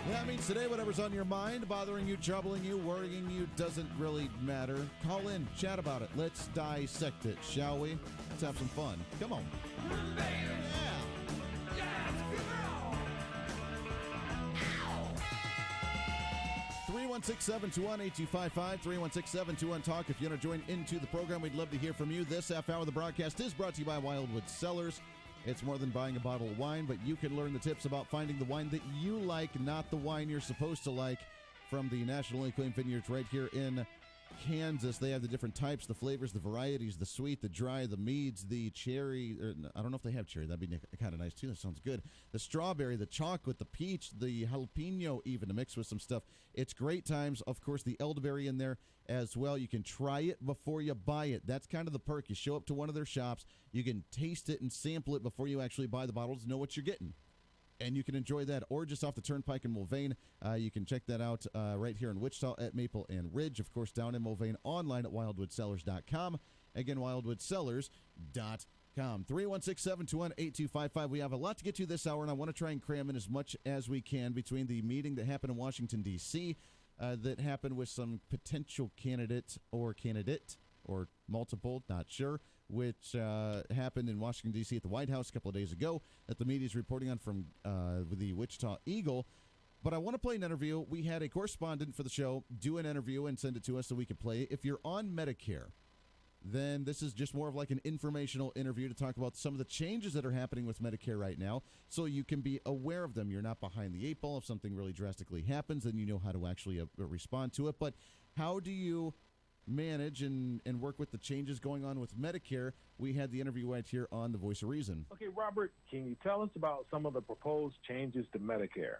S5: That means today, whatever's on your mind, bothering you, troubling you, worrying you, doesn't really matter. Call in, chat about it. Let's dissect it, shall we? Let's have some fun. Come on. 316-721-8255, 316-721-TALK. If you want to join into the program, we'd love to hear from you. This half hour of the broadcast is brought to you by Wildwood Cellars. It's more than buying a bottle of wine, but you can learn the tips about finding the wine that you like, not the wine you're supposed to like, from the nationally acclaimed vineyards right here in Kansas. They have the different types, the flavors, the varieties, the sweet, the dry, the meads, the cherry. I don't know if they have cherry. That'd be kind of nice, too. That sounds good. The strawberry, the chocolate, the peach, the jalapeno even to mix with some stuff. It's great times. Of course, the elderberry in there as well. You can try it before you buy it. That's kind of the perk. You show up to one of their shops. You can taste it and sample it before you actually buy the bottles, know what you're getting. And you can enjoy that, or just off the Turnpike in Mulvane. You can check that out right here in Wichita at Maple and Ridge. Of course, down in Mulvane, online at wildwoodcellars.com. Again, wildwoodcellars.com. 316-721-8255. We have a lot to get to this hour, and I want to try and cram in as much as we can between the meeting that happened in Washington, D.C., that happened with some potential candidate or multiple, not sure, which happened in Washington, D.C. at the White House a couple of days ago that the media is reporting on from the Wichita Eagle. But I want to play an interview. We had a correspondent for the show do an interview and send it to us so we could play it. If you're on Medicare, then this is just more of like an informational interview to talk about some of the changes that are happening with Medicare right now so you can be aware of them. You're not behind the eight ball. If something really drastically happens, then you know how to actually respond to it. But how do you manage and work with the changes going on with Medicare? We had the interview right here on The Voice of Reason.
S1: Okay, Robert, can you tell us about some of the proposed changes to Medicare?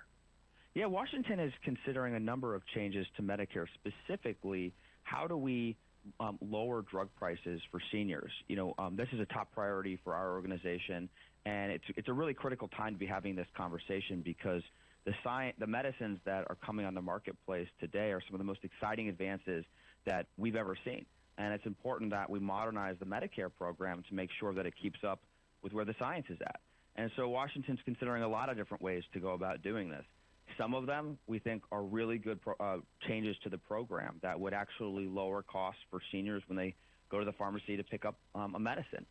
S4: Yeah, Washington is considering a number of changes to Medicare. Specifically, how do we lower drug prices for seniors? This is a top priority for our organization, and it's a really critical time to be having this conversation because the medicines that are coming on the marketplace today are some of the most exciting advances that we've ever seen. And it's important that we modernize the Medicare program to make sure that it keeps up with where the science is at. And so Washington's considering a lot of different ways to go about doing this. Some of them we think are really good changes to the program that would actually lower costs for seniors when they go to the pharmacy to pick up a medicine.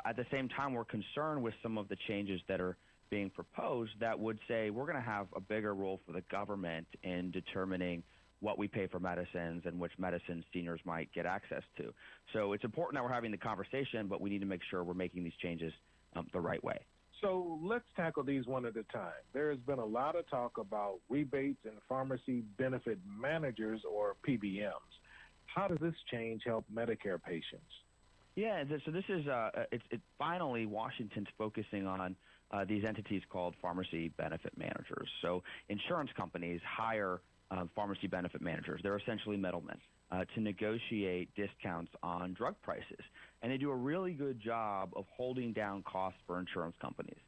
S4: At the same time, we're concerned with some of the changes that are being proposed that would say we're going to have a bigger role for the government in determining what we pay for medicines and which medicines seniors might get access to. So it's important that we're having the conversation, but we need to make sure we're making these changes the right way.
S1: So let's tackle these one at a time. There has been a lot of talk about rebates and pharmacy benefit managers, or PBMs. How does this change help Medicare patients?
S4: Yeah, so this is finally Washington's focusing on these entities called pharmacy benefit managers. So insurance companies hire pharmacy benefit managers. They're essentially middlemen to negotiate discounts on drug prices. And they do a really good job of holding down costs for insurance companies.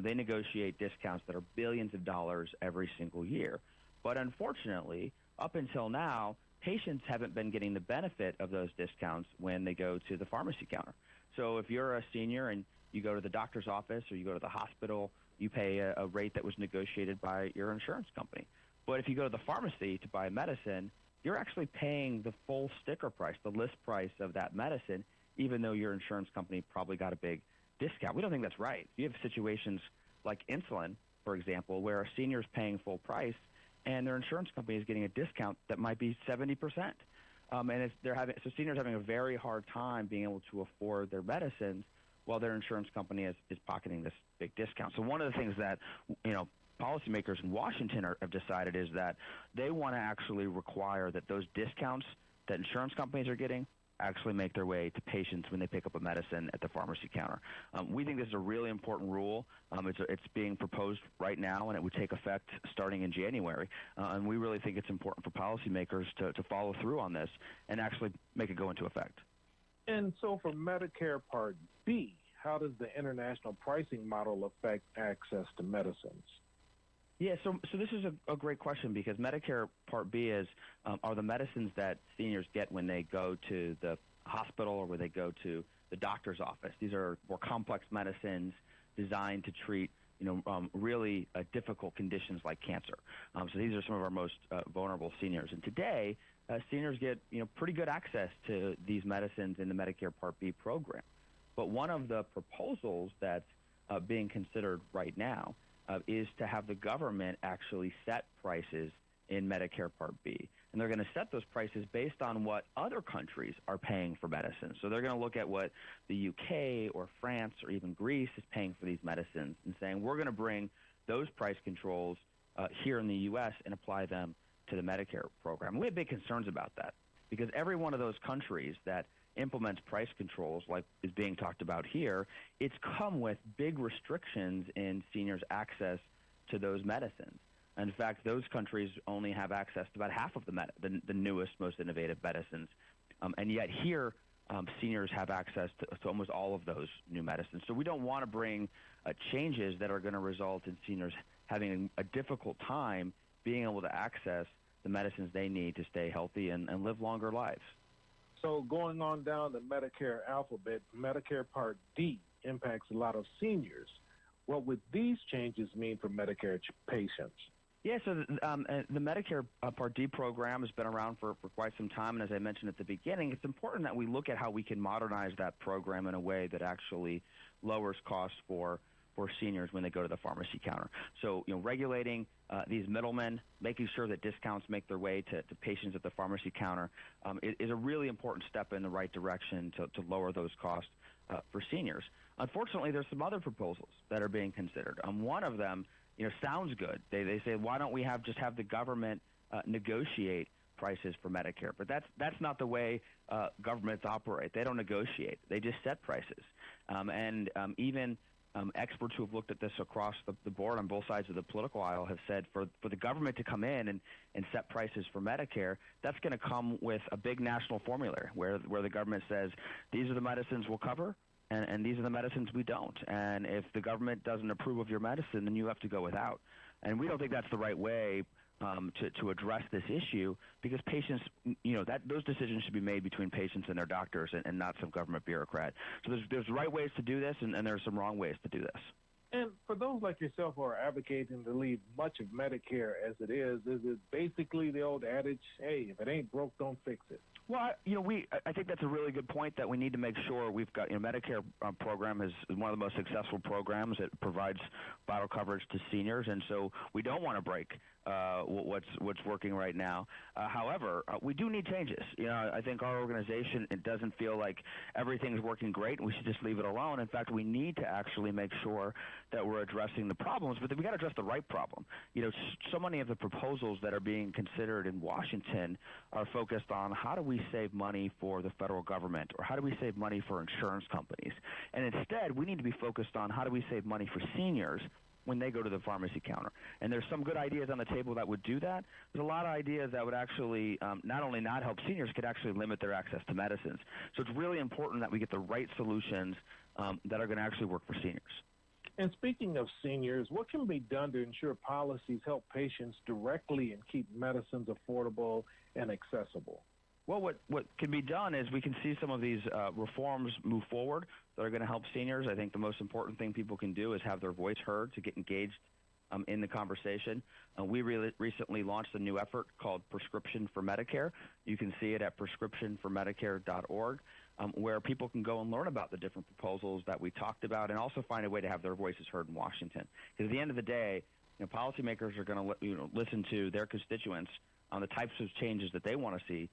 S4: They negotiate discounts that are billions of dollars every single year. But unfortunately, up until now, patients haven't been getting the benefit of those discounts when they go to the pharmacy counter. So if you're a senior and you go to the doctor's office or you go to the hospital, you pay a rate that was negotiated by your insurance company. But if you go to the pharmacy to buy medicine, you're actually paying the full sticker price, the list price of that medicine, even though your insurance company probably got a big discount. We don't think that's right. You have situations like insulin, for example, where a senior is paying full price and their insurance company is getting a discount that might be 70%. So seniors are having a very hard time being able to afford their medicines while their insurance company is pocketing this big discount. So one of the things that, policymakers in Washington have decided is that they want to actually require that those discounts that insurance companies are getting actually make their way to patients when they pick up a medicine at the pharmacy counter. We think this is a really important rule. It's being proposed right now, and it would take effect starting in January. And we really think it's important for policymakers to follow through on this and actually make it go into effect.
S1: And so for Medicare Part B, how does the international pricing model affect access to medicines?
S4: Yeah, so this is a great question because Medicare Part B are the medicines that seniors get when they go to the hospital or when they go to the doctor's office. These are more complex medicines designed to treat really difficult conditions like cancer. So these are some of our most vulnerable seniors. And today, seniors get pretty good access to these medicines in the Medicare Part B program. But one of the proposals that's being considered right now is to have the government actually set prices in Medicare Part B. And they're going to set those prices based on what other countries are paying for medicines. So they're going to look at what the UK or France or even Greece is paying for these medicines and saying, we're going to bring those price controls here in the U.S. and apply them to the Medicare program. And we have big concerns about that because every one of those countries that implements price controls like is being talked about here, it's come with big restrictions in seniors' access to those medicines. In fact, those countries only have access to about half of the newest, most innovative medicines. And yet here, seniors have access to almost all of those new medicines. So we don't want to bring changes that are going to result in seniors having a difficult time being able to access the medicines they need to stay healthy and live longer lives.
S1: So going on down the Medicare alphabet, Medicare Part D impacts a lot of seniors. What would these changes mean for Medicare patients?
S4: Yeah, so the Medicare Part D program has been around for quite some time, and as I mentioned at the beginning, it's important that we look at how we can modernize that program in a way that actually lowers costs for seniors when they go to the pharmacy counter. So, regulating these middlemen, making sure that discounts make their way to patients at the pharmacy counter is a really important step in the right direction to lower those costs for seniors. Unfortunately, there's some other proposals that are being considered. One of them sounds good. They say, why don't we just have the government negotiate prices for Medicare? But that's not the way governments operate. They don't negotiate. They just set prices. Even experts who have looked at this across the board on both sides of the political aisle have said for the government to come in and set prices for Medicare, that's going to come with a big national formula where the government says, these are the medicines we'll cover, and these are the medicines we don't. And if the government doesn't approve of your medicine, then you have to go without. And we don't think that's the right way to address this issue because patients, those decisions should be made between patients and their doctors and not some government bureaucrat. So there's right ways to do this, and there's some wrong ways to do this.
S1: And for those like yourself who are advocating to leave much of Medicare as it is it basically the old adage, hey, if it ain't broke, don't fix it?
S4: Well, I think that's a really good point that we need to make sure we've got, Medicare program is one of the most successful programs. It provides vital coverage to seniors, and so we don't want to break what's working right now. However, we do need changes. I think our organization, it doesn't feel like everything's working great and we should just leave it alone. In fact, we need to actually make sure that we're addressing the problems, but we got to address the right problem. So many of the proposals that are being considered in Washington are focused on how do we save money for the federal government or how do we save money for insurance companies. And instead, we need to be focused on how do we save money for seniors when they go to the pharmacy counter. And there's some good ideas on the table that would do that. There's a lot of ideas that would actually not only not help seniors, could actually limit their access to medicines. So it's really important that we get the right solutions that are going to actually work for seniors.
S1: And speaking of seniors, what can be done to ensure policies help patients directly and keep medicines affordable and accessible?
S4: Well, what can be done is we can see some of these reforms move forward that are going to help seniors. I think the most important thing people can do is have their voice heard to get engaged in the conversation. We recently launched a new effort called Prescription for Medicare. You can see it at prescriptionformedicare.org, where people can go and learn about the different proposals that we talked about and also find a way to have their voices heard in Washington. Because at the end of the day, policymakers are going to listen to their constituents on the types of changes that they want to see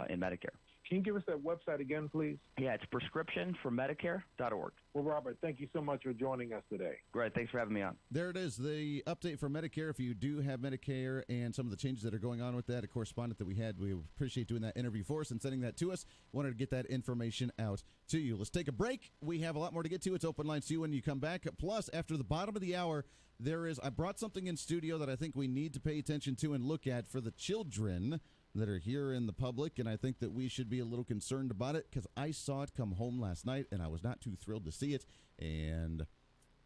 S4: in Medicare.
S1: Can you give us that website again, please?
S4: Yeah, it's prescriptionformedicare.org.
S1: Well, Robert, thank you so much for joining us today.
S4: Great. Thanks for having me on.
S5: There it is, the update for Medicare. If you do have Medicare and some of the changes that are going on with that, a correspondent that we had, we appreciate doing that interview for us and sending that to us. Wanted to get that information out to you. Let's take a break. We have a lot more to get to. It's open lines to you when you come back. Plus, after the bottom of the hour, I brought something in studio that I think we need to pay attention to and look at for the children that are here in the public, and I think that we should be a little concerned about it because I saw it come home last night, and I was not too thrilled to see it. And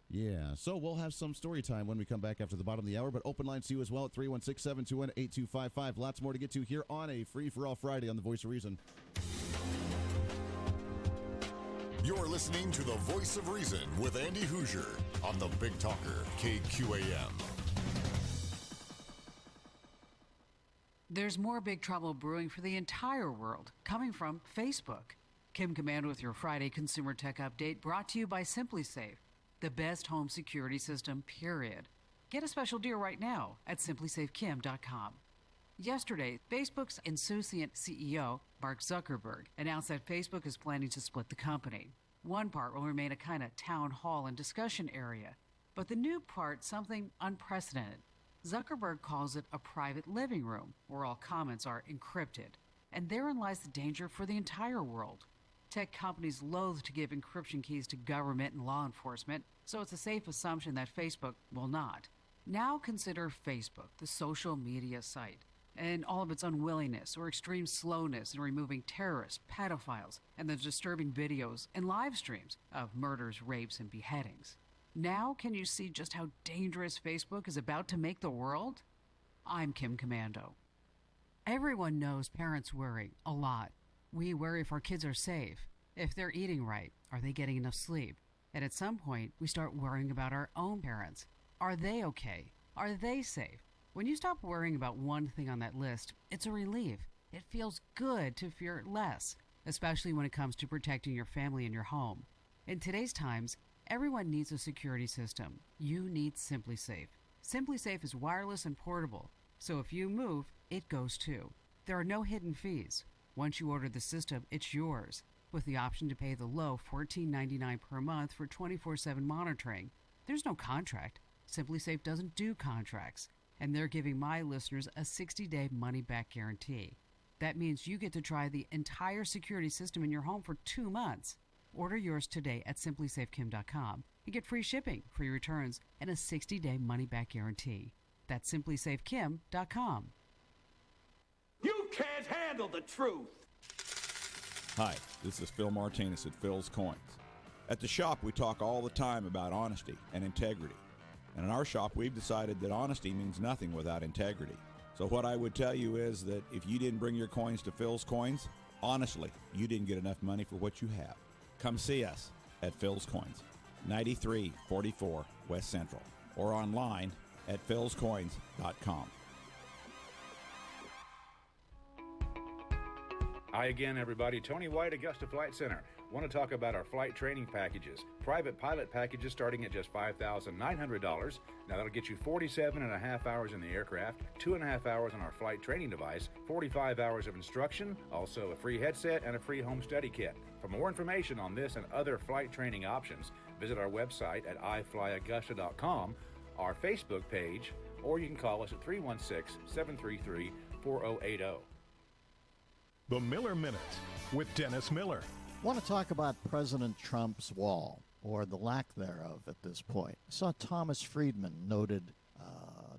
S5: yeah, so we'll have some story time when we come back after the bottom of the hour, but open lines to you as well at 316-721-8255. Lots more to get to here on a Free-for-All Friday on The Voice of Reason.
S2: You're listening to The Voice of Reason with Andy Hoosier on the Big Talker, KQAM.
S6: There's more big trouble brewing for the entire world, coming from Facebook. Kim Commando with your Friday Consumer Tech Update, brought to you by SimpliSafe, the best home security system, period. Get a special deal right now at simplysafekim.com. Yesterday, Facebook's insouciant CEO, Mark Zuckerberg, announced that Facebook is planning to split the company. One part will remain a kind of town hall and discussion area, but the new part, something unprecedented. Zuckerberg calls it a private living room where all comments are encrypted. And therein lies the danger for the entire world. Tech companies loathe to give encryption keys to government and law enforcement, so it's a safe assumption that Facebook will not. Now consider Facebook, the social media site, and all of its unwillingness or extreme slowness in removing terrorists, pedophiles, and the disturbing videos and live streams of murders, rapes, and beheadings. Now can you see just how dangerous Facebook is about to make the world? I'm Kim Commando. Everyone knows parents worry a lot. We worry if our kids are safe, if they're eating right, are they getting enough sleep? And at some point, we start worrying about our own parents. Are they okay? Are they safe? When you stop worrying about one thing on that list, it's a relief. It feels good to fear less, especially when it comes to protecting your family and your home. In today's times, everyone needs a security system. You need SimpliSafe. SimpliSafe is wireless and portable, so if you move, it goes too. There are no hidden fees. Once you order the system, it's yours, with the option to pay the low $14.99 per month for 24/7 monitoring. There's no contract. SimpliSafe doesn't do contracts, and they're giving my listeners a 60-day money-back guarantee. That means you get to try the entire security system in your home for 2 months. Order yours today at simplysafekim.com and get free shipping, free returns, and a 60-day money-back guarantee. That's simplysafekim.com.
S15: You can't handle the truth.
S7: Hi, this is Phil Martinez at Phil's Coins. At the shop, we talk all the time about honesty and integrity. And in our shop, we've decided that honesty means nothing without integrity. So what I would tell you is that if you didn't bring your coins to Phil's Coins, honestly, you didn't get enough money for what you have. Come see us at Phil's Coins, 9344 West Central, or online at philscoins.com.
S8: Hi again, everybody. Tony White, Augusta Flight Center. Want to talk about our flight training packages. Private pilot packages starting at just $5,900. Now that'll get you 47 and a half hours in the aircraft, 2.5 hours on our flight training device, 45 hours of instruction, also a free headset and a free home study kit. For more information on this and other flight training options, visit our website at iflyaugusta.com, our Facebook page, or you can call us at 316-733-4080.
S26: The Miller Minute with Dennis Miller.
S9: I want to talk about President Trump's wall, or the lack thereof at this point. I saw Thomas Friedman, noted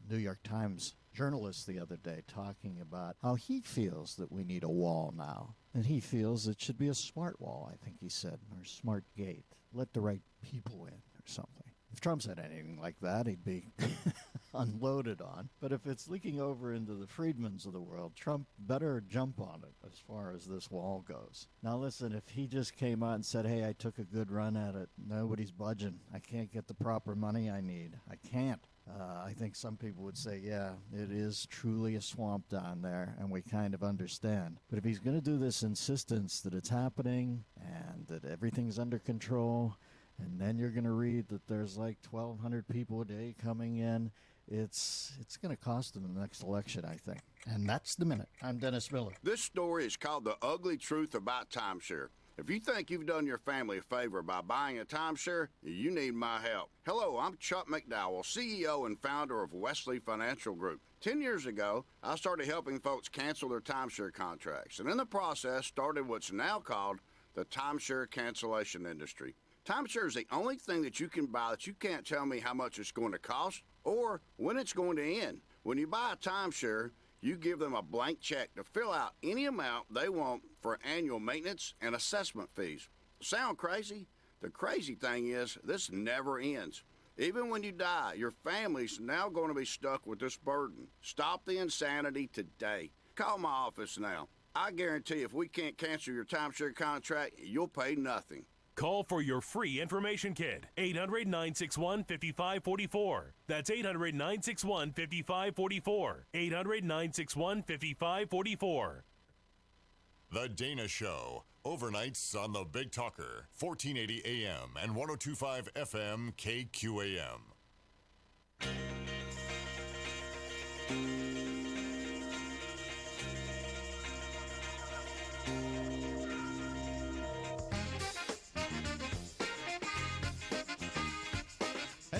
S9: New York Times journalist, the other day talking about how he feels that we need a wall now. And he feels it should be a smart wall, I think he said, or a smart gate. Let the right people in or something. If Trump said anything like that, he'd be unloaded on. But if it's leaking over into the Friedmans of the world, Trump better jump on it as far as this wall goes. Now listen, if he just came out and said, hey, I took a good run at it, nobody's budging. I can't get the proper money I need. I can't. I think some people would say, yeah, it is truly a swamp down there, and we kind of understand. But if he's going to do this insistence that it's happening and that everything's under control, and then you're going to read that there's like 1,200 people a day coming in, it's going to cost them the next election, I think. And that's the minute. I'm Dennis Miller.
S10: This story is called The Ugly Truth About Timeshare. If you think you've done your family a favor by buying a timeshare, you need my help. Hello, I'm Chuck McDowell, CEO and founder of Wesley Financial Group. 10 years ago, I started helping folks cancel their timeshare contracts, and in the process started what's now called the timeshare cancellation industry. Timeshare is the only thing that you can buy that you can't tell me how much it's going to cost or when it's going to end. When you buy a timeshare, you give them a blank check to fill out any amount they want for annual maintenance and assessment fees. Sound crazy? The crazy thing is, this never ends. Even when you die, your family's now going to be stuck with this burden. Stop the insanity today. Call my office now. I guarantee if we can't cancel your timeshare contract, you'll pay nothing.
S21: Call for your free information kit. 800-961-5544. That's 800-961-5544. 800-961-5544.
S2: The Dana Show. Overnights on the Big Talker. 1480 AM and 1025 FM KQAM.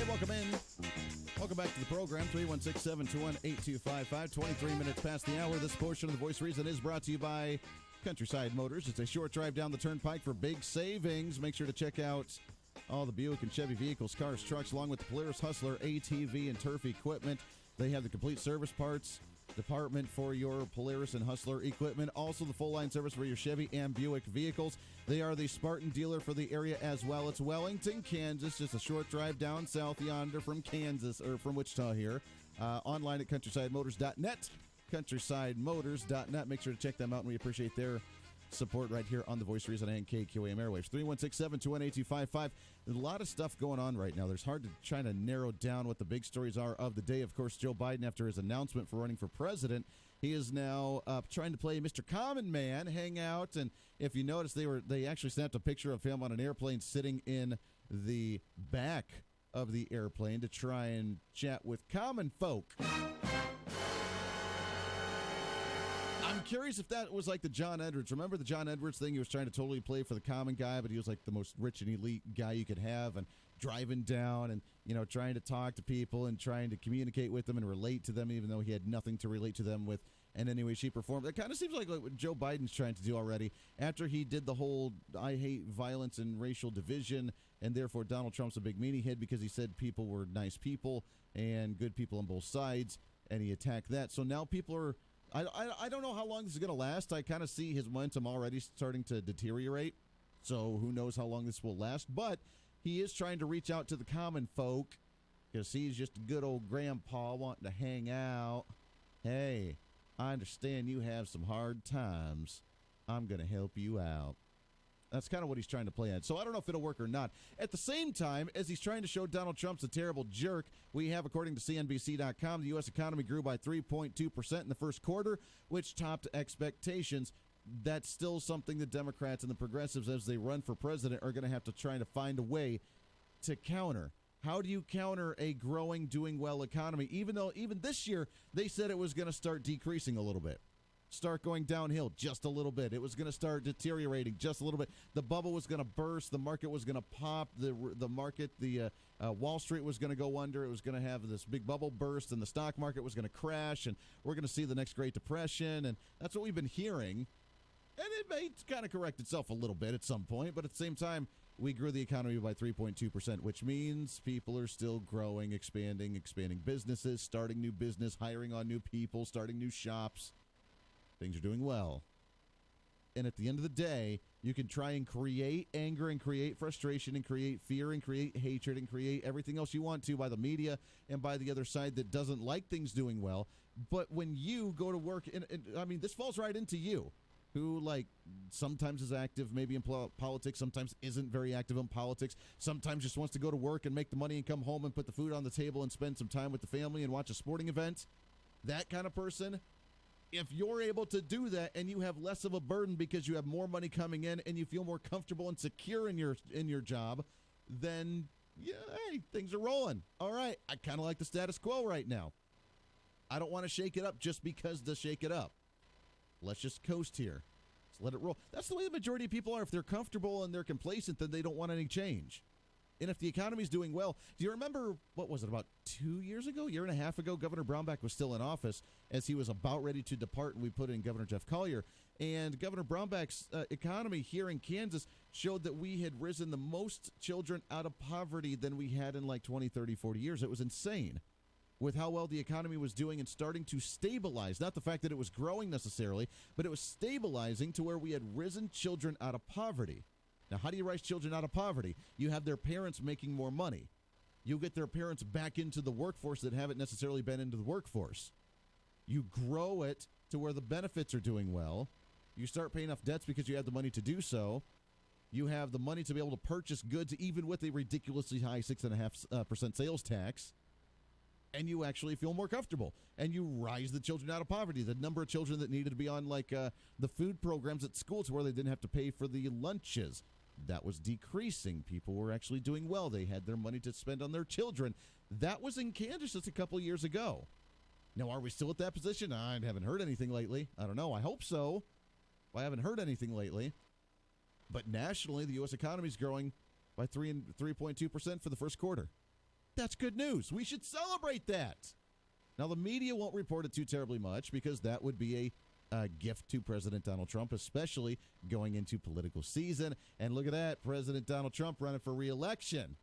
S5: Welcome in. Welcome back to the program. 316-721-8255. 23 minutes past the hour. This portion of the Voice Reason is brought to you by Countryside Motors. It's a short drive down the turnpike for big savings. Make sure to check out all the Buick and Chevy vehicles, cars, trucks, along with the Polaris Hustler, ATV, and Turf equipment. They have the complete service parts department for your Polaris and Hustler equipment. Also the full line service for your Chevy and Buick vehicles. They are the Spartan dealer for the area as well. It's Wellington, Kansas, just a short drive down south yonder from Kansas, or from Wichita here. Online at countrysidemotors.net, countrysidemotors.net. Make sure to check them out, and we appreciate their support right here on the Voice Reason and KQAM airwaves. 316-721-8255. There's a lot of stuff going on right now. There's hard to try to narrow down what the big stories are of the day. Of course, Joe Biden, after his announcement for running for president, he is now trying to play Mr. Common Man, hang out, and if you notice, they actually snapped a picture of him on an airplane sitting in the back of the airplane to try and chat with common folk. I'm curious if that was like the John Edwards. Remember the John Edwards thing? He was trying to totally play for the common guy, but he was like the most rich and elite guy you could have, and driving down and, trying to talk to people and trying to communicate with them and relate to them, even though he had nothing to relate to them with in any way, shape, or form. That kind of seems like what Joe Biden's trying to do already. After he did the whole I hate violence and racial division, and therefore Donald Trump's a big meanie head because he said people were nice people and good people on both sides, and he attacked that. So now people are... I don't know how long this is going to last. I kind of see his momentum already starting to deteriorate, so who knows how long this will last. But he is trying to reach out to the common folk because he's just a good old grandpa wanting to hang out. Hey, I understand you have some hard times. I'm going to help you out. That's kind of what he's trying to play at. So I don't know if it'll work or not. At the same time, as he's trying to show Donald Trump's a terrible jerk, we have, according to CNBC.com, the U.S. economy grew by 3.2% in the first quarter, which topped expectations. That's still something the Democrats and the progressives, as they run for president, are going to have to try to find a way to counter. How do you counter a growing, doing well economy, even though even this year they said it was going to start decreasing a little bit? Start going downhill just a little bit. It was going to start deteriorating just a little bit. The bubble was going to burst. The market was going to pop. The market, Wall Street was going to go under. It was going to have this big bubble burst, and the stock market was going to crash, and we're going to see the next Great Depression, and that's what we've been hearing. And it may kind of correct itself a little bit at some point, but at the same time, we grew the economy by 3.2%, which means people are still growing, expanding businesses, starting new business, hiring on new people, starting new shops. Things are doing well. And at the end of the day, you can try and create anger and create frustration and create fear and create hatred and create everything else you want to by the media and by the other side that doesn't like things doing well. But when you go to work, and I mean, this falls right into you, who sometimes is active maybe in politics, sometimes isn't very active in politics, sometimes just wants to go to work and make the money and come home and put the food on the table and spend some time with the family and watch a sporting event. That kind of person. If you're able to do that and you have less of a burden because you have more money coming in and you feel more comfortable and secure in your job, then yeah, hey, things are rolling. All right, I kind of like the status quo right now. I don't want to shake it up just because to shake it up. Let's just coast here. Let's let it roll. That's the way the majority of people are. If they're comfortable and they're complacent, then they don't want any change. And if the economy's doing well, do you remember, what was it, about 2 years ago, year and a half ago, Governor Brownback was still in office as he was about ready to depart, and we put in Governor Jeff Collier. And Governor Brownback's economy here in Kansas showed that we had risen the most children out of poverty than we had in like 20, 30, 40 years. It was insane with how well the economy was doing and starting to stabilize. Not the fact that it was growing necessarily, but it was stabilizing to where we had risen children out of poverty. Now, how do you rise children out of poverty? You have their parents making more money. You get their parents back into the workforce that haven't necessarily been into the workforce. You grow it to where the benefits are doing well. You start paying off debts because you have the money to do so. You have the money to be able to purchase goods even with a ridiculously high 6.5% sales tax. And you actually feel more comfortable. And you rise the children out of poverty. The number of children that needed to be on like the food programs at schools where they didn't have to pay for the lunches, that was decreasing. People were actually doing well. They had their money to spend on their children. That was in Kansas just a couple years ago. Now, are we still at that position? I haven't heard anything lately. I don't know. I hope so. I haven't heard anything lately. But nationally, the U.S. economy is growing by 3.2% for the first quarter. That's good news. We should celebrate that. Now, the media won't report it too terribly much because that would be a gift to President Donald Trump, especially going into political season. And look at that, President Donald Trump running for re-election.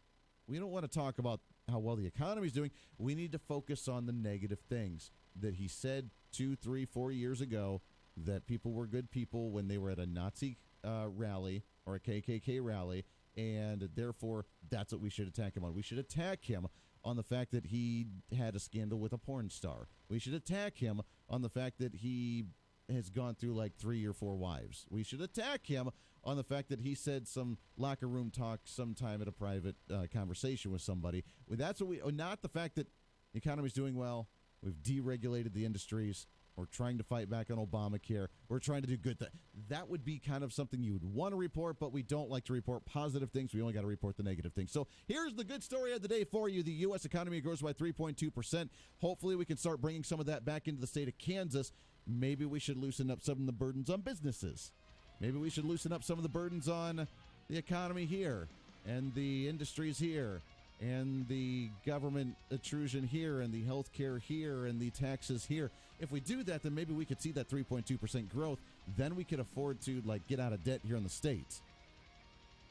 S5: We don't want to talk about how well the economy is doing. We need to focus on the negative things that he said 2, 3, 4 years ago, that people were good people when they were at a Nazi rally or a KKK rally, and therefore that's what we should attack him on. We should attack him on the fact that he had a scandal with a porn star. We should attack him on the fact that he has gone through like 3 or 4 wives. We should attack him on the fact that he said some locker room talk sometime at a private conversation with somebody. Well, that's what we, not the fact that the economy's doing well. We've deregulated the industries. We're trying to fight back on Obamacare. We're trying to do good things. That would be kind of something you would want to report, but we don't like to report positive things. We only got to report the negative things. So here's the good story of the day for you. The U.S. economy grows by 3.2%. Hopefully we can start bringing some of that back into the state of Kansas. Maybe we should loosen up some of the burdens on businesses. Maybe we should loosen up some of the burdens on the economy here and the industries here and the government intrusion here and the health care here and the taxes here. If we do that, then maybe we could see that 3.2% growth. Then we could afford to like get out of debt here in the States.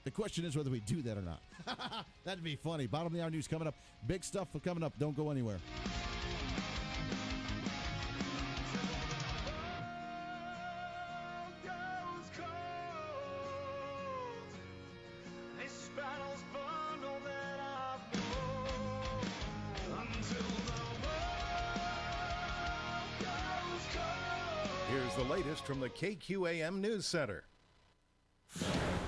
S5: The question is whether we do that or not. That'd be funny. Bottom of the hour news coming up. Big stuff coming up. Don't go anywhere.
S26: Here's the latest from the KQAM News Center.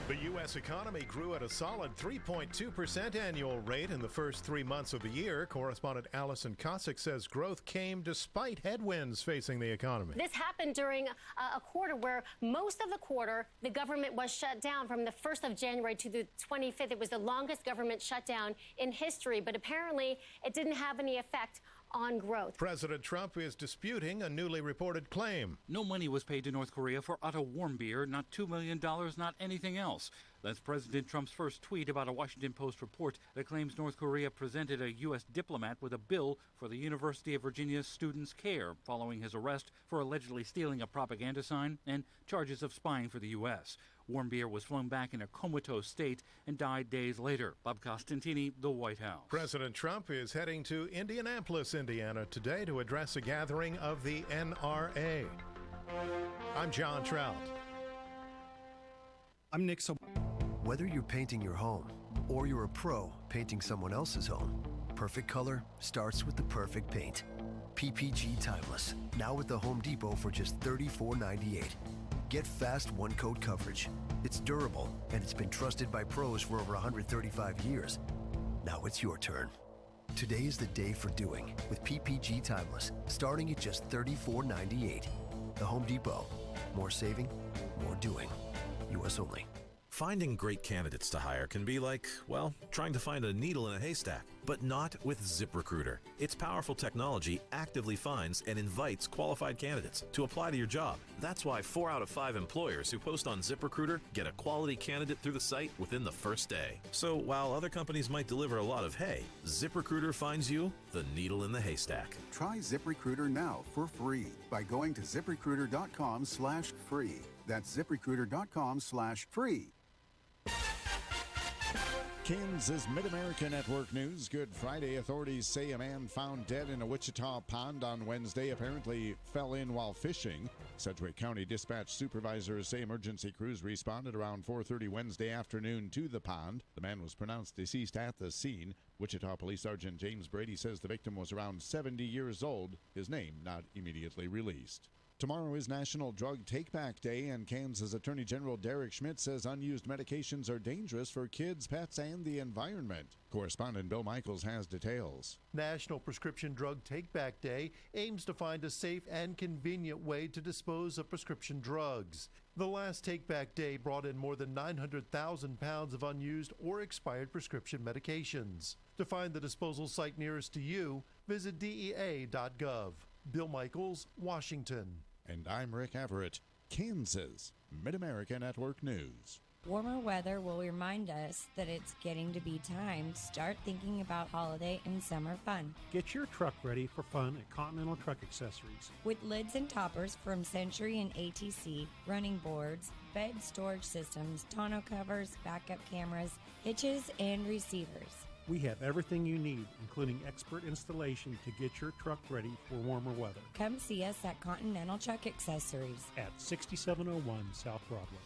S26: The U.S. economy grew at a solid 3.2% annual rate in the first 3 months of the year. Correspondent Allison Cossack says growth came despite headwinds facing the economy.
S3: This happened during a quarter where most of the quarter the government was shut down from the 1st of January to the 25th. It was the longest government shutdown in history, but apparently it didn't have any effect on growth.
S26: President Trump is disputing a newly reported claim.
S11: No money was paid to North Korea for Otto Warmbier, not $2 million, not anything else. That's President Trump's first tweet about a Washington Post report that claims North Korea presented a U.S. diplomat with a bill for the University of Virginia's Students' Care following his arrest for allegedly stealing a propaganda sign and charges of spying for the U.S. Warmbier was flown back in a comatose state and died days later. Bob Costantini, the White House.
S26: President Trump is heading to Indianapolis, Indiana today to address a gathering of the NRA. I'm John Trout.
S12: I'm Nick. Whether you're painting your home or you're a pro painting someone else's home, perfect color starts with the perfect paint. PPG Timeless, now at the Home Depot for just $34.98. Get fast one-coat coverage. It's durable, and it's been trusted by pros for over 135 years. Now it's your turn. Today is the day for doing with PPG Timeless, starting at just $34.98. The Home Depot. More saving, more doing. U.S. only.
S13: Finding great candidates to hire can be like, well, trying to find a needle in a haystack, but not with ZipRecruiter. Its powerful technology actively finds and invites qualified candidates to apply to your job. That's why 4 out of 5 employers who post on ZipRecruiter get a quality candidate through the site within the first day. So while other companies might deliver a lot of hay, ZipRecruiter finds you the needle in the haystack.
S16: Try ZipRecruiter now for free by going to ZipRecruiter.com/free. That's ZipRecruiter.com/free.
S17: Kansas Mid-America Network News. Good Friday. Authorities say a man found dead in a Wichita pond on Wednesday apparently fell in while fishing. Sedgwick County Dispatch supervisors say emergency crews responded around 4:30 Wednesday afternoon to the pond. The man was pronounced deceased at the scene. Wichita Police Sergeant James Brady says the victim was around 70 years old. His name not immediately released. Tomorrow is National Drug Take-Back Day, and Kansas Attorney General Derek Schmidt says unused medications are dangerous for kids, pets, and the environment. Correspondent Bill Michaels has details.
S18: National Prescription Drug Take-Back Day aims to find a safe and convenient way to dispose of prescription drugs. The last Take-Back Day brought in more than 900,000 pounds of unused or expired prescription medications. To find the disposal site nearest to you, visit DEA.gov. Bill Michaels, Washington.
S17: And I'm Rick Everett, Kansas Mid-America Network News.
S19: Warmer weather will remind us that it's getting to be time to start thinking about holiday and summer fun.
S20: Get your truck ready for fun at Continental Truck Accessories.
S19: With lids and toppers from Century and ATC, running boards, bed storage systems, tonneau covers, backup cameras, hitches, and receivers.
S20: We have everything you need, including expert installation to get your truck ready for warmer weather.
S19: Come see us at Continental Truck Accessories
S20: at 6701 South Broadway.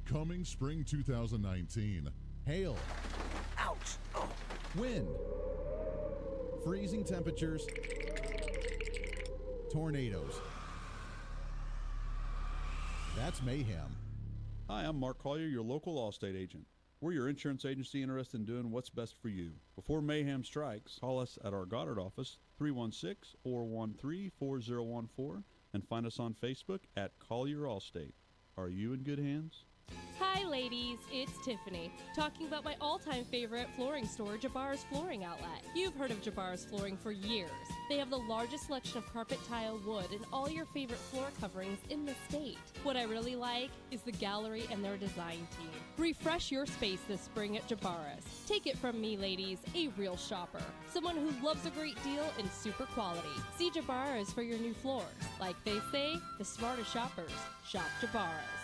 S22: Coming spring 2019.
S5: Hail.
S22: Ouch. Oh.
S5: Wind. Freezing temperatures. Tornadoes. That's mayhem.
S23: Hi, I'm Mark Collier, your local Allstate agent. We're your insurance agency interested in doing what's best for you. Before mayhem strikes, call us at our Goddard office, 316-413-4014, and find us on Facebook at Collier Allstate. Are you in good hands?
S29: Hi ladies, it's Tiffany, talking about my all-time favorite flooring store, Jabara's Flooring Outlet. You've heard of Jabara's Flooring for years. They have the largest selection of carpet, tile, wood, and all your favorite floor coverings in the state. What I really like is the gallery and their design team. Refresh your space this spring at Jabara's. Take it from me, ladies, a real shopper. Someone who loves a great deal and super quality. See Jabara's for your new floors. Like they say, the smartest shoppers shop Jabara's.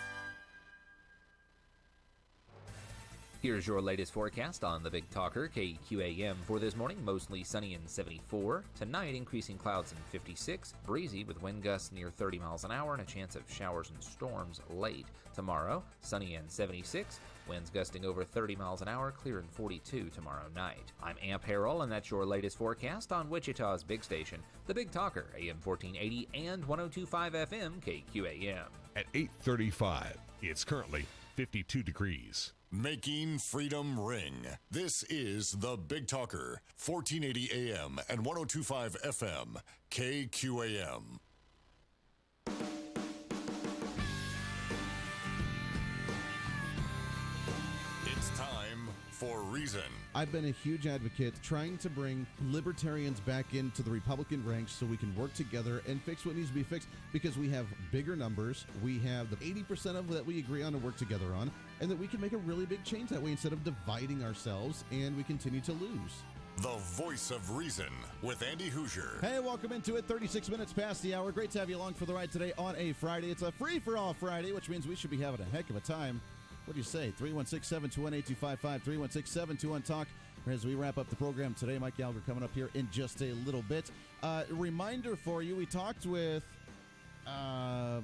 S14: Here's your latest forecast on the Big Talker, KQAM, for this morning. Mostly sunny and 74. Tonight, increasing clouds and 56. Breezy with wind gusts near 30 miles an hour and a chance of showers and storms late. Tomorrow, sunny and 76. Winds gusting over 30 miles an hour, clear and 42 tomorrow night. I'm Amp Harrell, and that's your latest forecast on Wichita's big station, the Big Talker, AM 1480 and 102.5 FM, KQAM.
S21: At 8:35, it's currently 52 degrees.
S2: Making freedom ring. This is the Big Talker, 1480 AM and 102.5 FM, KQAM. It's time for Reason.
S5: I've been a huge advocate trying to bring libertarians back into the Republican ranks so we can work together and fix what needs to be fixed, because we have bigger numbers. We have the 80% of that we agree on and work together on, and that we can make a really big change that way instead of dividing ourselves and we continue to lose.
S2: The Voice of Reason with Andy Hoosier.
S5: Hey, welcome into it. 36 minutes past the hour. Great to have you along for the ride today on a Friday. It's a free-for-all Friday, which means we should be having a heck of a time. What do you say? 316-721-8255, 316-721-TALK. As we wrap up the program today, Mike Gallagher coming up here in just a little bit. Reminder for you, we talked with Phil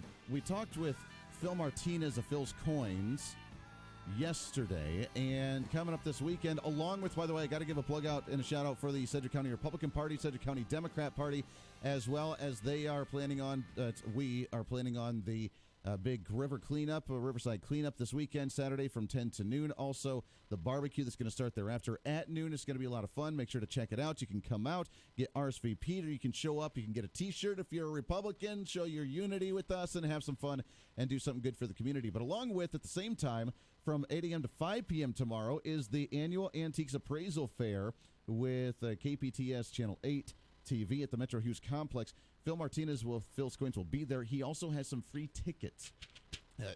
S5: Martinez of Phil's Coins yesterday, and coming up this weekend, along with, by the way, I got to give a plug out and a shout out for the Sedgwick County Republican Party, Sedgwick County Democrat Party, as well as they are planning on, we are planning on the A big river cleanup, a riverside cleanup this weekend, Saturday from 10 to noon. Also, the barbecue that's going to start thereafter at noon is going to be a lot of fun. Make sure to check it out. You can come out, get RSVP'd, or you can show up. You can get a T-shirt if you're a Republican, show your unity with us, and have some fun and do something good for the community. But along with, at the same time, from 8 a.m. to 5 p.m. tomorrow is the annual Antiques Appraisal Fair with KPTS Channel 8 TV at the Metro Hughes Complex. Phil Martinez Phil Scoins will be there. He also has some free tickets.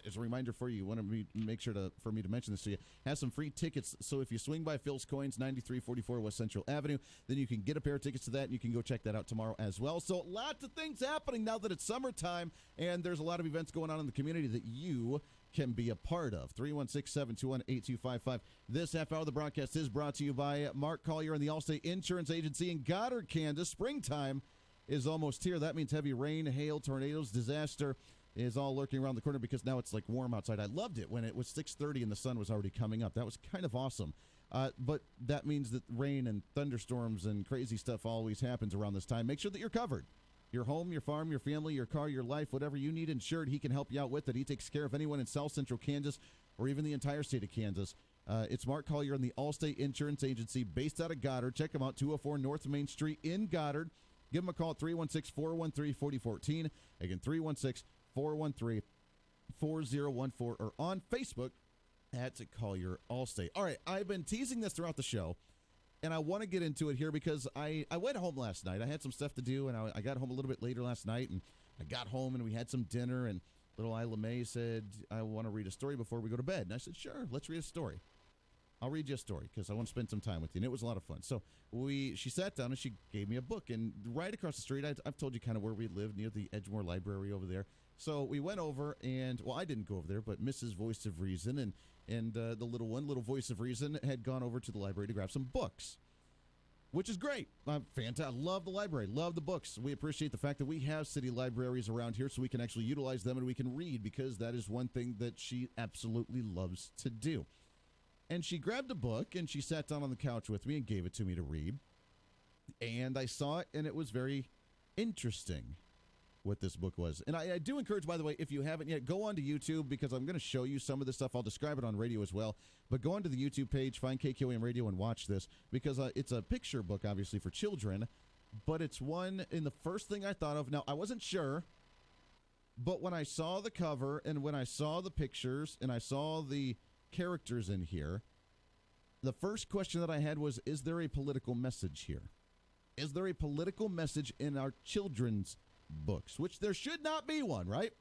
S5: As a reminder for you, want to make sure for me to mention this to you, has some free tickets. So if you swing by Phil's Coins, 9344 West Central Avenue, then you can get a pair of tickets to that, and you can go check that out tomorrow as well. So lots of things happening now that it's summertime, and there's a lot of events going on in the community that you can be a part of. 316-721-8255. This half hour of the broadcast is brought to you by Mark Collier and the Allstate Insurance Agency in Goddard, Kansas. Springtime is almost here. That means heavy rain, hail, tornadoes, disaster is all lurking around the corner because now it's like warm outside. I loved it when it was 6:30 and the sun was already coming up. That was kind of awesome. But that means that rain and thunderstorms and crazy stuff always happens around this time. Make sure that you're covered. Your home, your farm, your family, your car, your life, whatever you need insured, he can help you out with it. He takes care of anyone in South Central Kansas or even the entire state of Kansas. It's Mark Collier and the Allstate Insurance Agency based out of Goddard. Check them out, 204 North Main Street in Goddard. Give them a call at 316-413-4014. Again, 316-413-4014 or on Facebook at Collier Allstate. All right, I've been teasing this throughout the show, and I want to get into it here because I went home last night. I had some stuff to do, and I got home a little bit later last night, and I got home, and we had some dinner, and little Isla May said, I want to read a story before we go to bed. And I said, sure, let's read a story. I'll read you a story because I want to spend some time with you, and it was a lot of fun. So she sat down, and she gave me a book, and right across the street, I've told you kind of where we live, near the Edgemoor Library over there. So we went over, and, well, I didn't go over there, but Mrs. Voice of Reason and the little one, Little Voice of Reason, had gone over to the library to grab some books, which is great. Fantastic. Love the library. Love the books. We appreciate the fact that we have city libraries around here so we can actually utilize them and we can read, because that is one thing that she absolutely loves to do. And she grabbed a book, and she sat down on the couch with me and gave it to me to read. And I saw it, and it was very interesting what this book was. And I do encourage, by the way, if you haven't yet, go on to YouTube, because I'm going to show you some of this stuff. I'll describe it on radio as well. But go onto the YouTube page, find KQAM Radio, and watch this, because it's a picture book, obviously, for children. But it's one, and the first thing I thought of, now, I wasn't sure, but when I saw the cover and when I saw the pictures and I saw the characters in here, the first question that I had was, is there a political message here? Is there a political message in our children's books? Which there should not be one, right?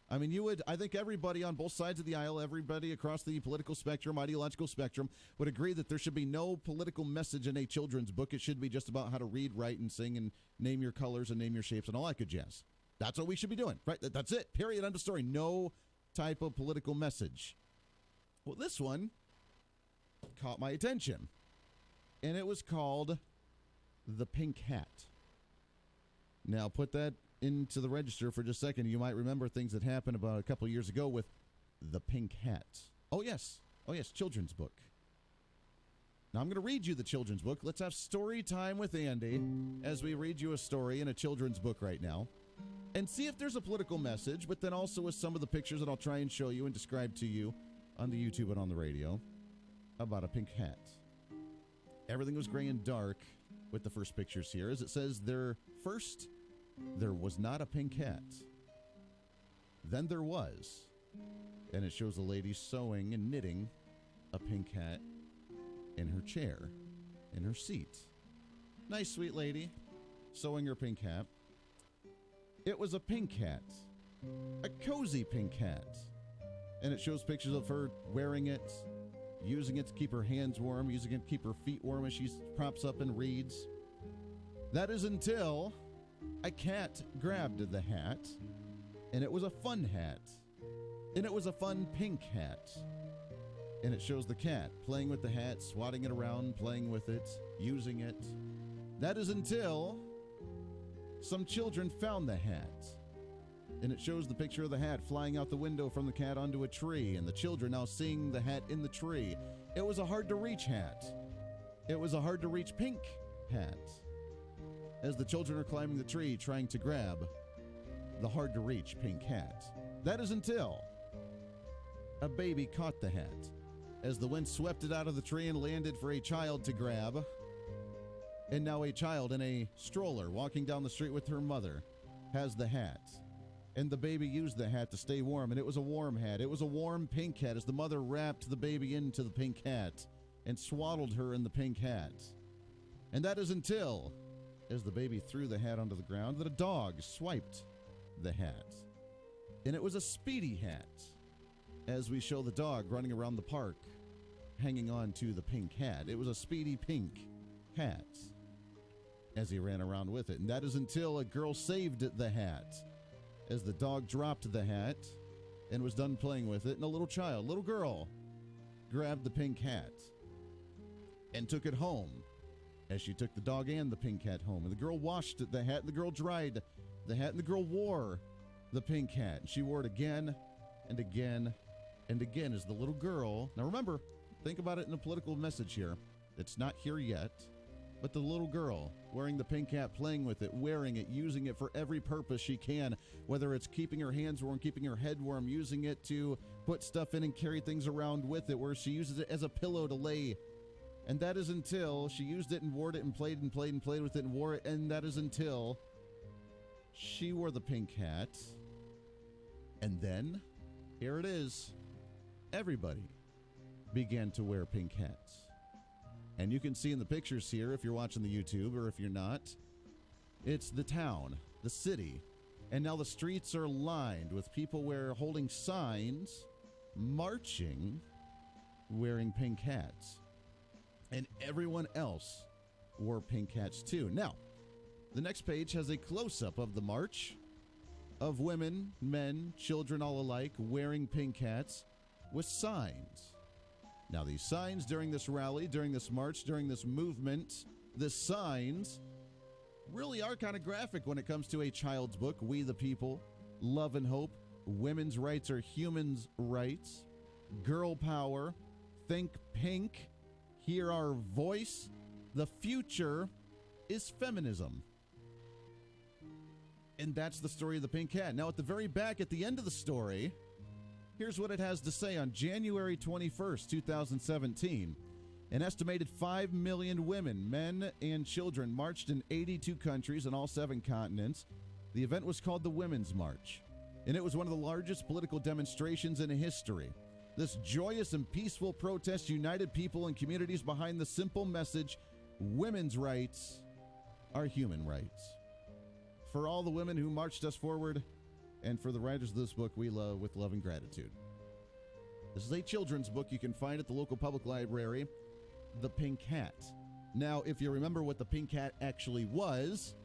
S5: I mean, I think everybody on both sides of the aisle, everybody across the political spectrum, ideological spectrum, would agree that there should be no political message in a children's book. It should be just about how to read, write, and sing, and name your colors and name your shapes and all that good jazz. That's what we should be doing, right? That's it. Period. End of story. No type of political message. Well, this one caught my attention, and it was called The Pink Hat. Now, put that into the register for just a second. You might remember things that happened about a couple of years ago with The Pink Hat. Oh, yes, children's book. Now, I'm going to read you the children's book. Let's have story time with Andy as we read you a story in a children's book right now, and see if there's a political message, but then also with some of the pictures that I'll try and show you and describe to you on the YouTube and on the radio about a pink hat. Everything was gray and dark with the first pictures here. As it says, there was not a pink hat. Then there was. And it shows a lady sewing and knitting a pink hat in her chair, in her seat. Nice, sweet lady, sewing her pink hat. It was a pink hat, a cozy pink hat. And it shows pictures of her wearing it, using it to keep her hands warm, using it to keep her feet warm as she props up and reads. That is until a cat grabbed the hat, and it was a fun hat. And it was a fun pink hat. And it shows the cat playing with the hat, swatting it around, playing with it, using it. That is until some children found the hat. And it shows the picture of the hat flying out the window from the cat onto a tree, and the children now seeing the hat in the tree. It was a hard-to-reach hat. It was a hard-to-reach pink hat. As the children are climbing the tree trying to grab the hard-to-reach pink hat. That is until a baby caught the hat as the wind swept it out of the tree and landed for a child to grab. And now a child in a stroller walking down the street with her mother has the hat. And the baby used the hat to stay warm, and it was a warm hat. It was a warm pink hat as the mother wrapped the baby into the pink hat and swaddled her in the pink hat. And that is until, as the baby threw the hat onto the ground, that a dog swiped the hat. And it was a speedy hat, as we show the dog running around the park, hanging on to the pink hat. It was a speedy pink hat as he ran around with it. And that is until a girl saved the hat, as the dog dropped the hat and was done playing with it. And a little girl, grabbed the pink hat and took it home, as she took the dog and the pink hat home. And the girl washed the hat, and the girl dried the hat, and the girl wore the pink hat. And she wore it again and again and again as the little girl. Now remember, think about it in a political message here. It's not here yet, but the little girl wearing the pink hat, playing with it, wearing it, using it for every purpose she can, whether it's keeping her hands warm, keeping her head warm, using it to put stuff in and carry things around with it, where she uses it as a pillow to lay. And that is until she used it and wore it and played and played and played with it and wore it. And that is until she wore the pink hat. And then, here it is, everybody began to wear pink hats. And you can see in the pictures here, if you're watching the YouTube or if you're not, it's the town, the city. And now the streets are lined with people holding signs, marching, wearing pink hats. And everyone else wore pink hats too. Now, the next page has a close-up of the march of women, men, children all alike wearing pink hats with signs. Now, these signs during this rally, during this march, during this movement, the signs really are kind of graphic when it comes to a child's book, We the People, Love and Hope, Women's Rights are Humans' Rights, Girl Power, Think Pink, Hear Our Voice, The Future is Feminism. And that's the story of the pink hat. Now, at the very back, at the end of the story, here's what it has to say. On January 21st, 2017, an estimated 5 million women, men, and children marched in 82 countries on all 7 continents. The event was called the Women's March, and it was one of the largest political demonstrations in history. This joyous and peaceful protest united people and communities behind the simple message, women's rights are human rights. For all the women who marched us forward, and for the writers of this book, we love with love and gratitude. This is a children's book you can find at the local public library, The Pink Hat. Now, if you remember what the pink hat actually was,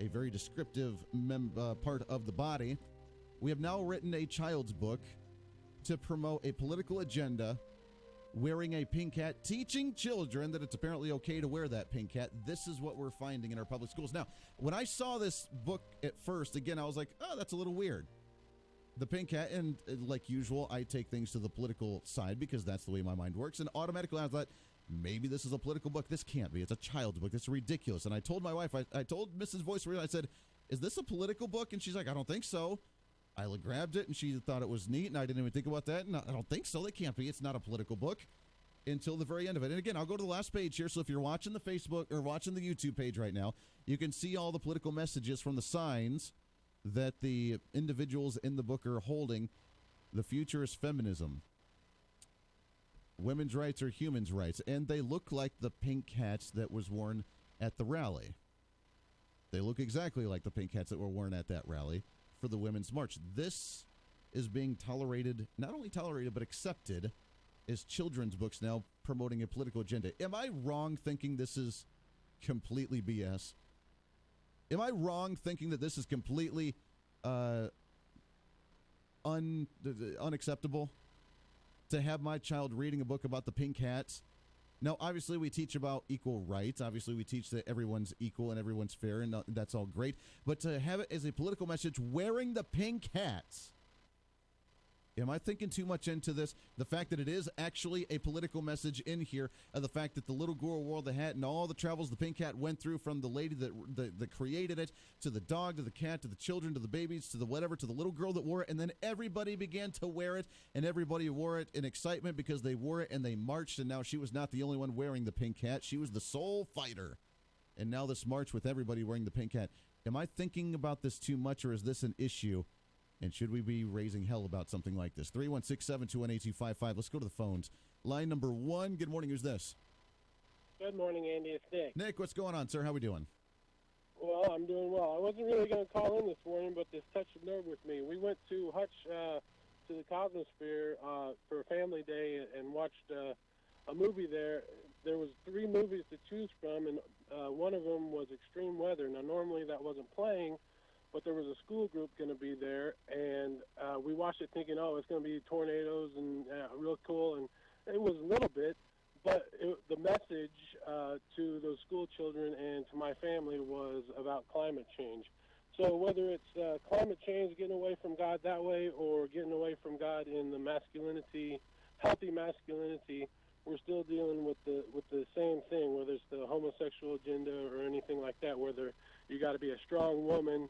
S5: a very descriptive part of the body, we have now written a child's book to promote a political agenda wearing a pink hat, teaching children that it's apparently okay to wear that pink hat. This is what we're finding in our public schools. Now, when I saw this book at first, again, I was like, oh, that's a little weird. The pink hat, and like usual, I take things to the political side because that's the way my mind works, and automatically I thought, maybe this is a political book. This can't be. It's a child's book. This is ridiculous. And I told my wife, I told Mrs. Voice, I said, is this a political book? And she's like, I don't think so. I grabbed it, and she thought it was neat, and I didn't even think about that. And I don't think so. It can't be. It's not a political book until the very end of it. And again, I'll go to the last page here. So if you're watching the Facebook or watching the YouTube page right now, you can see all the political messages from the signs that the individuals in the book are holding. The future is feminism. Women's rights are humans' rights. And they look like the pink hats that was worn at the rally. They look exactly like the pink hats that were worn at that rally for the Women's March. This is being tolerated, not only tolerated, but accepted as children's books now promoting a political agenda. Am I wrong thinking this is completely BS? Am I wrong thinking that this is completely unacceptable to have my child reading a book about the pink hats? Now, obviously, we teach about equal rights. Obviously, we teach that everyone's equal and everyone's fair, and that's all great. But to have it as a political message, wearing the pink hats, Am I thinking too much into this? The fact that it is actually a political message in here, the fact that the little girl wore the hat and all the travels the pink hat went through, from the lady that created it, to the dog, to the cat, to the children, to the babies, to the whatever, to the little girl that wore it, and then everybody began to wear it, and everybody wore it in excitement because they wore it and they marched, and now she was not the only one wearing the pink hat. She was the sole fighter. And now this march with everybody wearing the pink hat. Am I thinking about this too much, or is this an issue? And should we be raising hell about something like this? 316-721-8255. Let's go to the phones. Line number 1. Good morning. Who's this?
S1: Good morning, Andy. It's Nick.
S5: Nick, what's going on, sir? How we doing?
S1: Well, I'm doing well. I wasn't really going to call in this morning, but this touched a nerve with me. We went to Hutch, to the Cosmosphere for Family Day and watched a movie there. There was 3 movies to choose from, and one of them was Extreme Weather. Now, normally that wasn't playing, but there was a school group going to be there, and we watched it thinking, oh, it's going to be tornadoes and real cool, and it was a little bit, but the message to those school children and to my family was about climate change. So whether it's climate change, getting away from God that way, or getting away from God in the masculinity, healthy masculinity, we're still dealing with the same thing, whether it's the homosexual agenda or anything like that, whether you got to be a strong woman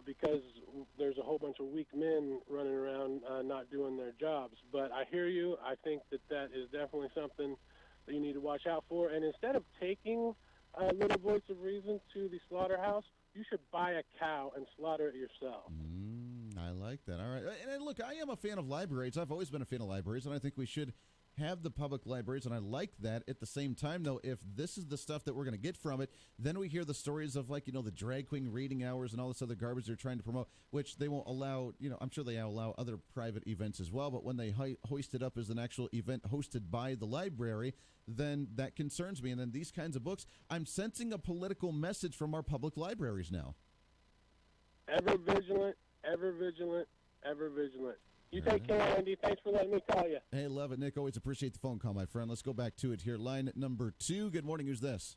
S1: because there's a whole bunch of weak men running around not doing their jobs. But I hear you. I think that is definitely something that you need to watch out for. And instead of taking Little Voice of Reason to the slaughterhouse, you should buy a cow and slaughter it yourself.
S5: I like that. All right. And look, I am a fan of libraries. I've always been a fan of libraries, and I think we should have the public libraries, and I like that. At the same time, though, if this is the stuff that we're going to get from it, then we hear the stories of, like, the drag queen reading hours and all this other garbage they're trying to promote, which they won't allow. I'm sure they allow other private events as well, but when they hoist it up as an actual event hosted by the library, then that concerns me. And then these kinds of books, I'm sensing a political message from our public libraries now.
S1: Ever vigilant, ever vigilant, ever vigilant. You take care, Andy. Thanks for letting me call you.
S5: Hey, love it, Nick. Always appreciate the phone call, my friend. Let's go back to it here. Line number 2. Good morning. Who's this?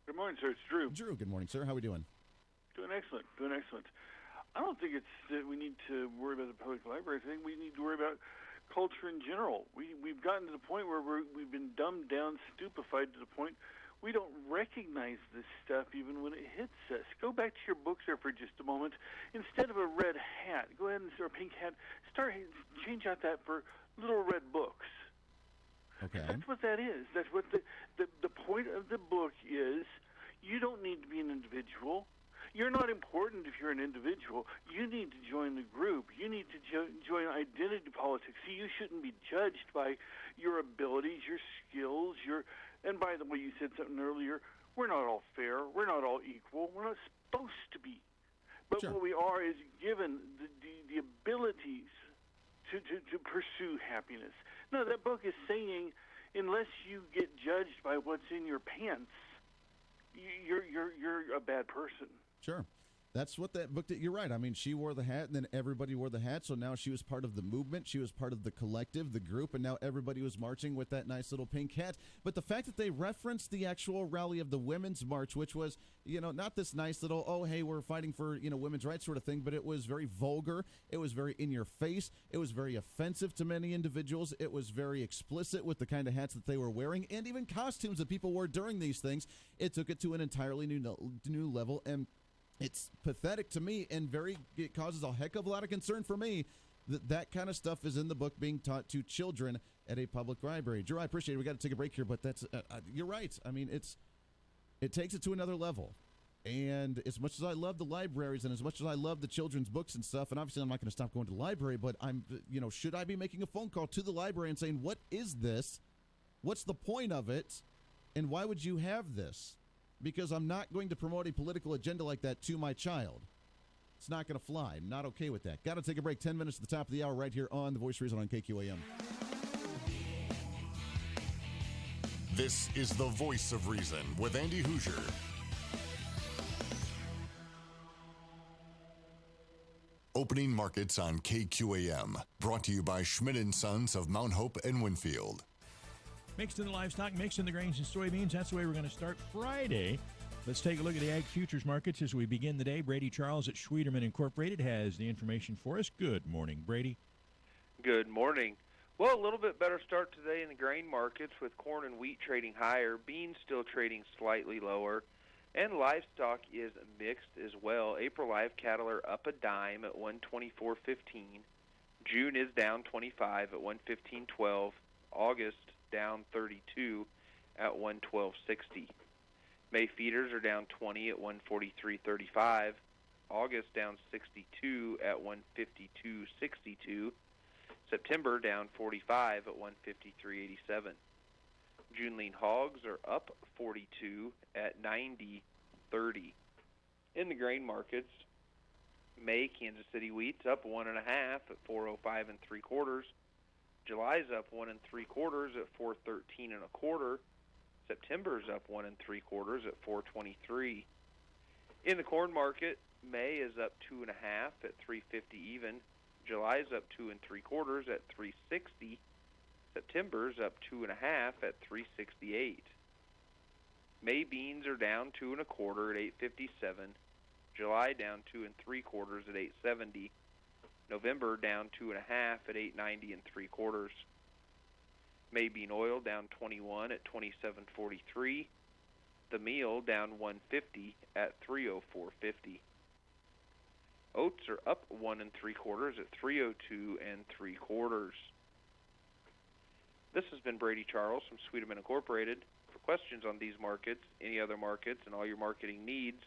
S4: Good morning, sir. It's Drew.
S5: Drew, good morning, sir. How are we doing?
S4: Doing excellent. Doing excellent. I don't think it's that we need to worry about the public library. I think we need to worry about culture in general. We've gotten to the point where we've been dumbed down, stupefied to the point we don't recognize this stuff even when it hits us. Go back to your books there for just a moment. Instead of a red hat, go ahead and or a pink hat. Change out that for little red books.
S5: Okay.
S4: That's what that is. That's what the point of the book is. You don't need to be an individual. You're not important if you're an individual. You need to join the group. You need to join identity politics. See, you shouldn't be judged by your abilities, your skills, and by the way, you said something earlier, we're not all fair. We're not all equal. We're not supposed to be. But
S5: Sure.
S4: What we are is given the abilities to pursue happiness. No, that book is saying, unless you get judged by what's in your pants, you're a bad person.
S5: Sure. That's what that book did. You're right. I mean, she wore the hat, and then everybody wore the hat, so now she was part of the movement. She was part of the collective, the group, and now everybody was marching with that nice little pink hat. But the fact that they referenced the actual rally of the Women's March, which was, not this nice little, oh, hey, we're fighting for, women's rights sort of thing, but it was very vulgar. It was very in your face. It was very offensive to many individuals. It was very explicit with the kind of hats that they were wearing, and even costumes that people wore during these things. It took it to an entirely new level, and it's pathetic to me, and it causes a heck of a lot of concern for me that kind of stuff is in the book being taught to children at a public library. Drew, I appreciate it. We got to take a break here, but that's you're right. I mean, it takes it to another level. And as much as I love the libraries and as much as I love the children's books and stuff, and obviously I'm not going to stop going to the library, but should I be making a phone call to the library and saying, what is this? What's the point of it? And why would you have this? Because I'm not going to promote a political agenda like that to my child. It's not going to fly. I'm not okay with that. Got to take a break. 10 minutes at the top of the hour right here on The Voice of Reason on KQAM.
S2: This is The Voice of Reason with Andy Hoosier. Opening markets on KQAM. Brought to you by Schmidt & Sons of Mount Hope and Winfield.
S6: Mixed in the livestock, mixed in the grains and soybeans. That's the way we're going to start Friday. Let's take a look at the ag futures markets as we begin the day. Brady Charles at Schwieterman Incorporated has the information for us. Good morning, Brady.
S7: Good morning. Well, a little bit better start today in the grain markets with corn and wheat trading higher, beans still trading slightly lower, and livestock is mixed as well. April live cattle are up a dime at 124.15. June is down 25 at 115.12. August down 32 at 112.60. May feeders are down 20 at 143.35. August down 62 at 152.62. September down 45 at 153.87. June lean hogs are up 42 at 90.30. In the grain markets, May Kansas City wheat's up 1.5 at 405 3/4. July's up 1 3/4 at 413 1/4. September's up 1 3/4 at 423. In the corn market, May is up 2.5 at 350 even. July's up 2 3/4 at 360. September's up 2.5 at 368. May beans are down 2 1/4 at 857. July down 2 3/4 at 870. November down 2.5 at 890 3/4. May bean oil down 21 at 27.43. The meal down 150 at 304.50. Oats are up 1 3/4 at 302 3/4. This has been Brady Charles from Sweeterman Incorporated. For questions on these markets, any other markets, and all your marketing needs,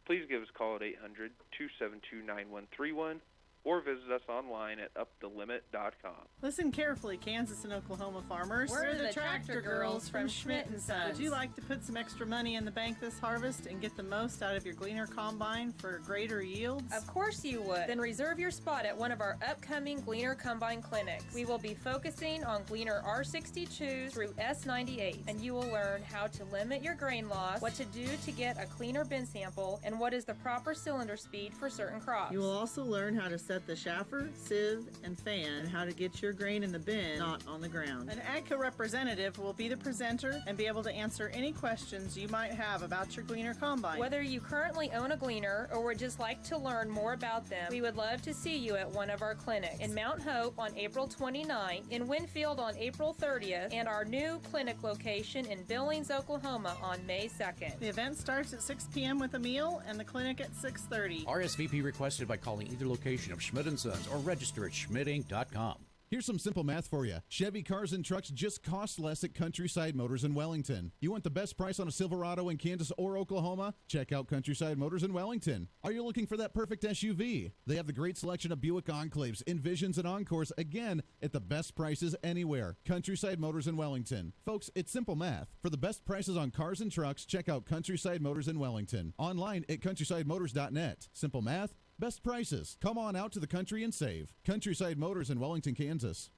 S7: please give us a call at 800-272-9131 or visit us online at upthelimit.com.
S8: Listen carefully, Kansas and Oklahoma farmers.
S9: We're the Tractor Girls from Schmidt & Sons.
S8: Would you like to put some extra money in the bank this harvest and get the most out of your Gleaner Combine for greater yields?
S9: Of course you would. Then reserve your spot at one of our upcoming Gleaner Combine clinics. We will be focusing on Gleaner R62 through S98, and you will learn how to limit your grain loss, what to do to get a cleaner bin sample, and what is the proper cylinder speed for certain crops.
S8: You will also learn how to set the shaffer, sieve, and fan, and how to get your grain in the bin, not on the ground. An AGCO representative will be the presenter and be able to answer any questions you might have about your Gleaner Combine.
S9: Whether you currently own a Gleaner or would just like to learn more about them, we would love to see you at one of our clinics. In Mount Hope on April 29th, in Winfield on April 30th, and our new clinic location in Billings, Oklahoma on May 2nd.
S8: The event starts at 6 p.m. with a meal and the clinic at 6:30.
S10: RSVP requested by calling either location of Schmidt & Sons or register at schmidtinc.com.
S5: Here's some simple math for you. Chevy cars and trucks just cost less at Countryside Motors in Wellington. You want the best price on a Silverado in Kansas or Oklahoma? Check out Countryside Motors in Wellington. Are you looking for that perfect SUV? They have the great selection of Buick Enclaves, Envisions, and Encores, again, at the best prices anywhere. Countryside Motors in Wellington. Folks, it's simple math. For the best prices on cars and trucks, check out Countryside Motors in Wellington. Online at countrysidemotors.net. Simple math. Best prices. Come on out to the country and save. Countryside Motors in Wellington, Kansas.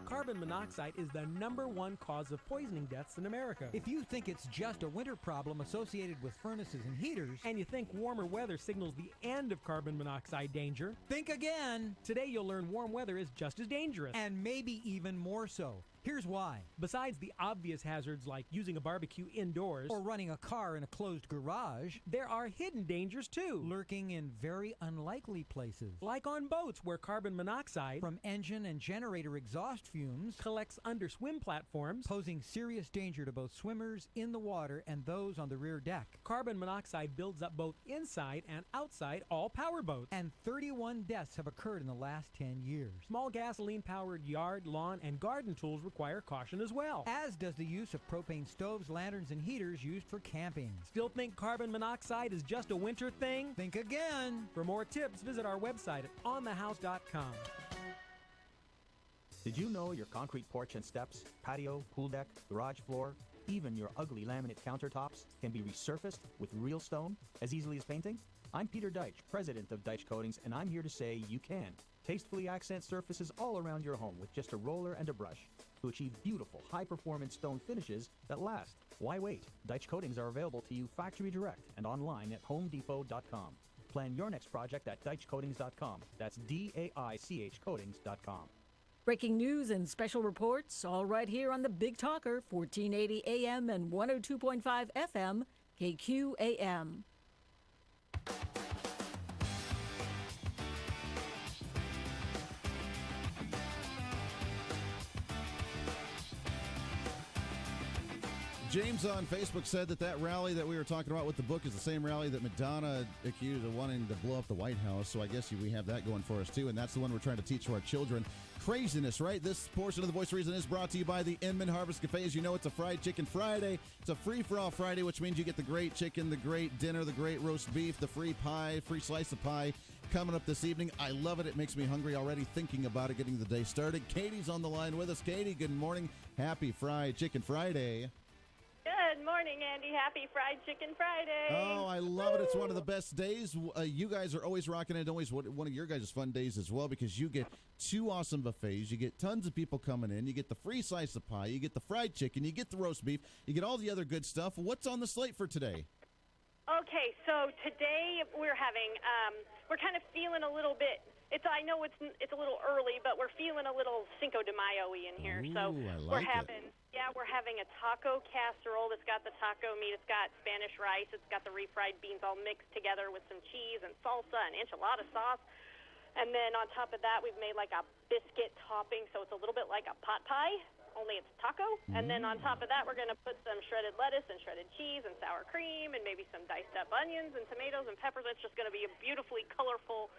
S15: Carbon monoxide is the #1 cause of poisoning deaths in America. If you think it's just a winter problem associated with furnaces and heaters, and you think warmer weather signals the end of carbon monoxide danger, think again. Today you'll learn warm weather is just as dangerous. And maybe even more so. Here's why. Besides the obvious hazards like using a barbecue indoors or running a car in a closed garage, there are hidden dangers too, lurking in very unlikely places, like on boats where carbon monoxide from engine and generator exhaust fumes collects under swim platforms, posing serious danger to both swimmers in the water and those on the rear deck. Carbon monoxide builds up both inside and outside all power boats, and 31 deaths have occurred in the last 10 years. Small gasoline-powered yard, lawn, and garden tools require caution as well, as does the use of propane stoves, lanterns, and heaters used for camping. Still think carbon monoxide is just a winter thing? Think again. For more tips, visit our website at onthehouse.com.
S24: Did you know your concrete porch and steps, patio, pool deck, garage floor, even your ugly laminate countertops can be resurfaced with real stone as easily as painting? I'm Peter Deitch, president of Deitch Coatings, and I'm here to say you can. Tastefully accent surfaces all around your home with just a roller and a brush to achieve beautiful, high-performance stone finishes that last. Why wait? Deitch Coatings are available to you factory direct and online at homedepot.com. Plan your next project at DeitchCoatings.com. That's DAICH Coatings.com.
S25: Breaking news and special reports, all right here on the Big Talker, 1480 AM and 102.5 FM, KQAM.
S5: James on Facebook said that rally that we were talking about with the book is the same rally that Madonna accused of wanting to blow up the White House. So I guess we have that going for us, too. And that's the one we're trying to teach to our children. Craziness, right? This portion of The Voice of Reason is brought to you by the Inman Harvest Cafe. As you know, it's a Fried Chicken Friday. It's a free-for-all Friday, which means you get the great chicken, the great dinner, the great roast beef, the free pie, free slice of pie coming up this evening. I love it. It makes me hungry already thinking about it, getting the day started. Katie's on the line with us. Katie, good morning. Happy Fried Chicken Friday.
S3: Good morning, Andy. Happy Fried Chicken Friday.
S5: Oh, I love it. It's one of the best days. You guys are always rocking it. Always one of your guys' fun days as well, because you get two awesome buffets. You get tons of people coming in. You get the free slice of pie. You get the fried chicken. You get the roast beef. You get all the other good stuff. What's on the slate for today?
S3: Okay, so today we're having, we're kind of feeling a little bit, I know it's a little early, but we're feeling a little Cinco de Mayo-y in here.
S5: Ooh,
S3: so
S5: I like
S3: we're having a taco casserole that's got the taco meat. It's got Spanish rice. It's got the refried beans all mixed together with some cheese and salsa and enchilada sauce. And then on top of that, we've made like a biscuit topping, so it's a little bit like a pot pie, only it's taco. And then on top of that, we're going to put some shredded lettuce and shredded cheese and sour cream and maybe some diced up onions and tomatoes and peppers. It's just going to be a beautifully colorful,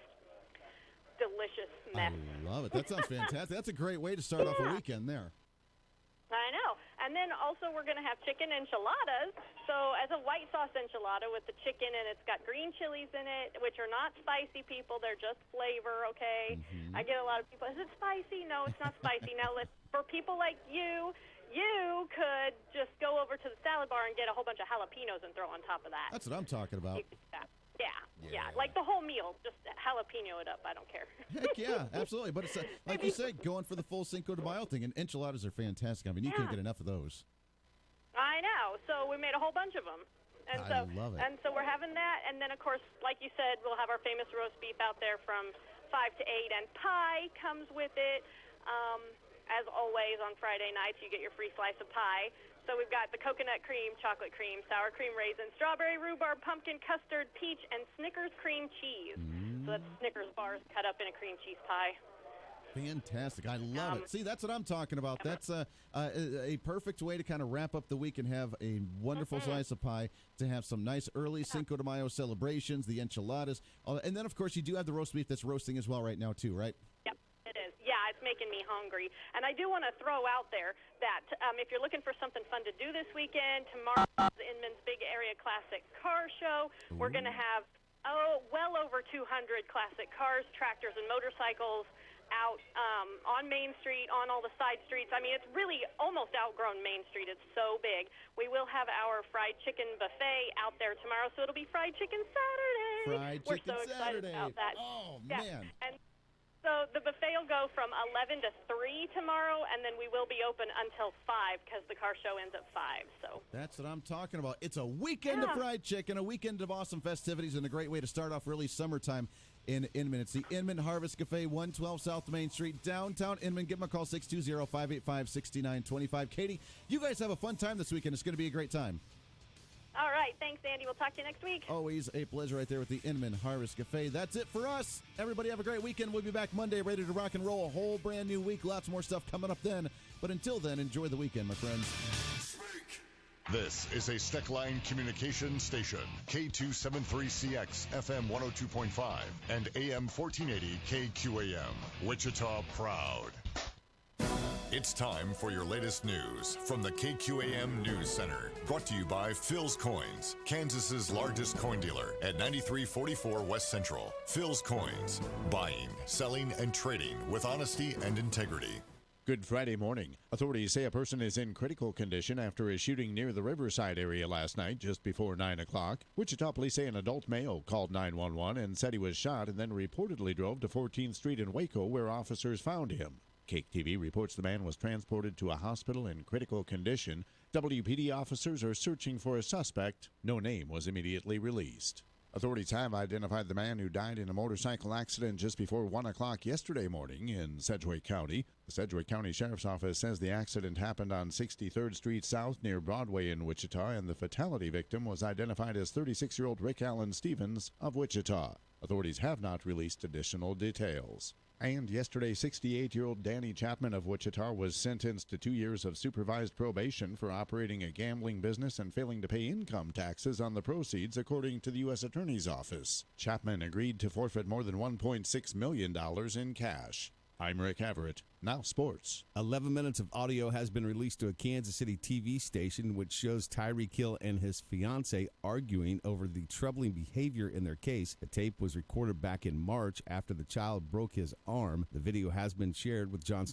S3: delicious mess.
S5: I love it. That sounds fantastic. That's a great way to start off a weekend there.
S3: I know. And then also we're going to have chicken enchiladas. So as a white sauce enchilada with the chicken, and it's got green chilies in it, which are not spicy, people. They're just flavor, okay?
S5: Mm-hmm.
S3: I get a lot of people, is it spicy? No, it's not spicy. Now, for people like you could just go over to the salad bar and get a whole bunch of jalapenos and throw on top of that.
S5: That's what I'm talking about.
S3: Yeah. Like the whole meal, just jalapeno it up. I don't care.
S5: Heck yeah, absolutely. But it's like you said, going for the full Cinco de Mayo thing, and enchiladas are fantastic. I mean, you can't get enough of those.
S3: I know. So we made a whole bunch of them. And
S5: I love it.
S3: And so we're having that, and then of course, like you said, we'll have our famous roast beef out there from 5 to 8, and pie comes with it. As always, on Friday nights, you get your free slice of pie. So we've got the coconut cream, chocolate cream, sour cream raisin, strawberry rhubarb, pumpkin custard, peach, and Snickers cream cheese. So that's Snickers bars cut up in a cream cheese pie.
S5: Fantastic. I love it. See, that's what I'm talking about. That's a perfect way to kind of wrap up the week and have a wonderful slice of pie, to have some nice early Cinco de Mayo celebrations, the enchiladas. And then, of course, you do have the roast beef that's roasting as well right now, too, right?
S3: Yep, it is. Yeah, it's making me hungry. And I do want to throw out there that if you're looking for something fun to do this weekend, tomorrow's Inman's Big Area Classic Car Show. We're going to have, well over 200 classic cars, tractors, and motorcycles out on Main Street, on all the side streets. I mean, it's really almost outgrown Main Street. It's so big. We will have our fried chicken buffet out there tomorrow, so it'll be Fried Chicken Saturday.
S5: We're so
S3: excited about that.
S5: Oh,
S3: yeah.
S5: man.
S3: And so the buffet will go from 11 to 3 tomorrow, and then we will be open until 5 because the car show ends at 5. So
S5: that's what I'm talking about. It's a weekend of fried chicken, a weekend of awesome festivities, and a great way to start off really summertime in Inman. It's the Inman Harvest Cafe, 112 South Main Street, downtown Inman. Give them a call, 620-585-6925. Katie, you guys have a fun time this weekend. It's going to be a great time.
S3: All right. Thanks, Andy. We'll talk to you next week.
S5: Always a pleasure right there with the Inman Harvest Cafe. That's it for us. Everybody have a great weekend. We'll be back Monday ready to rock and roll. A whole brand new week. Lots more stuff coming up then. But until then, enjoy the weekend, my friends.
S2: This is a Steckline communication station, K273CX, FM 102.5, and AM 1480 KQAM, Wichita Proud. It's time for your latest news from the KQAM News Center. Brought to you by Phil's Coins, Kansas's largest coin dealer at 9344 West Central. Phil's Coins, buying, selling, and trading with honesty and integrity.
S17: Good Friday morning. Authorities say a person is in critical condition after a shooting near the Riverside area last night just before 9 o'clock. Wichita police say an adult male called 911 and said he was shot and then reportedly drove to 14th Street in Waco where officers found him. Cake TV reports the man was transported to a hospital in critical condition. WPD officers are searching for a suspect. No name was immediately released. Authorities have identified the man who died in a motorcycle accident just before 1 o'clock yesterday morning in Sedgwick County. The Sedgwick County Sheriff's Office says the accident happened on 63rd Street South near Broadway in Wichita, and the fatality victim was identified as 36-year-old Rick Allen Stevens of Wichita. Authorities have not released additional details. And yesterday, 68-year-old Danny Chapman of Wichita was sentenced to 2 years of supervised probation for operating a gambling business and failing to pay income taxes on the proceeds, according to the U.S. Attorney's Office. Chapman agreed to forfeit more than $1.6 million in cash. I'm Rick Everett. Now sports.
S11: 11 minutes of audio has been released to a Kansas City TV station which shows Tyreek Hill and his fiancée arguing over the troubling behavior in their case. The tape was recorded back in March after the child broke his arm. The video has been shared with Johnson